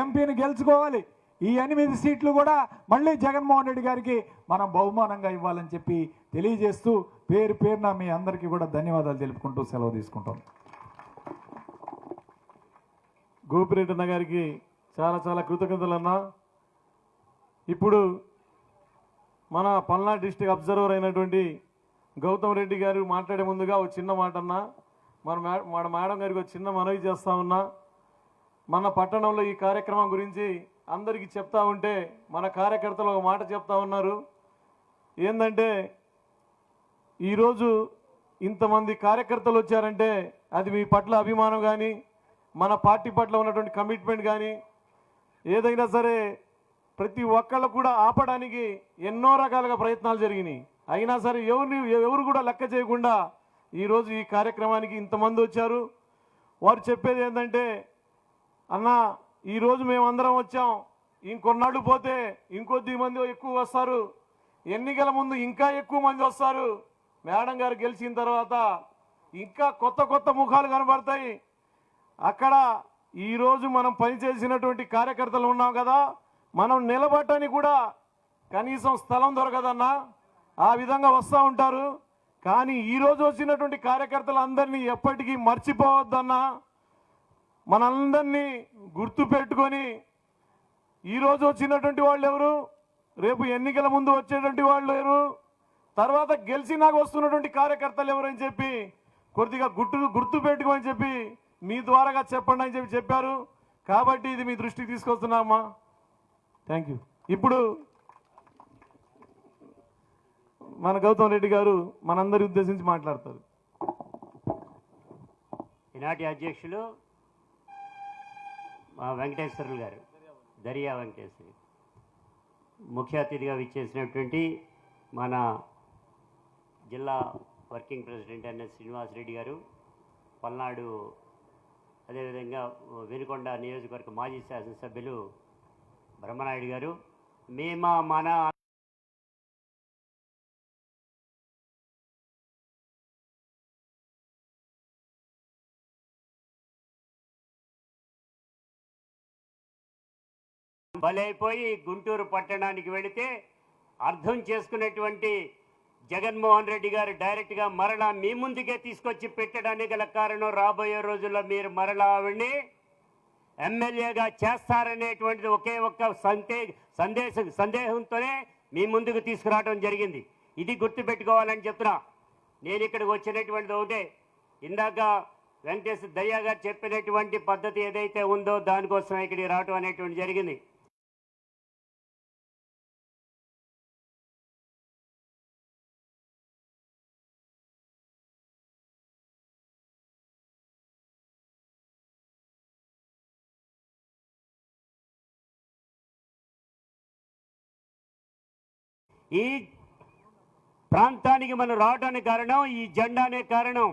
ఎంపీని గెలుచుకోవాలి. ఈ 8 సీట్లు కూడా మళ్ళీ జగన్మోహన్ రెడ్డి గారికి మనం బహుమానంగా ఇవ్వాలని చెప్పి తెలియజేస్తూ పేరున మీ అందరికీ కూడా ధన్యవాదాలు తెలుపుకుంటూ సెలవు తీసుకుంటాం. గోపిరెడ్డి అన్న గారికి చాలా కృతజ్ఞతలు అన్నా. ఇప్పుడు మన పల్నాడు డిస్ట్రిక్ట్ అబ్జర్వర్ అయినటువంటి గౌతమ్ రెడ్డి గారు మాట్లాడే ముందుగా ఒక చిన్న మాట అన్నా. మన మేడం గారికి ఒక చిన్న మనవి చేస్తా ఉన్నా. మన పట్టణంలో ఈ కార్యక్రమం గురించి అందరికీ చెప్తా ఉంటే మన కార్యకర్తలు ఒక మాట చెప్తా ఉన్నారు. ఏంటంటే ఈరోజు ఇంతమంది కార్యకర్తలు వచ్చారంటే అది మీ పట్ల అభిమానం కానీ, మన పార్టీ పట్ల ఉన్నటువంటి కమిట్మెంట్ కానీ, ఏదైనా సరే ప్రతి ఒక్కళ్ళు కూడా ఆపడానికి ఎన్నో రకాలుగా ప్రయత్నాలు జరిగినాయి. అయినా సరే ఎవరు కూడా లెక్క చేయకుండా ఈరోజు ఈ కార్యక్రమానికి ఇంతమంది వచ్చారు. వారు చెప్పేది ఏంటంటే, అన్న ఈరోజు మేమందరం వచ్చాం, ఇంకొన్నాళ్ళు పోతే ఇంకొద్ది మంది ఎక్కువ వస్తారు, ఎన్నికల ముందు ఇంకా ఎక్కువ మంది వస్తారు, మేడం గారు గెలిచిన తర్వాత ఇంకా కొత్త కొత్త ముఖాలు కనబడతాయి. అక్కడ ఈరోజు మనం పనిచేసినటువంటి కార్యకర్తలు ఉన్నాం కదా, మనం నిలబడటానికి కూడా కనీసం స్థలం దొరకదన్నా, ఆ విధంగా వస్తూ ఉంటారు. కానీ ఈరోజు వచ్చినటువంటి కార్యకర్తలందరినీ ఎప్పటికీ మర్చిపోవద్దన్నా, మనందరినీ గుర్తు పెట్టుకొని ఈరోజు వచ్చినటువంటి వాళ్ళు ఎవరు, రేపు ఎన్నికల ముందు వచ్చేటువంటి వాళ్ళు ఎవరు, తర్వాత గెలిచినాక వస్తున్నటువంటి కార్యకర్తలు ఎవరు అని చెప్పి కొద్దిగా గుర్తు పెట్టుకోమని చెప్పి మీ ద్వారాగా చెప్పండి అని చెప్పి చెప్పారు. కాబట్టి ఇది మీ దృష్టికి తీసుకొస్తున్నామా. Thank you. ఇప్పుడు మన గౌతమ్ రెడ్డి గారు మనందరి ఉద్దేశించి మాట్లాడతారు. ఈనాటి అధ్యక్షులు మా వెంకటేశ్వర్లు గారు, దరియా వెంకటేశ్వరి, ముఖ్య అతిథిగా విచ్చేసినటువంటి మన జిల్లా వర్కింగ్ ప్రెసిడెంట్ ఎన్ఎస్ శ్రీనివాసరెడ్డి గారు, పల్నాడు అదేవిధంగా వెనుకొండ నియోజకవర్గ మాజీ శాసనసభ్యులు బ్రహ్మనాయుడు గారు, మన బలైపోయి గుంటూరు పట్టణానికి వెళితే అర్థం చేసుకునేటువంటి జగన్మోహన్ రెడ్డి గారు డైరెక్ట్గా మరలా మీ ముందుకే తీసుకొచ్చి పెట్టడానికి గల కారణం, రాబోయే రోజుల్లో మీరు మరలా ఆవిడ్ని ఎమ్మెల్యేగా చేస్తారనేటువంటిది ఒకే ఒక్క సందేహంతోనే మీ ముందుకు తీసుకురావడం జరిగింది. ఇది గుర్తుపెట్టుకోవాలని చెప్తున్నా. నేను ఇక్కడికి వచ్చినటువంటిది ఒకటే, ఇందాక వెంకటేశ్వర దయ్యా గారు చెప్పినటువంటి పద్ధతి ఏదైతే ఉందో దానికోసం ఇక్కడికి రావడం అనేటువంటి జరిగింది. ఈ ప్రాంతానికి మనం రావడానికి కారణం ఈ జెండానే కారణం.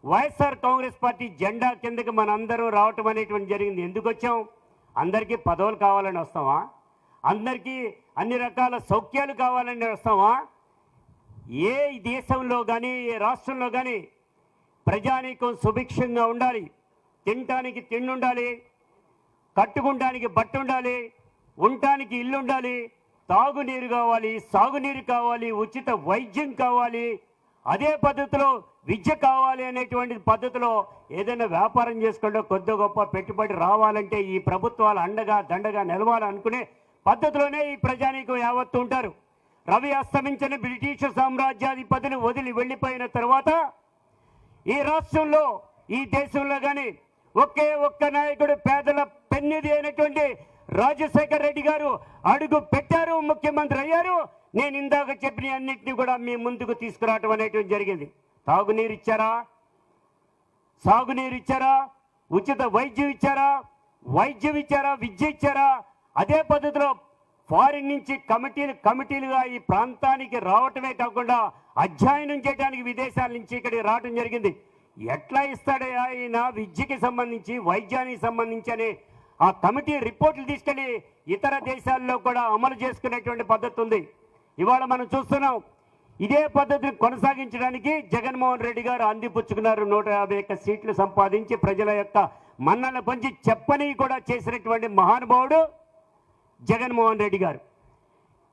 వైఎస్ఆర్ కాంగ్రెస్ పార్టీ జెండా కిందకి మనందరూ రావటం అనేటువంటి జరిగింది. ఎందుకు వచ్చాం? అందరికీ పదవులు కావాలని వస్తామా? అందరికీ అన్ని రకాల సౌఖ్యాలు కావాలని వస్తామా? ఏ దేశంలో కానీ ఏ రాష్ట్రంలో కానీ ప్రజానీకం సుభిక్షంగా ఉండాలి, తినటానికి తిండి ఉండాలి, కట్టుకుంటానికి బట్ట ఉండాలి, ఉండటానికి ఇల్లు ఉండాలి, తాగునీరు కావాలి, సాగునీరు కావాలి, ఉచిత వైద్యం కావాలి, అదే పద్ధతిలో విద్య కావాలి అనేటువంటి పద్ధతిలో ఏదైనా వ్యాపారం చేసుకుంటే కొద్ది గొప్ప పెట్టుబడి రావాలంటే ఈ ప్రభుత్వాలు అండగా దండగా నిలవాలనుకునే పద్ధతిలోనే ఈ ప్రజానీకం యావత్తు ఉంటారు. రవి అస్తమించిన బ్రిటిష్ సామ్రాజ్యాధిపతిని వదిలి వెళ్ళిపోయిన తర్వాత ఈ రాష్ట్రంలో ఈ దేశంలో కానీ ఒకే ఒక్క నాయకుడు పేదల పెన్నిధి అయినటువంటి రాజశేఖర్ రెడ్డి గారు అడుగు పెట్టారు, ముఖ్యమంత్రి అయ్యారు. నేను ఇందాక చెప్పిన అన్నింటినీ కూడా మీ ముందుకు తీసుకురావటం అనేటువంటి జరిగింది. తాగునీరు ఇచ్చారా, సాగునీరు ఇచ్చారా, ఉచిత వైద్యం ఇచ్చారా, విద్య ఇచ్చారా? అదే పద్ధతిలో ఫారిన్ నుంచి కమిటీలుగా ఈ ప్రాంతానికి రావటమే కాకుండా అధ్యయనం చేయడానికి విదేశాల నుంచి ఇక్కడికి రావటం జరిగింది. ఎట్లా ఇస్తాడే ఆయన విద్యకి సంబంధించి, వైద్యానికి సంబంధించి అని ఆ కమిటీ రిపోర్టులు తీసుకెళ్లి ఇతర దేశాల్లో కూడా అమలు చేసుకునేటువంటి పద్ధతి ఉంది. ఇవాళ మనం చూస్తున్నాం. ఇదే పద్ధతిని కొనసాగించడానికి జగన్మోహన్ రెడ్డి గారు అందిపుచ్చుకున్నారు. 151 సీట్లు సంపాదించి ప్రజల యొక్క మన్నలను పొంచి చెప్పని కూడా చేసినటువంటి మహానుభావుడు జగన్మోహన్ రెడ్డి గారు.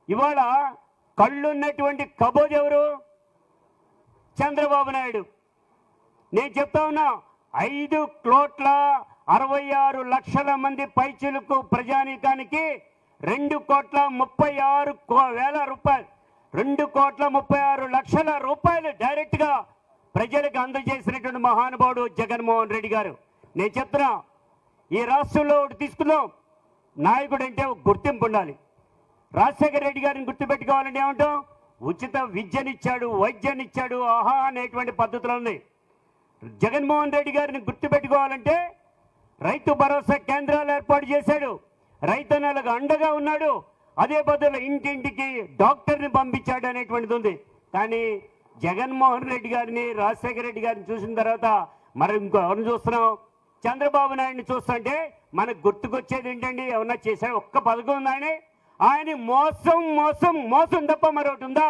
ఇవాళ కళ్ళున్నటువంటి కబోజ్ ఎవరు? చంద్రబాబు నాయుడు. నేను చెప్తా ఉన్నా, 5,66,00,000 మంది పైచిలకు ప్రజానీకానికి 2,36,00,000 రూపాయలు, 2,36,00,000 రూపాయలు డైరెక్ట్ గా ప్రజలకు అందజేసినటువంటి మహానుభావుడు జగన్మోహన్ రెడ్డి గారు. నేను చెప్తున్నా, ఈ రాష్ట్రంలో ఒకటి తీసుకుందాం, నాయకుడు అంటే గుర్తింపు ఉండాలి. రాజశేఖర రెడ్డి గారిని గుర్తుపెట్టుకోవాలంటే ఏమంటాం? ఉచిత విద్యనిచ్చాడు, వైద్యాన్నిచ్చాడు, ఆహా అనేటువంటి పద్ధతులు ఉంది. జగన్మోహన్ రెడ్డి గారిని గుర్తుపెట్టుకోవాలంటే రైతు భరోసా కేంద్రాలు ఏర్పాటు చేశాడు, రైతన్నలకు అండగా ఉన్నాడు, అదే పద్ధతిలో ఇంటింటికి డాక్టర్ని పంపించాడు అనేటువంటిది ఉంది. కానీ జగన్మోహన్ రెడ్డి గారిని, రాజశేఖర రెడ్డి గారిని చూసిన తర్వాత మరి ఇంకో ఎవరిని చూస్తున్నాం? చంద్రబాబు నాయుడిని చూస్తుంటే మనకు గుర్తుకొచ్చేది ఏంటండి? ఏమన్నా చేశాడు? ఒక్క పథకం ఉందని ఆయన మోసం మోసం మోసం తప్ప మరొకటి ఉందా?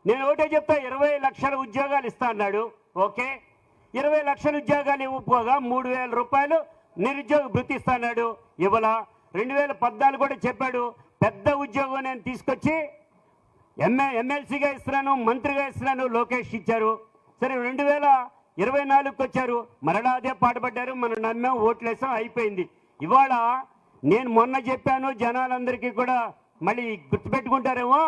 నేను ఒకటే చెప్తా, 20 లక్షల ఉద్యోగాలు ఇస్తా అన్నాడు. ఓకే, 20 లక్షల ఉద్యోగాలు ఇవ్వకపోగా 3,000 రూపాయలు నిరుద్యోగ భృతి ఇస్తా అన్నాడు. ఇవాళ 2014 కూడా చెప్పాడు, పెద్ద ఉద్యోగం నేను తీసుకొచ్చి ఎమ్మెల్సీగా ఇస్తున్నాను, మంత్రిగా ఇస్తున్నాను. లోకేష్ ఇచ్చారు. సరే 2024కి వచ్చారు, మరలా అదే పాటుపడ్డారు. మనం నమ్మాం, ఓట్లేసాం, అయిపోయింది. ఇవాళ నేను మొన్న చెప్పాను, జనాలందరికీ కూడా మళ్ళీ గుర్తుపెట్టుకుంటారేమో,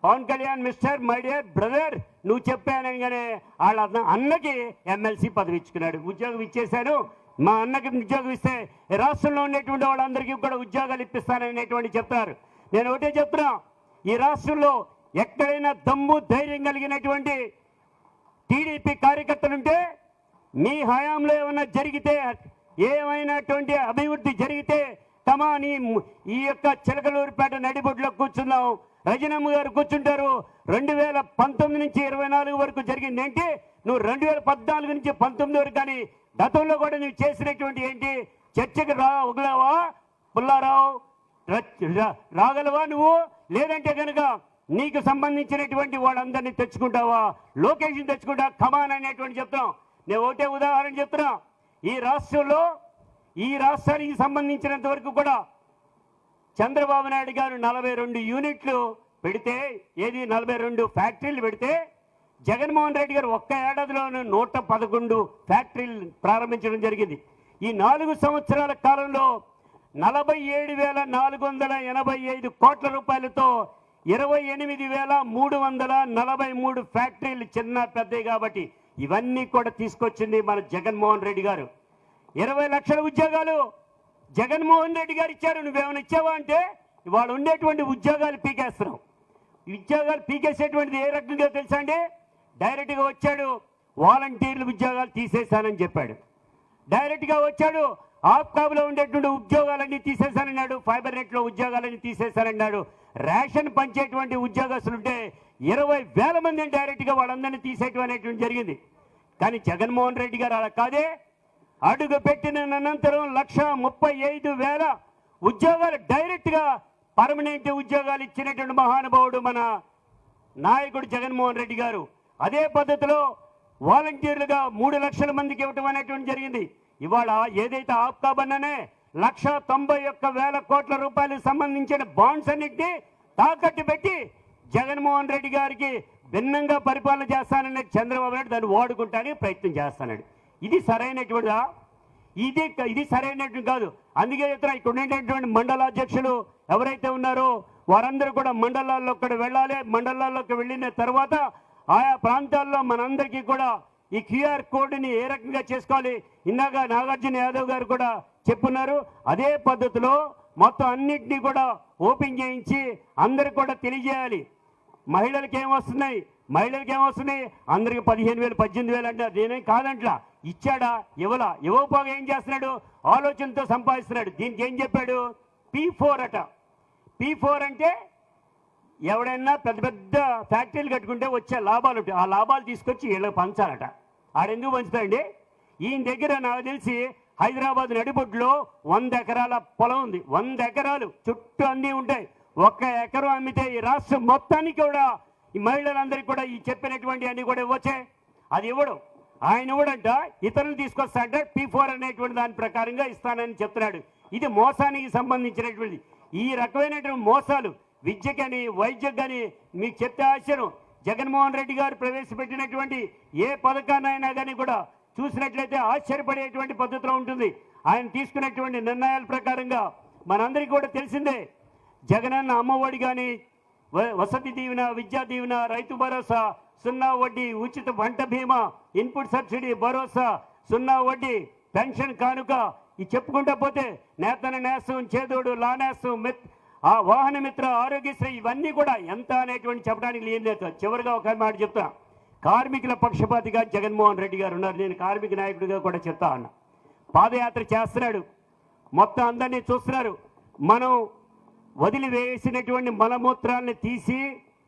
Pawan Kalyan mister my dear brother నువ్వు చెప్పానగానే వాళ్ళ అన్నకి ఎమ్మెల్సీ పదవి ఇచ్చుకున్నాడు, ఉద్యోగం ఇచ్చేశాను. మా అన్నకి ఉద్యోగం ఇస్తే రాష్ట్రంలో ఉండేటువంటి వాళ్ళందరికీ కూడా ఉద్యోగాలు ఇప్పిస్తాననేటువంటి చెప్తున్నారు. నేను ఒకటే చెప్తున్నా, ఈ రాష్ట్రంలో ఎక్కడైనా దమ్ము ధైర్యం కలిగినటువంటి టీడీపీ కార్యకర్తలుంటే, మీ హయాంలో ఏమైనా జరిగితే, ఏమైనటువంటి అభివృద్ధి జరిగితే తమాని ఈ యొక్క చిలకలూరుపేట నడిబొడ్లో కూర్చున్నాం, రజనమ్మ గారు కూర్చుంటారు. 2019 నుంచి 24 వరకు జరిగింది ఏంటి? నువ్వు 2014 నుంచి 19 వరకు కానీ గతంలో కూడా నువ్వు చేసినటువంటి ఏంటి? చర్చకి రాగలవా పుల్లారావు? రాగలవా నువ్వు? లేదంటే కనుక నీకు సంబంధించినటువంటి వాళ్ళందరినీ తెచ్చుకుంటావా? లొకేషన్ తెచ్చుకుంటా కమాన్ అనేటువంటి చెప్తున్నాం. నేను ఒకటే ఉదాహరణ చెప్తున్నా, ఈ రాష్ట్రంలో ఈ రాష్ట్రానికి సంబంధించినంత వరకు కూడా చంద్రబాబు నాయుడు గారు 42 యూనిట్లు పెడితే, ఏది 42 ఫ్యాక్టరీలు పెడితే, జగన్మోహన్ రెడ్డి గారు ఒక్క ఏడాదిలోనూ 111 ఫ్యాక్టరీలు ప్రారంభించడం జరిగింది. ఈ 4 సంవత్సరాల కాలంలో 47,485 కోట్ల రూపాయలతో 28,343 ఫ్యాక్టరీలు, చిన్న పెద్దవి కాబట్టి ఇవన్నీ కూడా తీసుకొచ్చింది మన జగన్మోహన్ రెడ్డి గారు. 20 లక్షల ఉద్యోగాలు జగన్మోహన్ రెడ్డి గారు ఇచ్చారు. నువ్వేమైనా ఇచ్చావా అంటే ఇవాళ ఉండేటువంటి ఉద్యోగాలు పీకేస్తున్నావు. ఉద్యోగాలు పీకేసేటువంటిది ఏ రకంగా తెలుసా అండి? డైరెక్ట్గా వచ్చాడు, వాలంటీర్లు ఉద్యోగాలు తీసేశానని చెప్పాడు. డైరెక్ట్గా వచ్చాడు, ఆప్కాబ్లో ఉండేటువంటి ఉద్యోగాలన్నీ తీసేశానన్నాడు, ఫైబర్ నెట్లో ఉద్యోగాలన్నీ తీసేశానన్నాడు. రేషన్ పంచేటువంటి ఉద్యోగస్తులుంటే 20,000 మందిని డైరెక్ట్గా వాళ్ళందరినీ తీసేయటం జరిగింది. కానీ జగన్మోహన్ రెడ్డి గారు అలా కాదే, అడుగు పెట్టిన అనంతరం 135,000 ఉద్యోగాలు డైరెక్ట్గా పర్మనెంట్ ఉద్యోగాలు ఇచ్చినటువంటి మహానుభావుడు మన నాయకుడు జగన్మోహన్ రెడ్డి గారు. అదే పద్ధతిలో వాలంటీర్లుగా 3 లక్షల మందికి ఇవ్వటం అనేటువంటి జరిగింది. ఇవాళ ఏదైతే ఆప్కాబ్ అన్ననే 191,000 కోట్ల రూపాయలకు సంబంధించిన బాండ్స్ అన్నింటినీ తాకట్టు పెట్టి జగన్మోహన్ రెడ్డి గారికి భిన్నంగా పరిపాలన చేస్తానని చంద్రబాబు నాయుడు దాన్ని వాడుకుంటానికి ప్రయత్నం చేస్తున్నాడు. ఇది సరైనటువంటిదా? ఇది సరైనటువంటి కాదు. అందుకే ఇక్కడ ఉండేటటువంటి మండలాధ్యక్షులు ఎవరైతే ఉన్నారో వారందరూ కూడా మండలాల్లోకి కూడా వెళ్ళాలి. మండలాల్లోకి వెళ్ళిన తర్వాత ఆయా ప్రాంతాల్లో మనందరికీ కూడా ఈ క్యూఆర్ కోడ్ని ఏ రకంగా చేసుకోవాలి, ఇందాక నాగార్జున యాదవ్ గారు కూడా చెప్పున్నారు. అదే పద్ధతిలో మొత్తం అన్నింటినీ కూడా ఓపెన్ చేయించి అందరికి కూడా తెలియజేయాలి. మహిళలకి ఏమొస్తున్నాయి, అందరికి 15,000 18,000 అంటే అదేనే కాదంట్లా. ఇచ్చాడా? ఇవ్వకపోగా ఏం చేస్తున్నాడు? ఆలోచనతో సంపాదిస్తున్నాడు. దీనికి ఏం చెప్పాడు? P4 అట. P4 అంటే ఎవడైనా పెద్ద పెద్ద ఫ్యాక్టరీలు కట్టుకుంటే వచ్చే లాభాలు ఉంటాయి, ఆ లాభాలు తీసుకొచ్చి వీళ్ళకి పంచాలట. ఆడెందుకు పంచుతాడండి? ఈయన దగ్గర నాకు తెలిసి హైదరాబాద్ నడిబొడ్లో 100 ఎకరాల పొలం ఉంది. 100 ఎకరాలు చుట్టూ అన్నీ ఉంటాయి. 1 ఎకరం అమ్మితే ఈ రాష్ట్రం మొత్తానికి కూడా ఈ మహిళలందరికీ కూడా ఈ చెప్పినటువంటి అన్ని కూడా ఇవ్వచ్చే. అది ఇవ్వడం ఆయన ఇవ్వడంట, ఇతరులు తీసుకొస్తాడంట. P4 అనేటువంటి దాని ప్రకారంగా ఇస్తానని చెప్తున్నాడు. ఇది మోసానికి సంబంధించినటువంటి ఈ రకమైనటువంటి మోసాలు విద్యకని వైద్యకు కానీ మీకు చెప్తే ఆశ్చర్యం. జగన్మోహన్ రెడ్డి గారు ప్రవేశపెట్టినటువంటి ఏ పథకాన్నైనా కానీ కూడా చూసినట్లయితే ఆశ్చర్యపడేటువంటి పద్ధతిలో ఉంటుంది. ఆయన తీసుకున్నటువంటి నిర్ణయాల ప్రకారంగా మనందరికీ కూడా తెలిసిందే. జగనన్న అమ్మఒడి కానీ, వసతి దీవెన, విద్యా దీవెన, రైతు భరోసా, 0 వడ్డీ, ఉచిత పంట బీమా, ఇన్పుట్ సబ్సిడీ, భరోసా, 0 వడ్డీ, పెన్షన్ కానుక, ఇది చెప్పుకుంటా పోతే నేతన నేస్తం, చేదోడు, లానేస్తం, వాహన మిత్ర, ఆరోగ్యశ్రీ, ఇవన్నీ కూడా ఎంత అనేటువంటి చెప్పడానికి ఏం లేదు. చివరిగా ఒక మాట చెప్తా, కార్మికుల పక్షపాతిగా జగన్మోహన్ రెడ్డి గారు ఉన్నారు. నేను కార్మిక నాయకుడిగా కూడా చెప్తా అన్నా. పాదయాత్ర చేస్తున్నాడు, మొత్తం అందరినీ చూస్తున్నారు. మనం వదిలివేసినటువంటి మలమూత్రాన్ని తీసి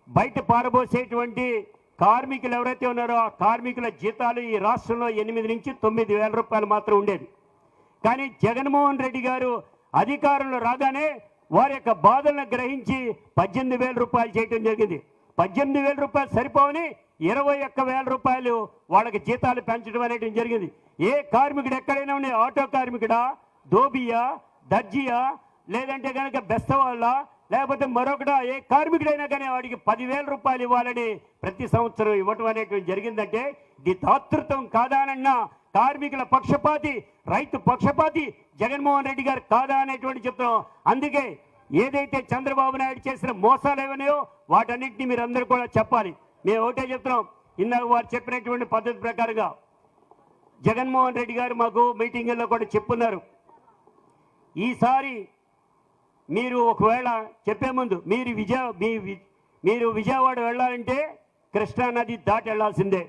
బయట పారబోసేటువంటి కార్మికులు ఎవరైతే ఉన్నారో ఆ కార్మికుల జీతాలు ఈ రాష్ట్రంలో 8 నుంచి 9 వేల రూపాయలు మాత్రం ఉండేది. కానీ జగన్మోహన్ రెడ్డి గారు అధికారంలో రాగానే వారి యొక్క బాధలను గ్రహించి 18,000 రూపాయలు చేయడం జరిగింది. 18,000 రూపాయలు సరిపోవని 21,000 రూపాయలు వాళ్ళకి జీతాలు పెంచడం అనేది జరిగింది. ఏ కార్మికుడు ఎక్కడైనా ఉండే ఆటో కార్మికుడా, దోబియా, దర్జీయా, లేదంటే కనుక బెస్తవాళ్ళ, లేకపోతే మరొకట ఏ కార్మికుడైనా కానీ వాడికి 10,000 రూపాయలు ఇవ్వాలని ప్రతి సంవత్సరం ఇవ్వటం అనేటువంటి జరిగిందంటే ఇది దాతృత్వం కాదానన్నా కార్మికుల పక్షపాతి, రైతు పక్షపాతి జగన్మోహన్ రెడ్డి గారు కాదా అనేటువంటి చెప్తున్నాం. అందుకే ఏదైతే చంద్రబాబు నాయుడు చేసిన మోసాలు ఏమన్నాయో వాటన్నింటినీ మీరు అందరూ కూడా చెప్పాలి. మేము ఒకటే చెప్తున్నాం, ఇందాక వారు చెప్పినటువంటి పద్ధతి ప్రకారంగా జగన్మోహన్ రెడ్డి గారు మాకు మీటింగుల్లో కూడా చెప్పున్నారు, ఈసారి మీరు ఒకవేళ చెప్పే ముందు మీరు విజయవాడ వెళ్ళాలంటే కృష్ణా నది దాటి వెళ్లాల్సిందే.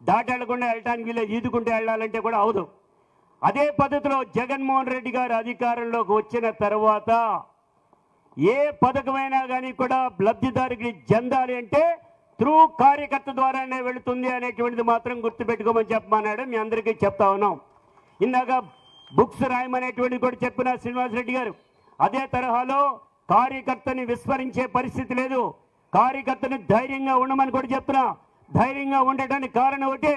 దాటి వెళ్లకుండా వెళ్ళటానికి వీళ్ళు ఈదుకుంటూ వెళ్ళాలంటే కూడా అవదు. అదే పద్ధతిలో జగన్మోహన్ రెడ్డి గారు అధికారంలోకి వచ్చిన తర్వాత ఏ పథకమైనా కానీ కూడా లబ్ధిదారికి చెందాలి అంటే త్రూ కార్యకర్త ద్వారానే వెళుతుంది అనేటువంటిది మాత్రం గుర్తుపెట్టుకోమని చెప్పమన్నాడు. మీ అందరికీ చెప్తా ఉన్నాం. ఇందాక బుక్స్ రాయమనేటువంటిది కూడా చెప్పిన శ్రీనివాసరెడ్డి గారు అదే తరహాలో కార్యకర్తని విస్మరించే పరిస్థితి లేదు. కార్యకర్తని ధైర్యంగా ఉండమని కూడా చెప్తున్నా. ధైర్యంగా ఉండటానికి కారణం ఒకటి,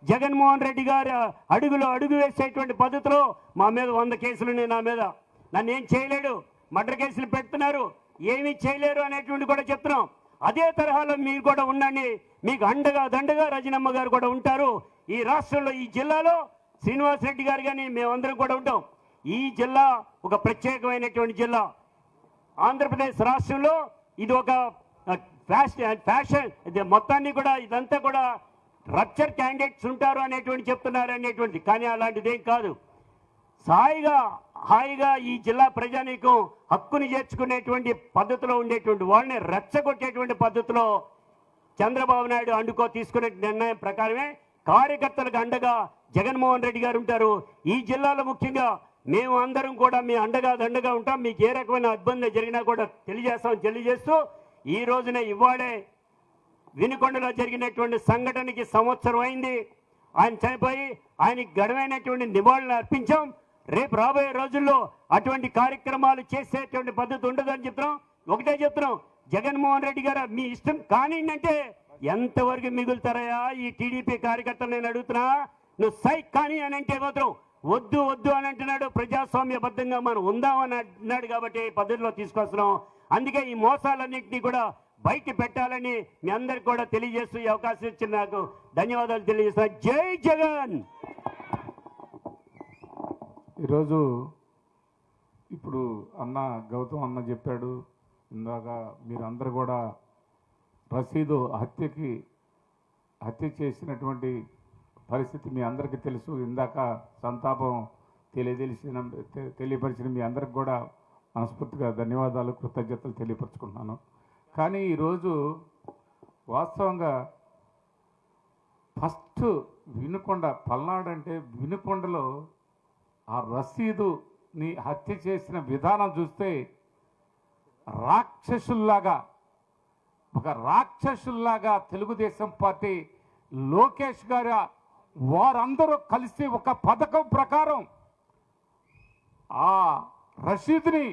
జగన్మోహన్ రెడ్డి గారు అడుగు వేసేటువంటి పద్ధతిలో మా మీద 100 కేసులు ఉన్నాయి. నా మీద నన్ను ఏం చేయలేడు, మర్డర్ కేసులు పెడుతున్నారు, ఏమీ చేయలేరు అనేటువంటి కూడా చెప్తున్నాం. అదే తరహాలో మీరు కూడా ఉండండి. మీకు అండగా దండగా రజనమ్మ గారు కూడా ఉంటారు. ఈ రాష్ట్రంలో ఈ జిల్లాలో శ్రీనివాసరెడ్డి గారు కానీ మేమందరం కూడా ఉంటాం. ఈ జిల్లా ఒక ప్రత్యేకమైనటువంటి జిల్లా. ఆంధ్రప్రదేశ్ రాష్ట్రంలో ఇది ఒక ఫ్యాషన్ మొత్తాన్ని కూడా ఇదంతా కూడా రప్చర్ క్యాండిడేట్స్ ఉంటారు అనేటువంటి చెప్తున్నారు అనేటువంటి. కానీ అలాంటిదేం కాదు. హాయిగా ఈ జిల్లా ప్రజానీకం హక్కుని చేర్చుకునేటువంటి పద్ధతిలో ఉండేటువంటి వాళ్ళని రెచ్చగొట్టేటువంటి పద్ధతిలో చంద్రబాబు నాయుడు తీసుకునే నిర్ణయం ప్రకారమే కార్యకర్తలకు అండగా జగన్మోహన్ రెడ్డి గారు ఉంటారు. ఈ జిల్లాలో ముఖ్యంగా మేము అందరం కూడా మీ అండగా దండగా ఉంటాం. మీకు ఏ రకమైన ఇబ్బంది జరిగినా కూడా తెలియజేస్తూ ఈ రోజున ఇవాళే వినుకొండలో జరిగినటువంటి సంఘటనకి సంవత్సరం అయింది. ఆయన చనిపోయి ఆయనకి గడువైనటువంటి నివాళులు అర్పించాం. రేపు రాబోయే రోజుల్లో అటువంటి కార్యక్రమాలు చేసేటువంటి పద్ధతి ఉండదని చెప్తున్నాం. ఒకటే చెప్తున్నాం, జగన్మోహన్ రెడ్డి గారు మీ ఇష్టం కానిందంటే ఎంతవరకు మిగులుతారయా ఈ టీడీపీ కార్యకర్తలు? నేను అడుగుతున్నా, నువ్వు సై కానీ అని అంటే మాత్రం వద్దు అని అంటున్నాడు. ప్రజాస్వామ్యబద్ధంగా మనం ఉందామని అన్నాడు కాబట్టి పద్ధతిలో తీసుకొస్తున్నాం. అందుకే ఈ మోసాలన్నింటినీ కూడా బయట పెట్టాలని మీ అందరికి కూడా తెలియజేస్తూ ఈ అవకాశం ఇచ్చిన నాకు ధన్యవాదాలు తెలియజేస్తున్నా. జై జగన్. ఈరోజు ఇప్పుడు గౌతమ్ అన్న చెప్పాడు ఇందాక, మీరందరూ కూడా రసీదు హత్య చేసినటువంటి పరిస్థితి మీ అందరికీ తెలుసు. ఇందాక సంతాపం తెలియపరిచిన మీ అందరికి కూడా మనస్ఫూర్తిగా ధన్యవాదాలు, కృతజ్ఞతలు తెలియపరుచుకుంటున్నాను. కానీ ఈరోజు వాస్తవంగా ఫస్ట్ వినుకొండ, పల్నాడు అంటే వినుకొండలో ఆ రసీదుని హత్య చేసిన విధానం చూస్తే రాక్షసుల్లాగా తెలుగుదేశం పార్టీ లోకేష్ గారు వారందరూ కలిసి ఒక పథకం ప్రకారం ఆ రసీదుని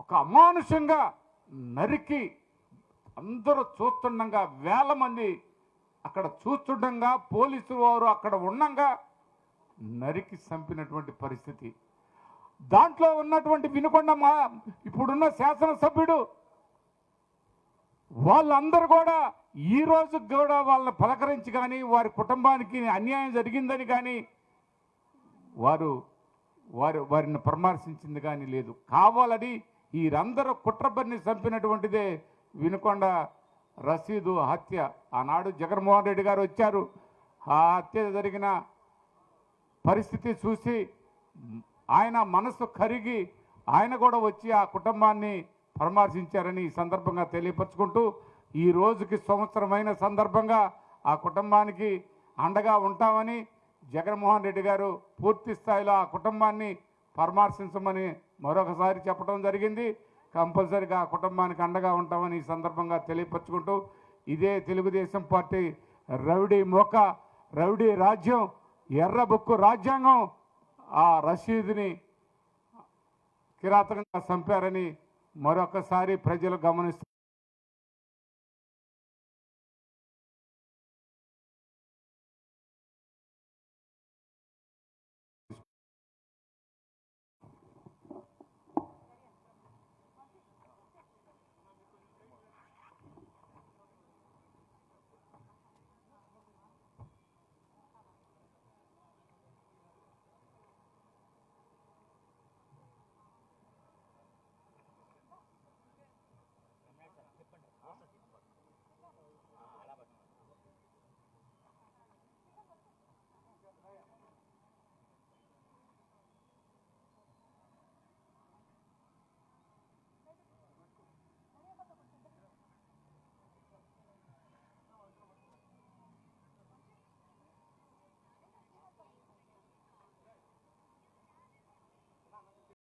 ఒక అమానుషంగా నరికి అందరూ చూస్తుండగా, వేల మంది అక్కడ చూస్తుండగా, పోలీసు వారు అక్కడ ఉండగా నరికి చంపినటువంటి పరిస్థితి. దాంట్లో ఉన్నటువంటి వినుకొండ ఇప్పుడున్న శాసనసభ్యుడు వాళ్ళందరూ కూడా ఈ రోజు కూడా వాళ్ళని పలకరించి కానీ, వారి కుటుంబానికి అన్యాయం జరిగిందని కానీ వారిని పరామర్శించింది కానీ లేదు. కావాలని వీరందరూ కుట్రబన్ని చంపినటువంటిదే వినుకొండ రసీదు హత్య. ఆనాడు జగన్మోహన్ రెడ్డి గారు వచ్చారు. ఆ హత్య జరిగిన పరిస్థితి చూసి ఆయన మనసు కరిగి ఆయన కూడా వచ్చి ఆ కుటుంబాన్ని పరామర్శించారని ఈ సందర్భంగా తెలియపరుచుకుంటూ, ఈ రోజుకి సంవత్సరమైన సందర్భంగా ఆ కుటుంబానికి అండగా ఉంటామని జగన్మోహన్ రెడ్డి గారు పూర్తి స్థాయిలో ఆ కుటుంబాన్ని పరామర్శించమని మరొకసారి చెప్పడం జరిగింది. కంపల్సరిగా ఆ కుటుంబానికి అండగా ఉంటామని ఈ సందర్భంగా తెలియపరచుకుంటూ, ఇదే తెలుగుదేశం పార్టీ రౌడీ మోక, రౌడీ రాజ్యం, ఎర్ర బుక్కు రాజ్యాంగం ఆ రషీద్ని కిరాతకంగా చంపారని మరొకసారి ప్రజలు గమనిస్తారు.